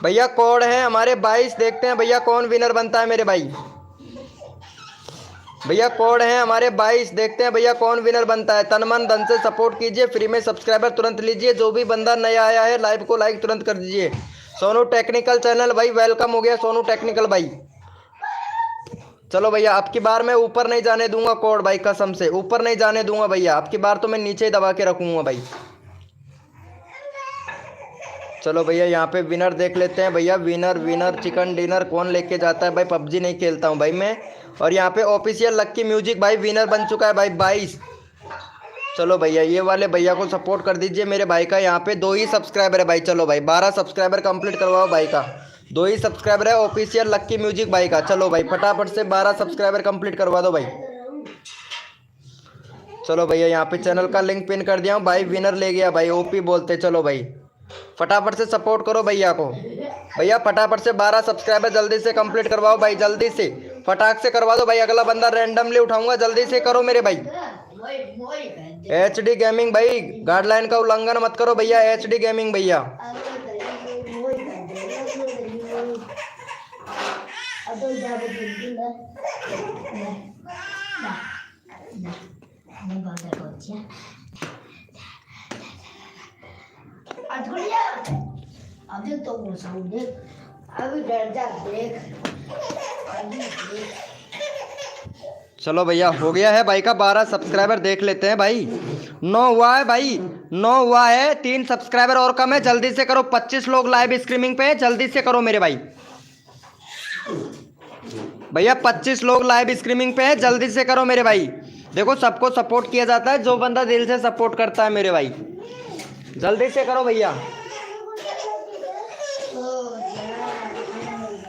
A: भैया, कोड है हमारे 22, देखते हैं भैया कौन विनर बनता है मेरे भाई। भैया कोड है हमारे 22, देखते हैं भैया कौन विनर बनता है। तन मन धन से सपोर्ट कीजिए, फ्री में सब्सक्राइबर तुरंत लीजिए। जो भी बंदा नया आया है लाइव को लाइक तुरंत कर दीजिए। सोनू टेक्निकल चैनल भाई वेलकम हो गया, सोनू टेक्निकल भाई। चलो भैया अब की बार मैं ऊपर नहीं जाने दूंगा कोड भाई, कसम से ऊपर नहीं जाने दूंगा भैया, अब की बार तो मैं नीचे ही दबा के रखूंगा भाई। चलो भैया यहाँ पे विनर देख लेते हैं भैया। विनर चिकन डिनर कौन लेके जाता है भाई। पबजी नहीं खेलता हूँ भाई मैं। और यहाँ पे ऑफिशियल लक्की म्यूजिक भाई विनर बन चुका है भाई 22। चलो भैया ये वाले भैया को सपोर्ट कर दीजिए मेरे भाई का। यहाँ पे 2 ही सब्सक्राइबर है भाई। चलो भाई 12 सब्सक्राइबर कंप्लीट करवाओ भाई का। 2 ही सब्सक्राइबर है ऑफिशियल लक्की म्यूजिक भाई का। चलो भाई फटाफट से 12 सब्सक्राइबर कंप्लीट करवा दो भाई। चलो भैया यहाँ पे चैनल का लिंक पिन कर दिया हूँ भाई। विनर ले गया भाई ओपी बोलते। चलो भाई फटाफट से सपोर्ट करो भैया को। भैया फटाफट से 12 सब्सक्राइबर जल्दी से कंप्लीट करवाओ भाई। जल्दी से फटाक से करवा दो भाई। अगला बंदा रैंडमली उठाऊंगा। जल्दी से करो मेरे भाई। HD गेमिंग भाई गाइडलाइन का उल्लंघन मत करो भैया। HD गेमिंग भैया
B: अभी तो देख, अभी डर जा देख, अभी देख।
A: चलो भैया हो गया है भाई का 12 सब्सक्राइबर। देख लेते हैं भाई। 9 हुआ है भाई, 9 हुआ है। 3 सब्सक्राइबर और कम है। जल्दी से करो। 25 लोग लाइव स्ट्रीमिंग पे है। जल्दी से करो मेरे भाई। भैया 25 लोग लाइव स्ट्रीमिंग पे है। जल्दी से करो मेरे भाई। देखो सबको सपोर्ट किया जाता है जो बंदा दिल से सपोर्ट करता है मेरे भाई। जल्दी से करो भैया।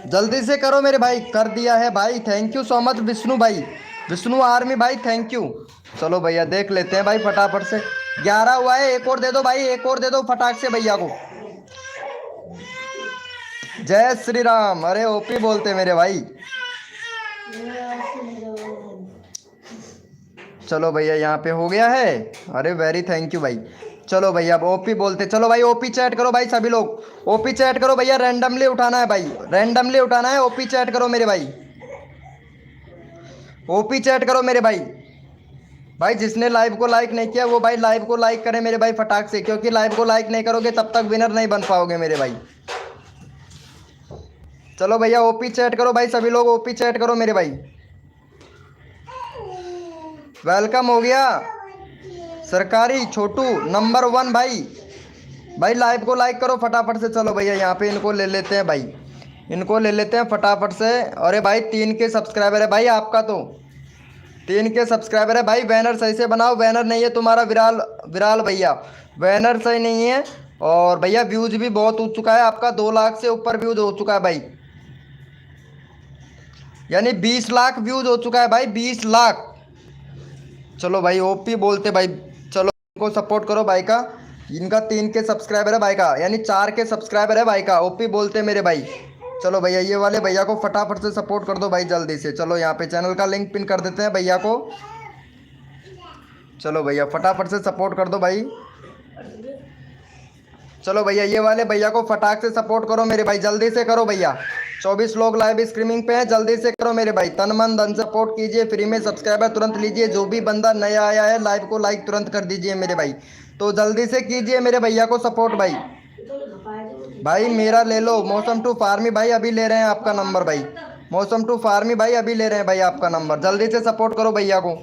A: जल्दी से करो मेरे भाई। कर दिया है भाई। Thank you so much Vishnu भाई, विष्णु आर्मी भाई थैंक यू। चलो भैया देख लेते हैं भाई फटाफट से। 11 हुआ है। एक और दे दो भाई, एक और दे दो फटाक से भैया को। जय श्री राम। अरे ओपी बोलते मेरे भाई। चलो भैया यहाँ पे हो गया है। अरे वेरी थैंक यू भाई। चलो भैया अब ओपी बोलते। चलो भाई ओपी चैट करो भाई सभी लोग। ओपी चैट करो भैया। रैंडमली उठाना है भाई, रैंडमली उठाना है। ओपी चैट करो मेरे भाई। ओपी चैट करो मेरे भाई। भाई जिसने लाइव को लाइक नहीं किया वो भाई लाइव को लाइक करे मेरे भाई फटाक से, क्योंकि लाइव को लाइक नहीं करोगे तब तक विनर नहीं बन पाओगे मेरे भाई। चलो भैया ओपी चैट करो भाई सभी लोग। ओपी चैट करो मेरे भाई। वेलकम हो गया सरकारी छोटू नंबर 1 भाई। भाई लाइव को लाइक करो फटाफट से। चलो भैया यहाँ पे इनको ले लेते हैं भाई, इनको ले लेते हैं फटाफट से। अरे भाई 3 के सब्सक्राइबर है भाई आपका तो। 3 के सब्सक्राइबर है भाई। बैनर सही से बनाओ। बैनर नहीं है तुम्हारा विराल, विराल भैया बैनर सही नहीं है। और भैया व्यूज भी बहुत हो चुका है आपका। 2 लाख से ऊपर व्यूज हो चुका है भाई। यानी 20 लाख व्यूज हो चुका है भाई, 20 लाख। चलो भाई ओपी बोलते भाई। चलो इनको सपोर्ट करो भाई का। इनका 3 के सब्सक्राइबर है भाई का, यानी 4 के सब्सक्राइबर है भाई का। ओपी बोलते मेरे भाई। चलो भैया ये वाले भैया को फटाफट से सपोर्ट कर दो भाई जल्दी से। चलो यहाँ पे चैनल का लिंक पिन कर देते हैं भैया को। चलो भैया फटाफट से सपोर्ट कर दो भाई। चलो भैया ये वाले भैया को फटाक से सपोर्ट करो मेरे भाई। जल्दी से करो भैया। 24 लोग लाइव स्ट्रीमिंग पे हैं। जल्दी से करो मेरे भाई। तन मन धन सपोर्ट कीजिए। फ्री में सब्सक्राइबर तुरंत लीजिए। जो भी बंदा नया आया है लाइव को लाइक तुरंत कर दीजिए मेरे भाई। तो जल्दी से कीजिए मेरे भैया को सपोर्ट भाई। भाई मेरा ले लो। मौसम टू फार्मी भाई अभी ले रहे हैं आपका नंबर भाई। मौसम टू फार्मी भाई अभी ले रहे हैं भाई आपका नंबर। जल्दी से सपोर्ट करो भैया को।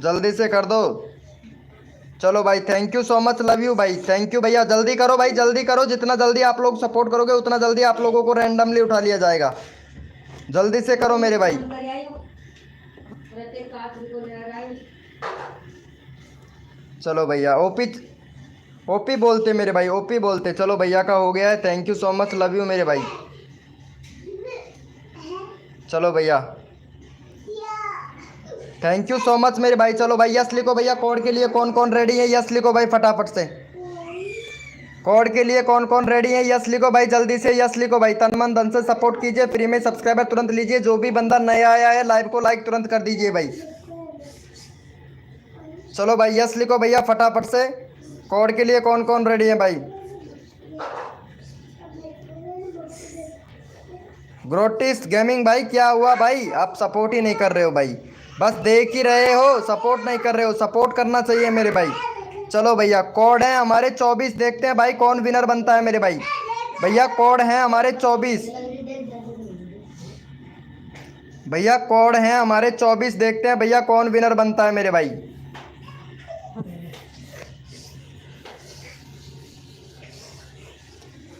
A: जल्दी से कर दो। चलो भाई thank you so much. Love you भाई। थैंक यू भैया। जल्दी करो भाई, जल्दी करो। जितना जल्दी आप लोग सपोर्ट करोगे उतना जल्दी आप लोगों को रैंडमली उठा लिया जाएगा। जल्दी से करो मेरे भाई। चलो भैया ओपी, ओपी बोलते मेरे भाई। ओपी बोलते। चलो भैया का हो गया है। Thank you so much. Love you मेरे भाई। चलो भैया थैंक यू सो मच मेरे भाई। चलो भाई यस लिखो भैया। कोड के लिए कौन कौन रेडी है यस लिखो भाई फटाफट से। कोड के लिए कौन कौन रेडी है यस लिखो भाई। जल्दी से यस लिखो भाई। तन मन धन से सपोर्ट कीजिए। फ्री में सब्सक्राइबर तुरंत लीजिए। जो भी बंदा नया आया है लाइव को लाइक तुरंत कर दीजिए भाई। चलो भाई यस लिखो भैया फटाफट से। कोड के लिए कौन कौन रेडी है भाई। ग्रोटिस गेमिंग भाई क्या हुआ भाई, आप सपोर्ट ही नहीं कर रहे हो भाई। बस देख ही रहे हो, सपोर्ट नहीं कर रहे हो। सपोर्ट करना चाहिए मेरे भाई। चलो भैया कोड है हमारे 24। देखते हैं भाई कौन विनर बनता है मेरे भाई। भैया कोड है हमारे 24। भैया कोड है हमारे 24। देखते हैं भैया कौन विनर बनता है मेरे भाई।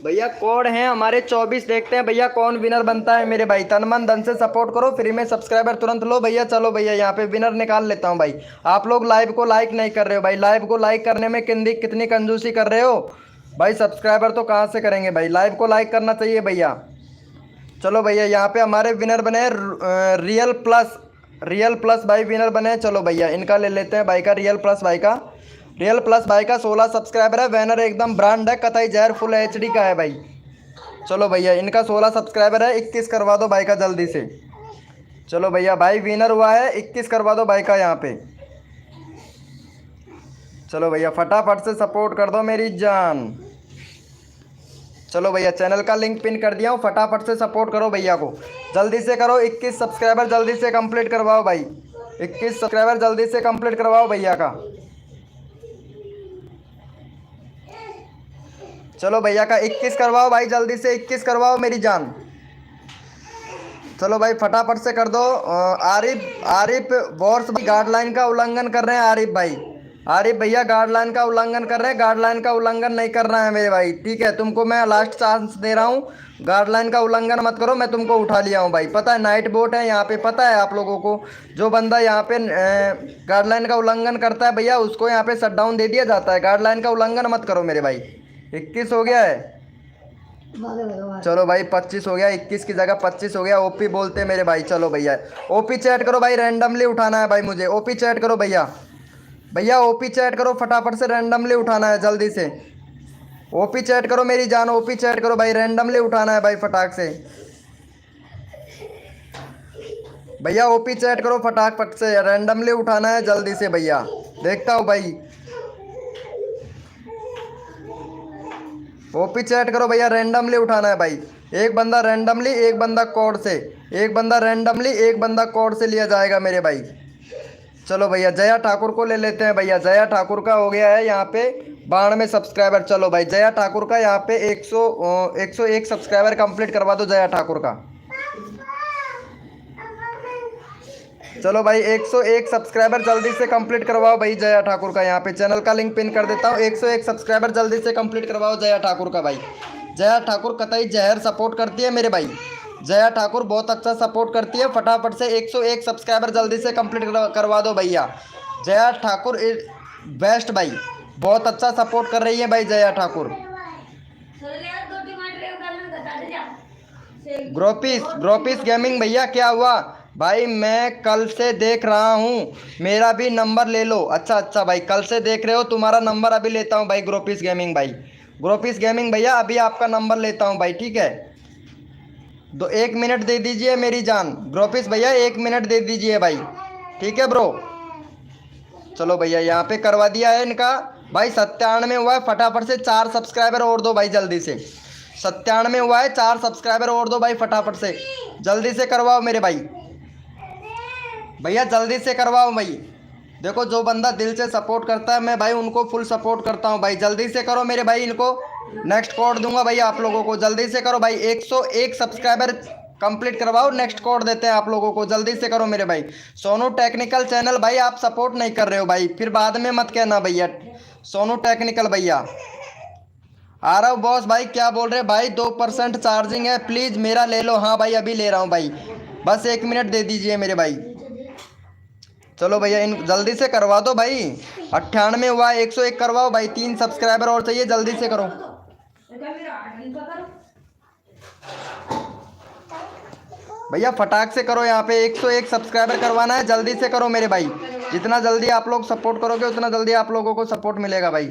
A: भैया कोड हैं हमारे 24। देखते हैं भैया कौन विनर बनता है मेरे भाई। तन मन धन से सपोर्ट करो, फ्री में सब्सक्राइबर तुरंत लो भैया। चलो भैया यहाँ पे विनर निकाल लेता हूँ भाई। आप लोग लाइव को लाइक नहीं कर रहे हो भाई। लाइव को लाइक करने में कितनी कंजूसी कर रहे हो भाई। सब्सक्राइबर तो कहाँ से करेंगे भाई, लाइव को लाइक करना चाहिए भैया। चलो भैया यहाँ पे हमारे विनर बने रियल प्लस भाई विनर बने। चलो भैया इनका ले लेते हैं भाई का, रियल प्लस भाई का 16 सब्सक्राइबर है। बैनर एकदम ब्रांड है, कतई जहर फुल एचडी का है भाई। चलो भैया इनका 16 सब्सक्राइबर है, 21 करवा दो भाई का जल्दी से। चलो भैया भाई विनर हुआ है, 21 करवा दो भाई का यहाँ पे। चलो भैया फटाफट से सपोर्ट कर दो मेरी जान। चलो भैया चैनल का लिंक पिन कर दिया हूँ, फटाफट से सपोर्ट करो भैया को, जल्दी से करो। 21 सब्सक्राइबर जल्दी से कंप्लीट करवाओ भाई। 21 सब्सक्राइबर जल्दी से कंप्लीट करवाओ भैया का। चलो भैया का 21 करवाओ भाई, जल्दी से 21 करवाओ मेरी जान। चलो भाई फटाफट से कर दो। आरिफ वॉर्स गाइडलाइन का उल्लंघन कर रहे हैं आरिफ भैया गाइडलाइन का उल्लंघन कर रहे हैं। गाइडलाइन का उल्लंघन नहीं करना है मेरे भाई, ठीक है। तुमको मैं लास्ट चांस दे रहा हूँ, गाइडलाइन का उल्लंघन मत करो। मैं तुमको उठा लिया हूँ भाई, पता है नाइट बोट है यहाँ पे, पता है आप लोगों को। जो बंदा यहाँ पे गाइडलाइन का उल्लंघन करता है भैया, उसको यहाँ पे शट डाउन दे दिया जाता है। गाइडलाइन का उल्लंघन मत करो मेरे भाई। 21 हो गया है, चलो भाई 25 हो गया। 21 की जगह 25 हो गया। ओपी बोलते हैं मेरे भाई। चलो भैया ओपी चैट करो भाई, रैंडमली उठाना है भाई मुझे। ओपी चैट करो भैया, ओपी चैट करो फटाफट से, रैंडमली उठाना है जल्दी से। ओपी चैट करो मेरी जान, ओपी चैट करो भाई, रैंडमली उठाना है भाई फटाक से भैया। ओपी चैट करो फटाफट से, रैंडमली उठाना है जल्दी से भैया। देखता हूँ भाई, ओपी चैट करो भैया, रैंडमली उठाना है भाई। एक बंदा रैंडमली, एक बंदा कोड से, एक बंदा रैंडमली, एक बंदा कोड से लिया जाएगा मेरे भाई। चलो भैया जया ठाकुर को ले लेते हैं भैया। जया ठाकुर का हो गया है यहाँ पे 92 सब्सक्राइबर। चलो भाई जया ठाकुर का यहाँ पे 101 सब्सक्राइबर कंप्लीट करवा दो जया ठाकुर का। चलो भाई 101 सब्सक्राइबर जल्दी से कंप्लीट करवाओ भाई जया ठाकुर का। यहाँ पे चैनल का लिंक पिन कर देता हूँ। 101 सब्सक्राइबर जल्दी से कंप्लीट करवाओ जया ठाकुर का भाई। जया ठाकुर कतई जहर सपोर्ट करती है मेरे भाई। जया ठाकुर बहुत अच्छा सपोर्ट करती है। फटाफट से 101 सब्सक्राइबर जल्दी से कंप्लीट करवा दो भैया। जया ठाकुर बेस्ट भाई, बहुत अच्छा सपोर्ट कर रही है भाई जया ठाकुर। ग्रोपिस गेमिंग भैया क्या हुआ भाई? मैं कल से देख रहा हूँ, मेरा भी नंबर ले लो। अच्छा भाई कल से देख रहे हो, तुम्हारा नंबर अभी लेता हूँ भाई। ग्रोपिस गेमिंग भाई, ग्रोपिस गेमिंग भैया अभी आपका नंबर लेता हूँ भाई, ठीक है। 1 मिनट दे दीजिए मेरी जान। ग्रोपिस भैया 1 मिनट दे दीजिए भाई, ठीक है ब्रो। चलो भैया यहाँ पे करवा दिया है इनका भाई। 97 हुआ है, फटाफट से 4 सब्सक्राइबर और दो भाई जल्दी से। 97 हुआ है, 4 सब्सक्राइबर और दो भाई फटाफट से, जल्दी से करवाओ मेरे भाई। भैया जल्दी से करवाओ भाई। देखो जो बंदा दिल से सपोर्ट करता है मैं भाई उनको फुल सपोर्ट करता हूँ भाई। जल्दी से करो मेरे भाई, इनको नेक्स्ट कोड दूंगा भाई आप लोगों को। जल्दी से करो भाई, 101 सब्सक्राइबर कंप्लीट करवाओ, नेक्स्ट कोड देते हैं आप लोगों को। जल्दी से करो मेरे भाई। सोनू टेक्निकल चैनल भाई आप सपोर्ट नहीं कर रहे हो भाई, फिर बाद में मत कहना भैया। सोनू टेक्निकल भैया आ रहा हूँ बॉस भाई। क्या बोल रहे भाई? 2% चार्जिंग है, प्लीज़ मेरा ले लो। हाँ भाई अभी ले रहा हूँ भाई, बस 1 मिनट दे दीजिए मेरे भाई। चलो भैया इन जल्दी से करवा दो भाई। 98 हुआ, 101 करवाओ भाई। 3 सब्सक्राइबर और चाहिए, जल्दी से करो भैया, फटाक से करो। यहाँ पे 101 सब्सक्राइबर करवाना है, जल्दी से करो मेरे भाई। जितना जल्दी आप लोग सपोर्ट करोगे उतना जल्दी आप लोगों को सपोर्ट मिलेगा भाई।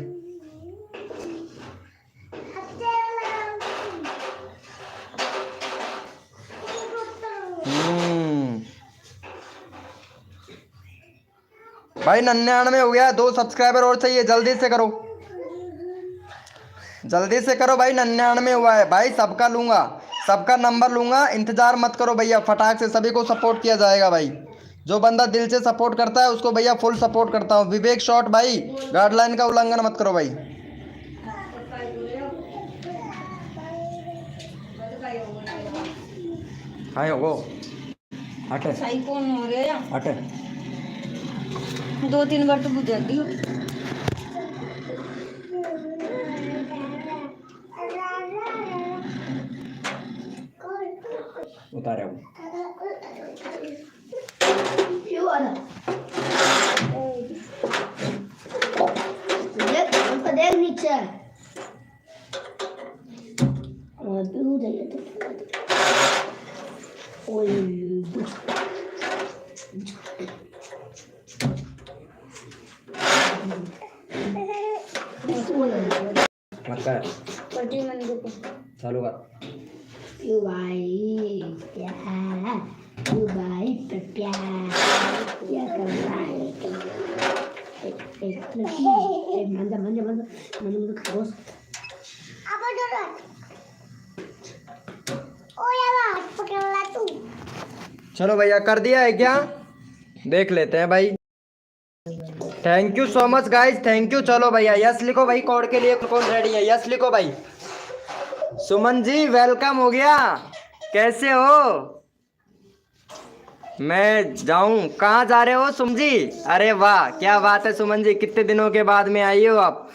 A: भाई 99 हो गया, 2 सब्सक्राइबर और चाहिए, जल्दी से करो, जल्दी से करो भाई। 99 हुआ है भाई, सबका लूंगा, सबका नंबर लूंगा, इंतजार मत करो भैया। फटाक से सभी को सपोर्ट किया जाएगा भाई। जो बंदा दिल से सपोर्ट करता है उसको भैया फुल सपोर्ट करता हूँ। विवेक शॉट भाई गाइडलाइन का उल्लंघन मत करो भाई। हाँ वो हटे
B: सही कौन हो रहा है?
A: हटे
B: 2-3 बार तो बुझा दी।
A: उतारे हूँ।
B: क्यों वाला देख हमको देख नीचे और तू जाइए तो ओए
A: मत कर
B: पटी मन को
A: चालू कर।
B: यू भाई प्यार यू भाई प्यार क्या कर रहा है मंदा मंदा मंदा मंदा खरोस अब डर ओ यार पकड़ ला तू।
A: चलो भैया कर दिया है क्या, देख लेते हैं भाई। Thank you so much guys, thank you. चलो भैया यस लिखो भाई, कोड के लिए कौन रेडी है, यस लिखो भाई। सुमन जी वेलकम हो गया, कैसे हो? मैं जाऊं, कहाँ जा रहे हो सुमन जी? अरे वाह क्या बात है सुमन जी, कितने दिनों के बाद में आई हो आप।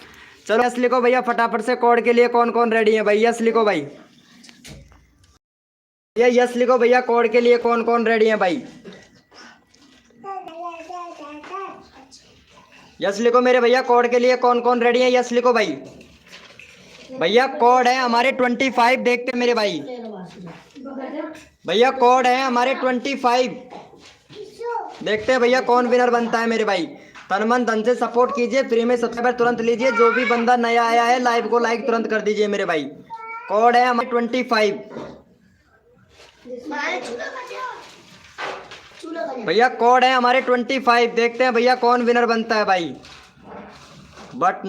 A: चलो यस लिखो भैया फटाफट से, कोड के लिए कौन कौन रेडी है भाई, यस लिखो भाई। भैया यस लिखो भैया, कोड के लिए कौन कौन रेडी है भाई, यस लिखो मेरे भैया, कोड के लिए कौन कौन रेडी है, यस लिखो भाई। भैया कोड है हमारे 25, देखते हैं मेरे भाई। भैया कोड है हमारे 25, देखते हैं भैया कौन विनर बनता है मेरे भाई। तन मन धन से सपोर्ट कीजिए, फ्री में सब्सक्राइबर तुरंत लीजिए, जो भी बंदा नया आया है लाइव को लाइक तुरंत कर दीजिए मेरे भाई। कोड है हमारे 25। भैया कोड है हमारे 25, देखते हैं भैया कौन विनर बनता है भाई। बट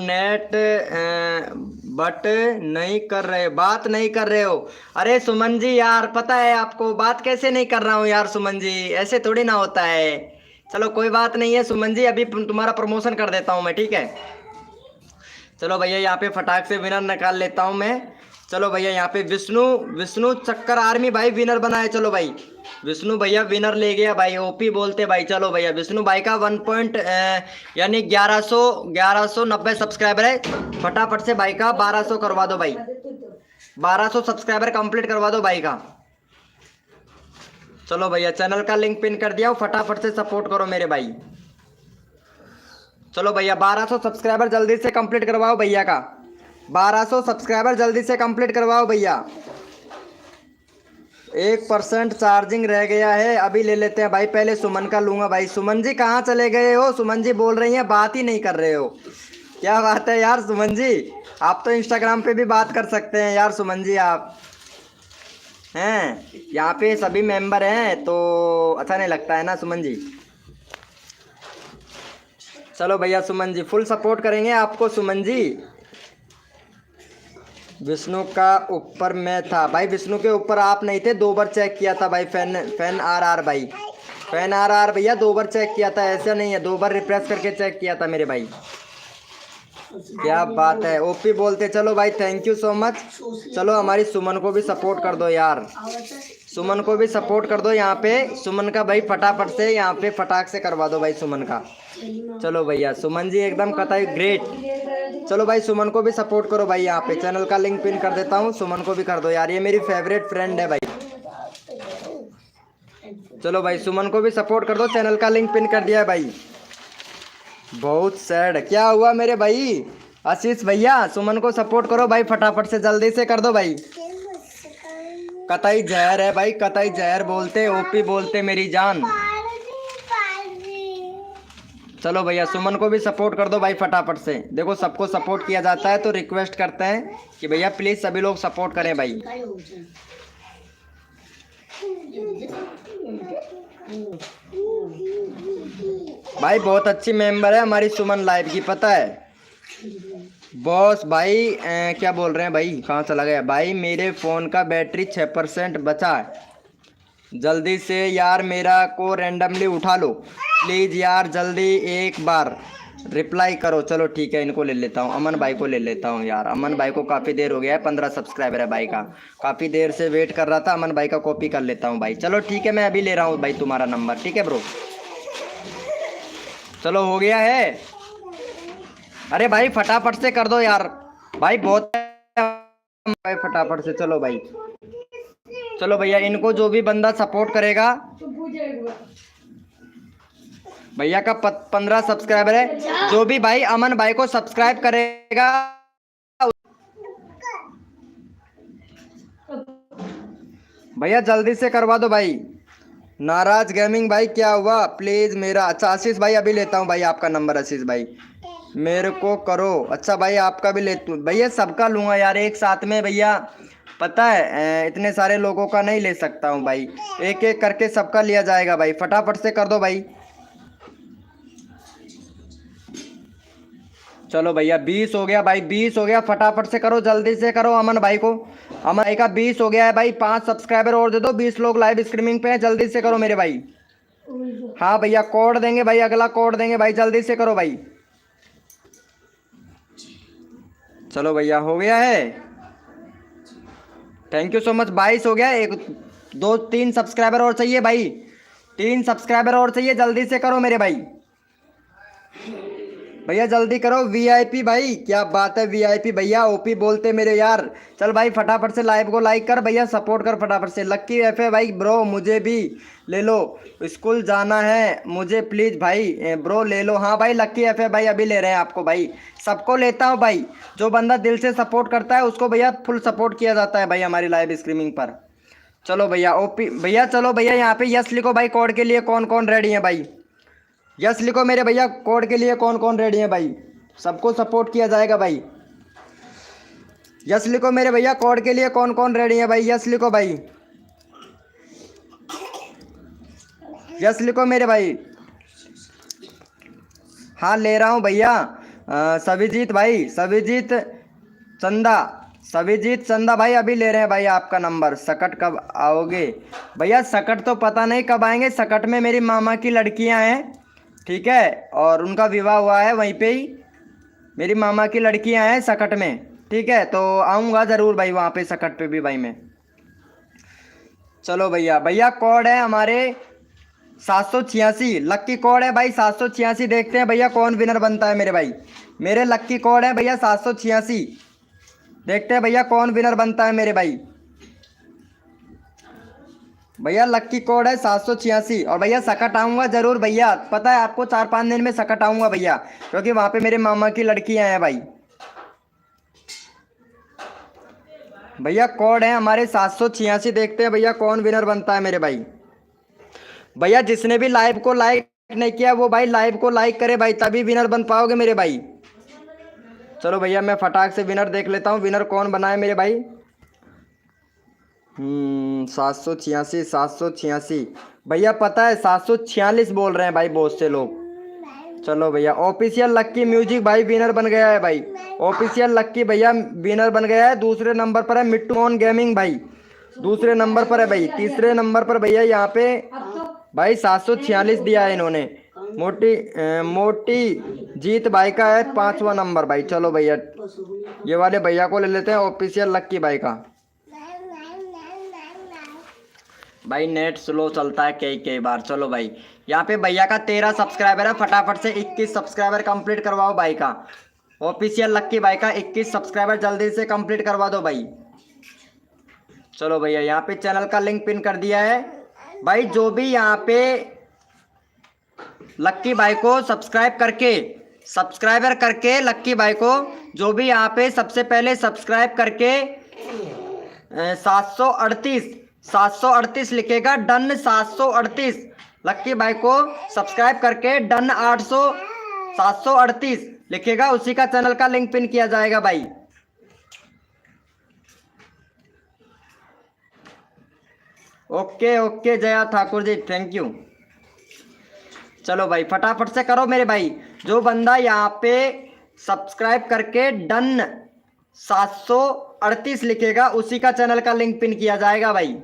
A: नहीं कर रहे, बात नहीं कर रहे हो। अरे सुमन जी यार पता है आपको, बात कैसे नहीं कर रहा हूँ यार सुमन जी, ऐसे थोड़ी ना होता है। चलो कोई बात नहीं है सुमन जी, अभी तुम्हारा प्रमोशन कर देता हूँ मैं, ठीक है। चलो भैया यहाँ पे फटाक से विनर निकाल लेता हूँ मैं। चलो भैया यहाँ पे विष्णु चक्कर आर्मी भाई विनर बना है। चलो भाई विष्णु भैया विनर ले गया भाई, ओपी बोलते भाई। चलो भैया विष्णु भाई का 1190 सब्सक्राइबर है, फटाफट से भाई का 1200 करवा दो भाई, 1200 सब्सक्राइबर कंप्लीट करवा दो भाई का। चलो भैया चैनल का लिंक पिन कर दिया, फटाफट से सपोर्ट करो मेरे भाई। चलो भैया 1200 सब्सक्राइबर जल्दी से कंप्लीट करवाओ भैया का, 1200 सब्सक्राइबर जल्दी से कंप्लीट करवाओ भैया। 1% चार्जिंग रह गया है, अभी ले लेते हैं भाई, पहले सुमन का लूंगा भाई। सुमन जी कहाँ चले गए हो? सुमन जी बोल रही हैं बात ही नहीं कर रहे हो, क्या बात है यार सुमन जी, आप तो इंस्टाग्राम पे भी बात कर सकते हैं यार सुमन जी, आप हैं यहाँ पे सभी मेंबर हैं तो अच्छा नहीं लगता है ना सुमन जी। चलो भैया सुमन जी फुल सपोर्ट करेंगे आपको सुमन जी। विष्णु का ऊपर मैं था भाई, विष्णु के ऊपर आप नहीं थे, 2 बार चेक किया था भाई। फैन आर भाई, फैन आर भैया 2 बार चेक किया था, ऐसा नहीं है, 2 बार रिफ्रेश करके चेक किया था मेरे भाई। क्या बात है, ओपी बोलते। चलो भाई थैंक यू सो मच। चलो हमारी सुमन को भी सपोर्ट कर दो यार, सुमन को भी सपोर्ट कर दो यहाँ पे। सुमन का भाई फटाफट से यहाँ पे फटाक से करवा दो भाई सुमन का। चलो भैया सुमन जी एकदम कतई ग्रेट। चलो भाई सुमन को भी सपोर्ट करो भाई, यहाँ पे चैनल का लिंक पिन कर देता हूँ, सुमन को भी कर दो यार, ये मेरी फेवरेट फ्रेंड है भाई। चलो भाई सुमन को भी सपोर्ट कर दो, चैनल का लिंक पिन कर दिया है भाई। बहुत सैड, क्या हुआ मेरे भाई आशीष भैया? सुमन को सपोर्ट करो भाई, फटाफट से जल्दी से कर दो भाई। कतई जहर है भाई, कतई जहर बोलते, ओपी बोलते मेरी जान। चलो भैया सुमन को भी सपोर्ट कर दो भाई फटाफट से। देखो सबको सपोर्ट किया जाता है तो रिक्वेस्ट करते हैं कि भैया प्लीज सभी लोग सपोर्ट करें भाई। भाई बहुत अच्छी मेंबर है हमारी सुमन लाइव की, पता है बॉस भाई। क्या बोल रहे हैं भाई, कहाँ चला गया भाई? मेरे फ़ोन का बैटरी 6% बचा है, जल्दी से यार मेरा को रैंडमली उठा लो प्लीज़ यार, जल्दी एक बार रिप्लाई करो। चलो ठीक है, इनको ले लेता हूँ, अमन भाई को ले लेता हूँ यार। अमन भाई को काफ़ी देर हो गया है, 15 सब्सक्राइबर है भाई का, काफ़ी देर से वेट कर रहा था। अमन भाई का कॉपी कर लेता हूँ भाई। चलो ठीक है, मैं अभी ले रहा हूँ भाई तुम्हारा नंबर, ठीक है ब्रो। चलो हो गया है। अरे भाई फटाफट से कर दो यार भाई, बहुत भाई फटाफट से। चलो भाई चलो भैया, इनको जो भी बंदा सपोर्ट करेगा,
B: तो पूछे एक बार।
A: भैया का 15 सब्सक्राइबर है, जो भी भाई अमन भाई को सब्सक्राइब करेगा, भैया जल्दी से करवा दो भाई। नाराज गेमिंग भाई क्या हुआ, प्लीज मेरा, अच्छा आशीष भाई अभी लेता हूँ भाई आपका नंबर, आशीष भाई मेरे को करो। अच्छा भाई आपका भी लेता हूँ भैया, सबका लूँगा यार एक साथ में भैया, पता है इतने सारे लोगों का नहीं ले सकता हूँ भाई, एक एक करके सबका लिया जाएगा भाई, फटाफट से कर दो भाई। चलो भैया 20 हो गया भाई, 20 हो गया, फटाफट से करो, जल्दी से करो अमन भाई को। अमन भाई का 20 हो गया है भाई, 5 सब्सक्राइबर और दे दो, 20 लोग लाइव स्ट्रीमिंग पे हैं, जल्दी से करो मेरे भाई। हाँ भैया कोड देंगे भाई, अगला कोड देंगे भाई, जल्दी से करो भाई। चलो भैया हो गया है, थैंक यू सो मच, 22 हो गया, एक 2 3 सब्सक्राइबर और चाहिए भाई, 3 सब्सक्राइबर और चाहिए, जल्दी से करो मेरे भाई, भैया जल्दी करो। वीआईपी भाई क्या बात है, वीआईपी भैया ओपी बोलते मेरे यार। चल भाई फटाफट से लाइव को लाइक कर भैया, सपोर्ट कर फटाफट से। लक्की एफ है भाई, ब्रो मुझे भी ले लो, स्कूल जाना है मुझे प्लीज़ भाई, ब्रो ले लो। हाँ भाई लक्की एफ है भाई, अभी ले रहे हैं आपको भाई, सबको लेता हूँ भाई, जो बंदा दिल से सपोर्ट करता है उसको भैया फुल सपोर्ट किया जाता है भाई हमारी लाइव स्ट्रीमिंग पर। चलो भैया ओपी भैया, चलो भैया यहाँ पे यस लिखो भाई, कोड के लिए कौन कौन रेडी है भाई, यस लिखो मेरे भैया, कोड के लिए कौन कौन रेडी है भाई, सबको सपोर्ट किया जाएगा भाई। यस लिखो मेरे भैया, कोड के लिए कौन कौन रेडी है भाई, यस लिखो भाई, यस लिखो मेरे भाई। हाँ ले रहा हूँ भैया, सविजीत भाई, सविजीत चंदा, सविजीत चंदा भाई अभी ले रहे हैं भाई आपका नंबर। सकट कब आओगे भैया, सकट तो पता नहीं कब आएंगे, सकट में मेरी मामा की लड़कियां हैं, ठीक है, और उनका विवाह हुआ है वहीं पे ही, मेरी मामा की लड़कियां हैं सकट में, ठीक है, तो आऊँगा ज़रूर भाई वहाँ पे सकट पे भी भाई मैं। चलो भैया, भैया कोड है हमारे 786, लक्की कोड है भाई 786, देखते हैं भैया कौन विनर बनता है मेरे भाई, मेरे लक्की कोड है भैया 786, देखते हैं भैया कौन विनर बनता है मेरे भाई। भैया लक्की कोड है 786, और भैया सकट आऊँगा ज़रूर भैया, पता है आपको 4-5 दिन में सकट आऊँगा भैया, क्योंकि वहाँ पे मेरे मामा की लड़कियाँ हैं भाई। भैया कोड है हमारे 786, देखते हैं भैया कौन विनर बनता है मेरे भाई। भैया जिसने भी लाइव को लाइक नहीं किया वो भाई लाइव को लाइक करे भाई, तभी विनर बन पाओगे मेरे भाई। चलो भैया मैं फटाक से विनर देख लेता हूँ, विनर कौन बना है मेरे भाई। 786, 786 भैया, पता है 746 बोल रहे हैं भाई बहुत से लोग। चलो भैया ऑफिशियल लक्की म्यूजिक भाई विनर बन गया है भाई, ऑफिशियल लक्की भैया विनर बन गया है। दूसरे नंबर पर है मिट्टू ऑन गेमिंग भाई, दूसरे नंबर पर है भाई। तीसरे नंबर पर भैया यहाँ पे भाई 746 दिया है इन्होंने, मोटी जीत भाई का है 5वां नंबर भाई। चलो भैया ये वाले भैया को ले लेते हैं, ऑफिशियल लक्की भाई का। भाई नेट स्लो चलता है कई बार। चलो भाई यहाँ पे भैया का 13 सब्सक्राइबर है, फटाफट से 21 सब्सक्राइबर कंप्लीट करवाओ भाई का, ऑफिशियल लक्की भाई का 21 सब्सक्राइबर जल्दी से कंप्लीट करवा दो भाई। चलो भैया यहाँ पे चैनल का लिंक पिन कर दिया है भाई, जो भी यहाँ पे लक्की भाई को सब्सक्राइबर करके लक्की भाई को जो भी यहाँ पे सबसे पहले सब्सक्राइब करके 738 लिखेगा डन, 738 लक्की भाई को सब्सक्राइब करके डन 738 लिखेगा, उसी का चैनल का लिंक पिन किया जाएगा भाई। Okay Jaya Thakur ji, thank you. चलो भाई फटाफट से करो मेरे भाई, जो बंदा यहाँ पे सब्सक्राइब करके डन 738 लिखेगा उसी का चैनल का लिंक पिन किया जाएगा भाई।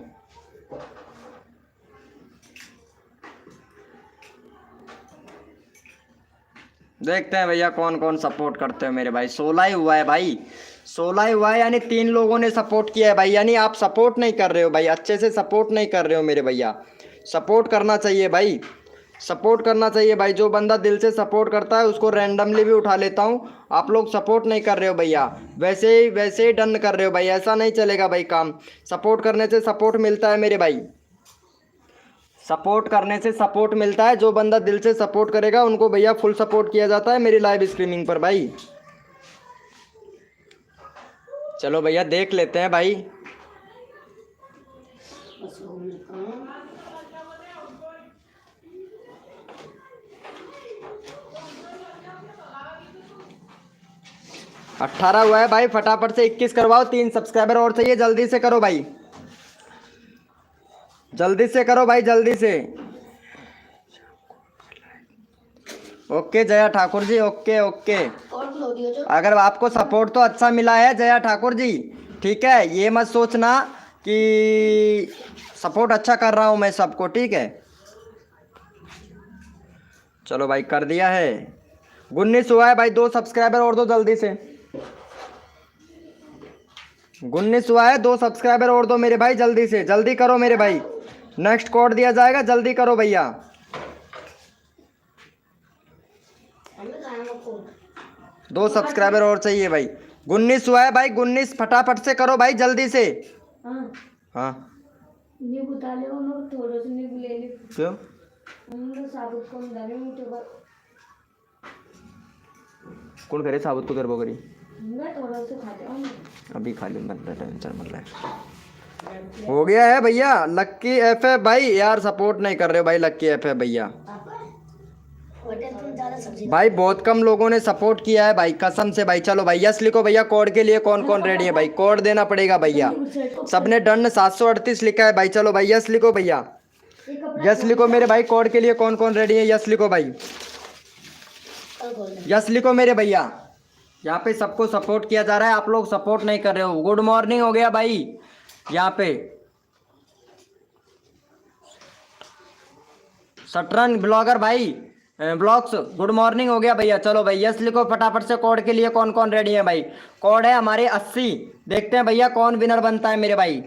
A: देखते हैं भैया कौन कौन सपोर्ट करते हो मेरे भाई। 16 ही हुआ है भाई, 16 ही हुआ है, यानी 3 लोगों ने सपोर्ट किया है भाई, यानी आप सपोर्ट नहीं कर रहे हो भाई, अच्छे से सपोर्ट नहीं कर रहे हो मेरे भैया, सपोर्ट करना चाहिए भाई। सपोर्ट करना चाहिए भाई, जो बंदा दिल से सपोर्ट करता है उसको रैंडमली भी उठा लेता हूँ। आप लोग सपोर्ट नहीं कर रहे हो भैया, वैसे ही डन कर रहे हो भाई, ऐसा नहीं चलेगा भाई काम। सपोर्ट करने से सपोर्ट मिलता है मेरे भाई, सपोर्ट करने से सपोर्ट मिलता है। जो बंदा दिल से सपोर्ट करेगा उनको भैया फुल सपोर्ट किया जाता है मेरी लाइव स्ट्रीमिंग पर भाई। चलो भैया देख लेते हैं भाई।
B: अस्सलाम वालेकुम।
A: 18 हुआ है भाई, फटाफट से 21 करवाओ। 3 सब्सक्राइबर और चाहिए, जल्दी से करो भाई, जल्दी से करो भाई, जल्दी से। ओके जया ठाकुर जी, ओके ओके।
B: और बोल दियो जो
A: अगर आपको सपोर्ट तो अच्छा मिला है जया ठाकुर जी, ठीक है, ये मत सोचना कि सपोर्ट अच्छा कर रहा हूँ मैं सबको, ठीक है। चलो भाई कर दिया है। 19 हुआ है भाई, 2 सब्सक्राइबर और दो जल्दी से। 19 हुआ है, 2 सब्सक्राइबर और दो मेरे भाई, जल्दी से, जल्दी करो मेरे भाई। नेक्स्ट कोड दिया जाएगा, जल्दी करो भैया।
B: हमें खाना को
A: 2 सब्सक्राइबर और चाहिए भाई। 19 हुआ है भाई, 19 फटाफट से करो भाई, जल्दी से।
B: हां
A: हाँ
B: नींबू डाले हो ना, थोड़ा सा नींबू ले ले।
A: क्यों?
B: हम लोग साबुत को डाले मीठे पर
A: कौन करे साबुत को तेरे करी?
B: मैं थोड़ा सा खाते हूं।
A: अभी खा लूँ, टेंशन मत ले। हो गया है भैया। लक्की एफ है भाई, यार सपोर्ट नहीं कर रहे हो भाई, लक्की एफ है भैया। भाई बहुत कम लोगों ने सपोर्ट किया है भाई, कसम से भाई। चलो भाई यस लिखो भैया। कोड के लिए कौन कौन रेडी है भाई? कोड देना पड़ेगा भैया। सबने डन 738 लिखा है भाई। चलो भाई यस लिखो भैया, यस लिखो मेरे भाई। कोड के लिए कौन कौन रेडी है? यस लिखो भाई, यस लिखो मेरे भैया। यहाँ पे सबको सपोर्ट किया जा रहा है, आप लोग सपोर्ट नहीं कर रहे हो। गुड मॉर्निंग हो गया भाई यहाँ पे। शटरन ब्लॉगर भाई, ब्लॉग्स, गुड मॉर्निंग हो गया भैया। चलो भाई यस लिखो फटाफट से। कोड के लिए कौन कौन रेडी है भाई? कोड है हमारे 80। देखते हैं भैया कौन विनर बनता है मेरे भाई।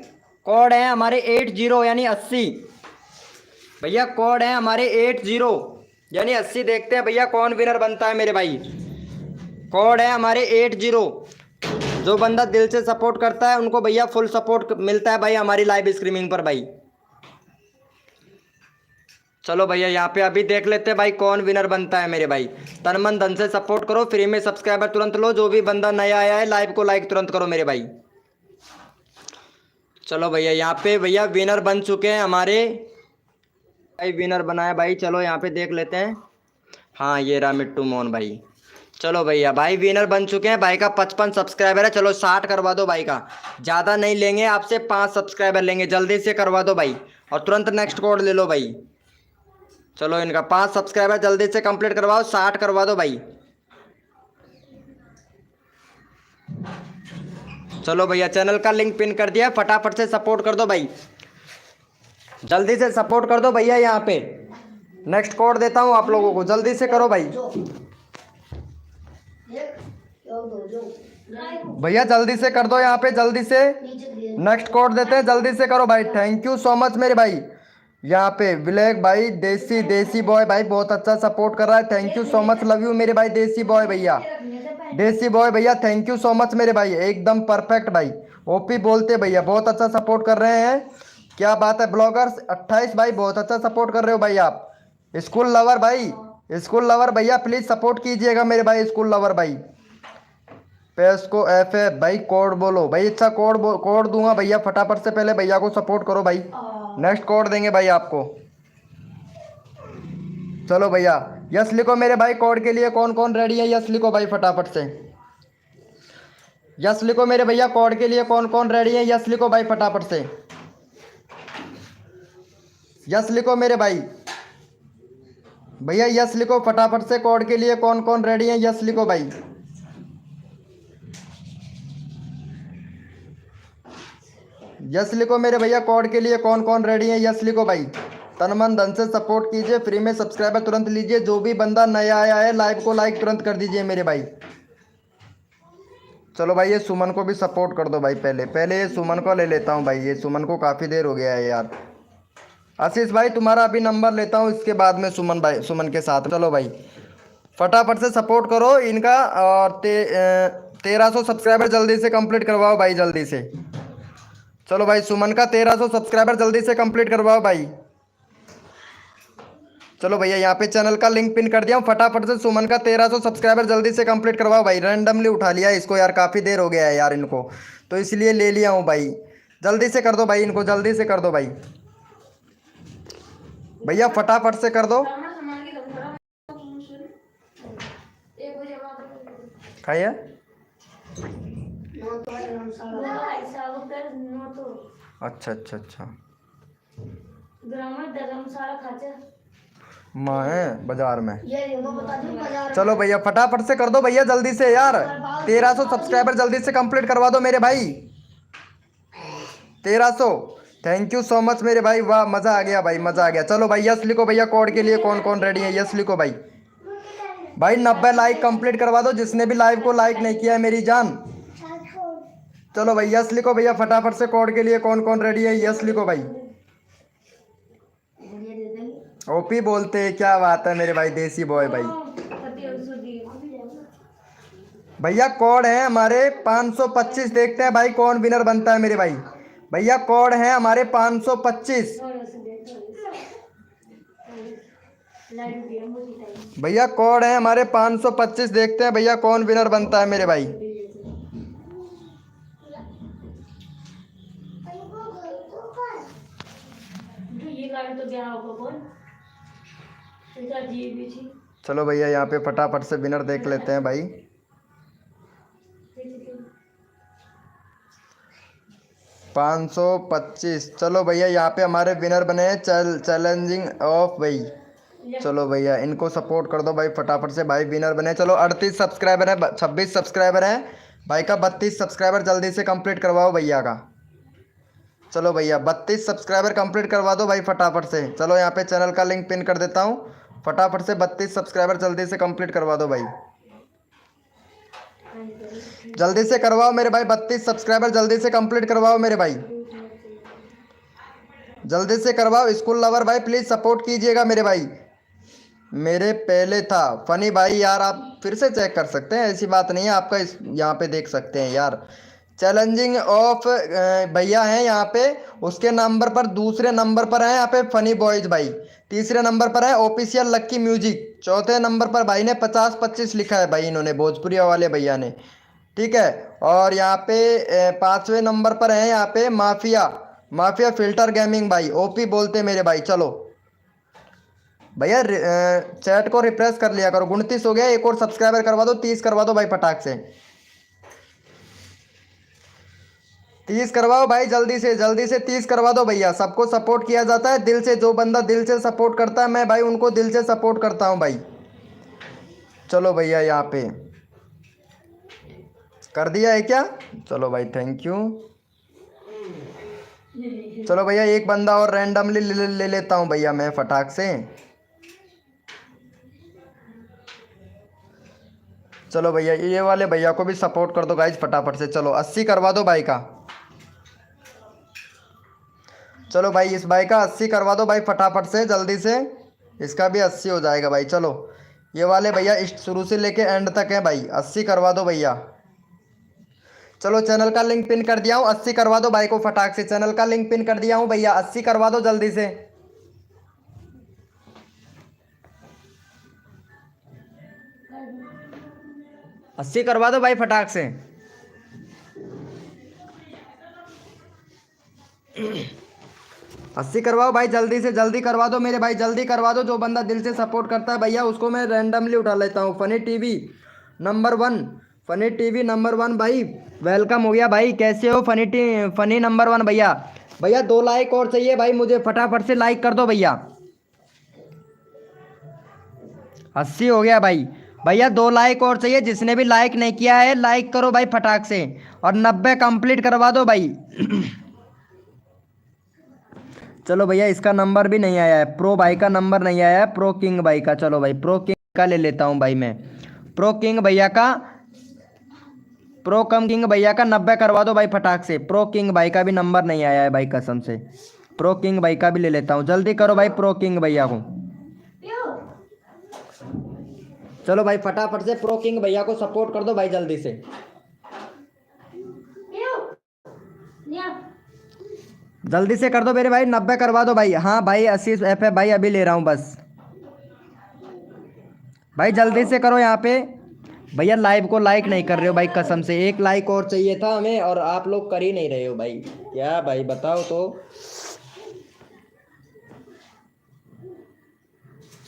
A: कोड है हमारे 80 यानी 80 भैया। कोड है हमारे 80 यानी 80। देखते हैं भैया कौन विनर बनता है मेरे भाई। कोड है हमारे 80। जो बंदा दिल से सपोर्ट करता है उनको भैया फुल सपोर्ट मिलता है भाई हमारी लाइव स्ट्रीमिंग पर भाई। चलो भैया यहाँ पे अभी देख लेते हैं भाई कौन विनर बनता है मेरे भाई। तन मन धन से सपोर्ट करो, फ्री में सब्सक्राइबर तुरंत लो। जो भी बंदा नया आया है लाइव को लाइक तुरंत करो मेरे भाई। चलो भैया यहाँ पे भैया विनर बन चुके हैं हमारे भाई, विनर बनाया भाई। चलो यहाँ पे देख लेते हैं। हाँ ये रहा मिट्टू मोहन भाई। चलो भैया भाई विनर बन चुके हैं। भाई का 55 सब्सक्राइबर है। चलो 60 करवा दो भाई का। ज़्यादा नहीं लेंगे आपसे, 5 सब्सक्राइबर लेंगे। जल्दी से करवा दो भाई और तुरंत नेक्स्ट कोड ले लो भाई। चलो इनका 5 सब्सक्राइबर जल्दी से कंप्लीट करवाओ, 60 करवा दो भाई। चलो भैया चैनल का लिंक पिन कर दिया, फटाफट से सपोर्ट कर दो भाई, जल्दी से सपोर्ट कर दो भैया। यहाँ पे नेक्स्ट कोड देता हूँ आप लोगों को, जल्दी से करो भाई भैया, जल्दी से कर दो यहाँ पे, जल्दी से नेक्स्ट कोड देते हैं, जल्दी से करो भाई। थैंक यू सो मच मेरे भाई। यहाँ पे ब्लैक भाई, देसी बॉय भाई बहुत अच्छा सपोर्ट कर रहा है। Thank you so much, love you मेरे भाई देसी बॉय भैया। देसी बॉय भैया थैंक यू सो मच मेरे भाई, एकदम परफेक्ट भाई। ओपी बोलते भैया बहुत अच्छा सपोर्ट कर रहे हैं, क्या बात है। ब्लॉगर्स 28 भाई बहुत अच्छा सपोर्ट कर रहे हो भाई आप। स्कूल लवर भाई, स्कूल लवर भैया प्लीज सपोर्ट कीजिएगा मेरे भाई। स्कूल लवर भाई पेस्को एफ है भाई। कोड बोलो भाई, अच्छा कोड दूंगा भैया, फटाफट से पहले भैया को सपोर्ट करो भाई। नेक्स्ट कोड देंगे भाई आपको। चलो भैया यस लिखो मेरे भाई। कोड के लिए कौन कौन रेडी है? यस लिखो भाई फटाफट से, यस लिखो मेरे भैया। कोड के लिए कौन कौन रेडी है? यस लिखो भाई फटाफट से, यस लिखो मेरे भाई। भैया यस लिखो फटाफट से। कोड के लिए कौन कौन रेडी है? यस लिखो भाई। यस लिखो मेरे भैया। कोड के लिए कौन कौन रेडी है? यस लिखो भाई। तन मन धन से सपोर्ट कीजिए, फ्री में सब्सक्राइबर तुरंत लीजिए। जो भी बंदा नया आया है लाइव को लाइक तुरंत कर दीजिए मेरे भाई। चलो भाई ये सुमन को भी सपोर्ट कर दो भाई। पहले ये सुमन को ले लेता हूँ भाई, ये सुमन को काफ़ी देर हो गया है यार। आशीष भाई तुम्हारा अभी नंबर लेता हूँ, इसके बाद में सुमन भाई, सुमन के साथ। चलो भाई फटाफट से सपोर्ट करो इनका, और 1300 सब्सक्राइबर जल्दी से कंप्लीट करवाओ भाई, जल्दी से। चलो भाई सुमन का 1300 सब्सक्राइबर जल्दी से कंप्लीट करवाओ भाई। चलो भैया यहाँ पे चैनल का लिंक पिन कर दिया हूँ, फटाफट से सुमन का 1300 सब्सक्राइबर जल्दी से कंप्लीट करवाओ भाई। रैंडमली उठा लिया है इसको यार, काफ़ी देर हो गया है यार इनको, तो इसलिए ले लिया हूँ भाई। जल्दी से कर दो भाई इनको, जल्दी से कर दो भाई, भैया फटाफट से कर दो। खाइए। अच्छा अच्छा अच्छा, मैं बाजार में। चलो भैया फटाफट से कर दो भैया जल्दी से यार, 1300 सब्सक्राइबर जल्दी से कंप्लीट करवा दो मेरे भाई। 1300, थैंक यू सो मच मेरे भाई, वाह मज़ा आ गया भाई, मज़ा आ गया। चलो भाई यस लिखो भैया, कोड के लिए कौन कौन रेडी है, यस लिखो भाई। भाई 90 लाइक कंप्लीट करवा दो, जिसने भी लाइव को लाइक नहीं किया है मेरी जान। चलो भाई यस लिखो भैया फटाफट से, कोड के लिए कौन कौन रेडी है, यस लिखो भाई। ओपी बोलते हैं, क्या बात है मेरे भाई, देसी बॉय भाई। भैया कोड है हमारे 525, देखते हैं भाई कौन विनर बनता है मेरे भाई। भैया कोड है हमारे 525, भैया कोड है हमारे 525, देखते हैं भैया कौन विनर बनता है मेरे भाई। चलो भैया यहाँ पे फटाफट से विनर देख लेते हैं भाई। पाँच सौ 525, चलो भैया यहाँ पे हमारे विनर बने हैं चैलेंजिंग ऑफ भाई। चलो भैया इनको सपोर्ट कर दो भाई फटाफट से, भाई विनर बने। चलो 38 सब्सक्राइबर है, 26 सब्सक्राइबर है भाई का, 32 सब्सक्राइबर जल्दी से कंप्लीट करवाओ भैया का। चलो भैया 32 सब्सक्राइबर कंप्लीट करवा दो भाई फटाफट से। चलो यहाँ पे चैनल का लिंक पिन कर देता हूँ, फटाफट से 32 सब्सक्राइबर जल्दी से कंप्लीट करवा दो भाई, जल्दी से करवाओ मेरे भाई। 32 सब्सक्राइबर जल्दी से कंप्लीट करवाओ मेरे भाई, जल्दी से करवाओ। स्कूल लवर भाई प्लीज़ सपोर्ट कीजिएगा मेरे भाई। मेरे पहले था फनी भाई यार, आप फिर से चेक कर सकते हैं, ऐसी बात नहीं है, आपका यहाँ पे देख सकते हैं यार। चैलेंजिंग ऑफ भैया हैं यहाँ पे, उसके नंबर पर दूसरे नंबर पर है यहाँ पे फनी बॉयज भाई, तीसरे नंबर पर है ऑफिशियल लक्की म्यूजिक, चौथे नंबर पर भाई ने 50-25 लिखा है भाई, इन्होंने भोजपुरिया वाले भैया ने, ठीक है। और यहाँ पे 5वें नंबर पर है यहाँ पे माफिया फिल्टर गेमिंग भाई, ओपी बोलते मेरे भाई। चलो भैया चैट को रिफ्रेश कर लिया करो, 29 हो गया, एक और सब्सक्राइबर करवा दो, 30 करवा दो भाई फटाक से, 30 करवाओ भाई जल्दी से 30 करवा दो भैया। सबको सपोर्ट किया जाता है दिल से, जो बंदा दिल से सपोर्ट करता है मैं भाई उनको दिल से सपोर्ट करता हूँ भाई। चलो भैया यहाँ पे कर दिया है क्या, चलो भाई थैंक यू। चलो भैया एक बंदा और रैंडमली ले लेता हूँ भैया मैं फटाक से। चलो भैया ये वाले भैया को भी सपोर्ट कर दो गाइज फटाफट से। चलो 80 करवा दो भाई का, चलो भाई इस भाई का 80 करवा दो भाई फटाफट से जल्दी से, इसका भी 80 हो जाएगा भाई। चलो ये वाले भैया शुरू से लेके एंड तक है भाई, 80 करवा दो भैया। चलो चैनल का लिंक पिन कर दिया हूँ, 80 करवा दो भाई को फटाक से, चैनल का लिंक पिन कर दिया हूँ भैया, 80 करवा दो जल्दी से। अस्सी करवा दो भाई फटाक से। 80 करवाओ भाई जल्दी से, जल्दी करवा दो मेरे भाई, जल्दी करवा दो। जो बंदा दिल से सपोर्ट करता है भैया उसको मैं रैंडमली उठा लेता हूँ। Funny TV number 1, funny TV number 1 भाई वेलकम हो गया भाई, कैसे हो फनी नंबर 1 भैया। भैया 2 लाइक और चाहिए भाई मुझे, फटाफट से लाइक कर दो भैया। 80 हो गया भाई, भैया 2 लाइक और चाहिए, जिसने भी लाइक नहीं किया है लाइक करो भाई फटाक से, और 90 कंप्लीट करवा दो भाई। चलो भैया इसका नंबर भी नहीं आया है, प्रो भाई का नंबर नहीं आया है, प्रो किंग भाई का। चलो भाई प्रो किंग का ले लेता हूँ भाई मैं, प्रो किंग भैया का, किंग भैया का 90 करवा दो भाई फटाक से। प्रो किंग भाई का भी नंबर नहीं आया है भाई कसम से, प्रो किंग भाई का भी ले लेता हूँ, जल्दी करो भाई प्रो किंग भैया को। चलो भाई फटाफट से प्रो किंग भैया को सपोर्ट कर दो भाई जल्दी से। जल्दी से कर दो मेरे भाई, 90 करवा दो भाई। हाँ भाई आशीष एफ है भाई, अभी ले रहा हूँ बस भाई, जल्दी से करो यहाँ पे। भैया लाइव को लाइक नहीं कर रहे हो भाई, कसम से 1 लाइक और चाहिए था हमें, और आप लोग कर ही नहीं रहे हो भाई, क्या भाई बताओ तो।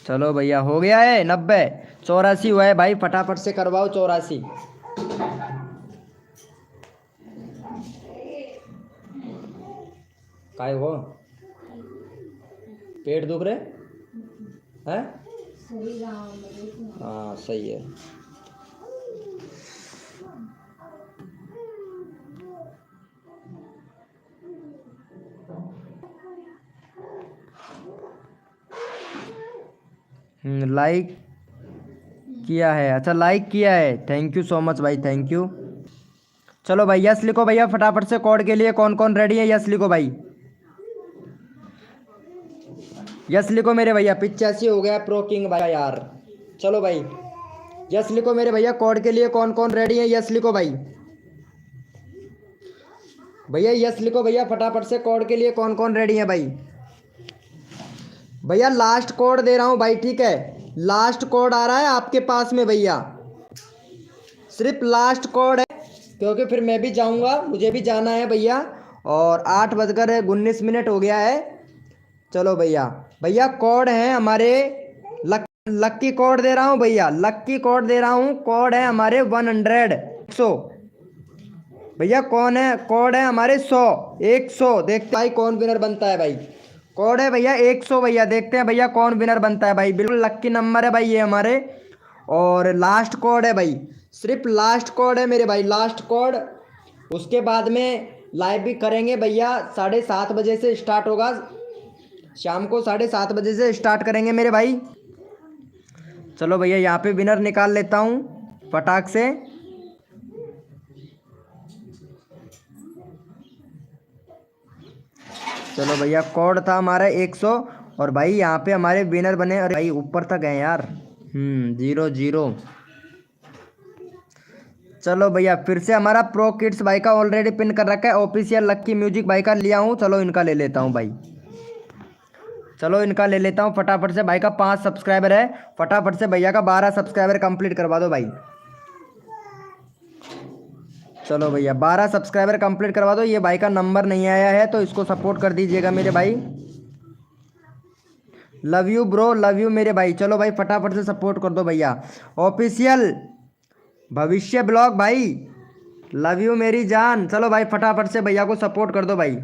A: चलो भैया हो गया है 90, 84 हुआ है भाई, फटाफट से करवाओ 84। काय हो, पेट दुख रहे हैं? हाँ सही है। लाइक किया है, अच्छा लाइक किया है, थैंक यू सो मच भाई, थैंक यू। चलो भाई यस लिखो भैया फटाफट से, कोड के लिए कौन कौन रेडी है, यस लिखो भाई, यस लिखो मेरे भैया। 85 हो गया प्रो किंग भाई यार। चलो भाई यस लिखो मेरे भैया, कोड के लिए कौन कौन रेडी है, यस लिखो भाई। भैया यस लिखो भैया फटाफट से, कोड के लिए कौन कौन रेडी है भाई। भैया लास्ट कोड दे रहा हूँ भाई, ठीक है, लास्ट कोड आ रहा है आपके पास में भैया, सिर्फ लास्ट कोड है, क्योंकि फिर मैं भी जाऊँगा, मुझे भी जाना है भैया, और 8:19 हो गया है। चलो भैया, भैया कोड है हमारे लक्की कोड दे रहा हूँ भैया, लक्की कोड दे रहा हूँ, कोड है हमारे 100 भैया, कौन है कोड है हमारे 100 देखते भाई कौन विनर बनता है भाई। कोड है भैया 100 भैया, देखते हैं भैया कौन विनर बनता है भाई, बिल्कुल लक्की नंबर है भाई ये हमारे, और लास्ट कोड है भाई, सिर्फ लास्ट कोड है मेरे भाई, लास्ट कोड। उसके बाद में लाइव भी करेंगे भैया, 7:30 बजे से स्टार्ट होगा, शाम को 7:30 बजे से स्टार्ट करेंगे मेरे भाई। चलो भैया यहाँ पे विनर निकाल लेता हूँ फटाक से। चलो भैया कोड था हमारा 100, और भाई यहाँ पे हमारे विनर बने, अरे भाई ऊपर तक गए यार, 0-0। चलो भैया फिर से हमारा प्रो किड्स भाई का ऑलरेडी पिन कर रखा है, ऑफिशियल लक्की म्यूजिक भाई का लिया हूँ, चलो इनका ले लेता हूँ भाई, चलो इनका ले लेता हूँ फटाफट से। भाई का 5 सब्सक्राइबर है, फटाफट से भैया का 12 सब्सक्राइबर कंप्लीट करवा दो भाई। चलो भैया 12 सब्सक्राइबर कंप्लीट करवा दो, ये भाई का नंबर नहीं आया है तो इसको सपोर्ट कर दीजिएगा मेरे भाई। Love you bro, love you मेरे भाई। चलो भाई फटाफट से सपोर्ट कर दो भैया, ऑफिशियल भविष्य ब्लॉग भाई, लव यू मेरी जान। चलो भाई फटाफट से भैया को सपोर्ट कर दो भाई।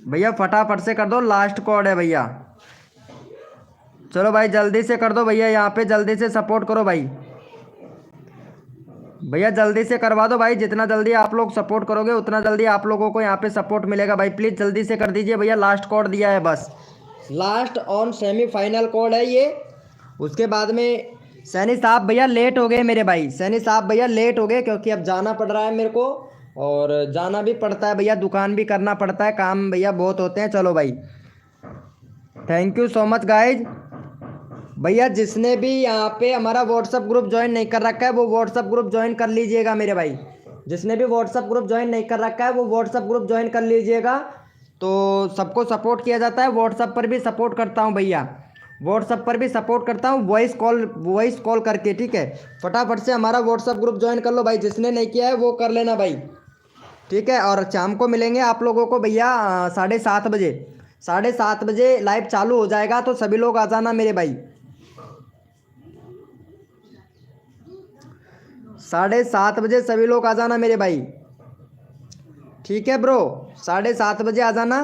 A: भैया फटाफट से कर दो, लास्ट कोड है भैया। चलो भाई जल्दी से कर दो भैया, यहाँ पे जल्दी से सपोर्ट करो भाई, भैया जल्दी से करवा दो भाई, जितना जल्दी आप लोग सपोर्ट करोगे उतना जल्दी आप लोगों को यहाँ पे सपोर्ट मिलेगा भाई, प्लीज़ जल्दी से कर दीजिए भैया, लास्ट कोड दिया है बस, लास्ट ऑन सेमीफाइनल कोड है ये। उसके बाद में सैनी साहब भैया लेट हो गए मेरे भाई, सैनी साहब भैया लेट हो गए, क्योंकि अब जाना पड़ रहा है मेरे को, और जाना भी पड़ता है भैया, दुकान भी करना पड़ता है, काम भैया बहुत होते हैं। चलो भाई thank you so much guys. भैया जिसने भी यहाँ पे हमारा व्हाट्सअप ग्रुप ज्वाइन नहीं कर रखा है वो व्हाट्सअप ग्रुप ज्वाइन कर लीजिएगा मेरे भाई, जिसने भी व्हाट्सअप ग्रुप ज्वाइन नहीं कर रखा है वो व्हाट्सअप ग्रुप ज्वाइन कर लीजिएगा, तो सबको सपोर्ट किया जाता है। व्हाट्सअप पर भी सपोर्ट करता हूँ भैया, व्हाट्सअप पर भी सपोर्ट करता हूँ, वॉइस कॉल करके, ठीक है। फटाफट से हमारा व्हाट्सअप ग्रुप ज्वाइन कर लो भाई, जिसने नहीं किया है वो कर लेना भाई, ठीक है। और शाम को मिलेंगे आप लोगों को भैया 7:30 बजे, 7:30 बजे लाइव चालू हो जाएगा, तो सभी लोग आ जाना मेरे भाई, 7:30 बजे सभी लोग आ जाना मेरे भाई, ठीक है ब्रो, 7:30 बजे आ जाना।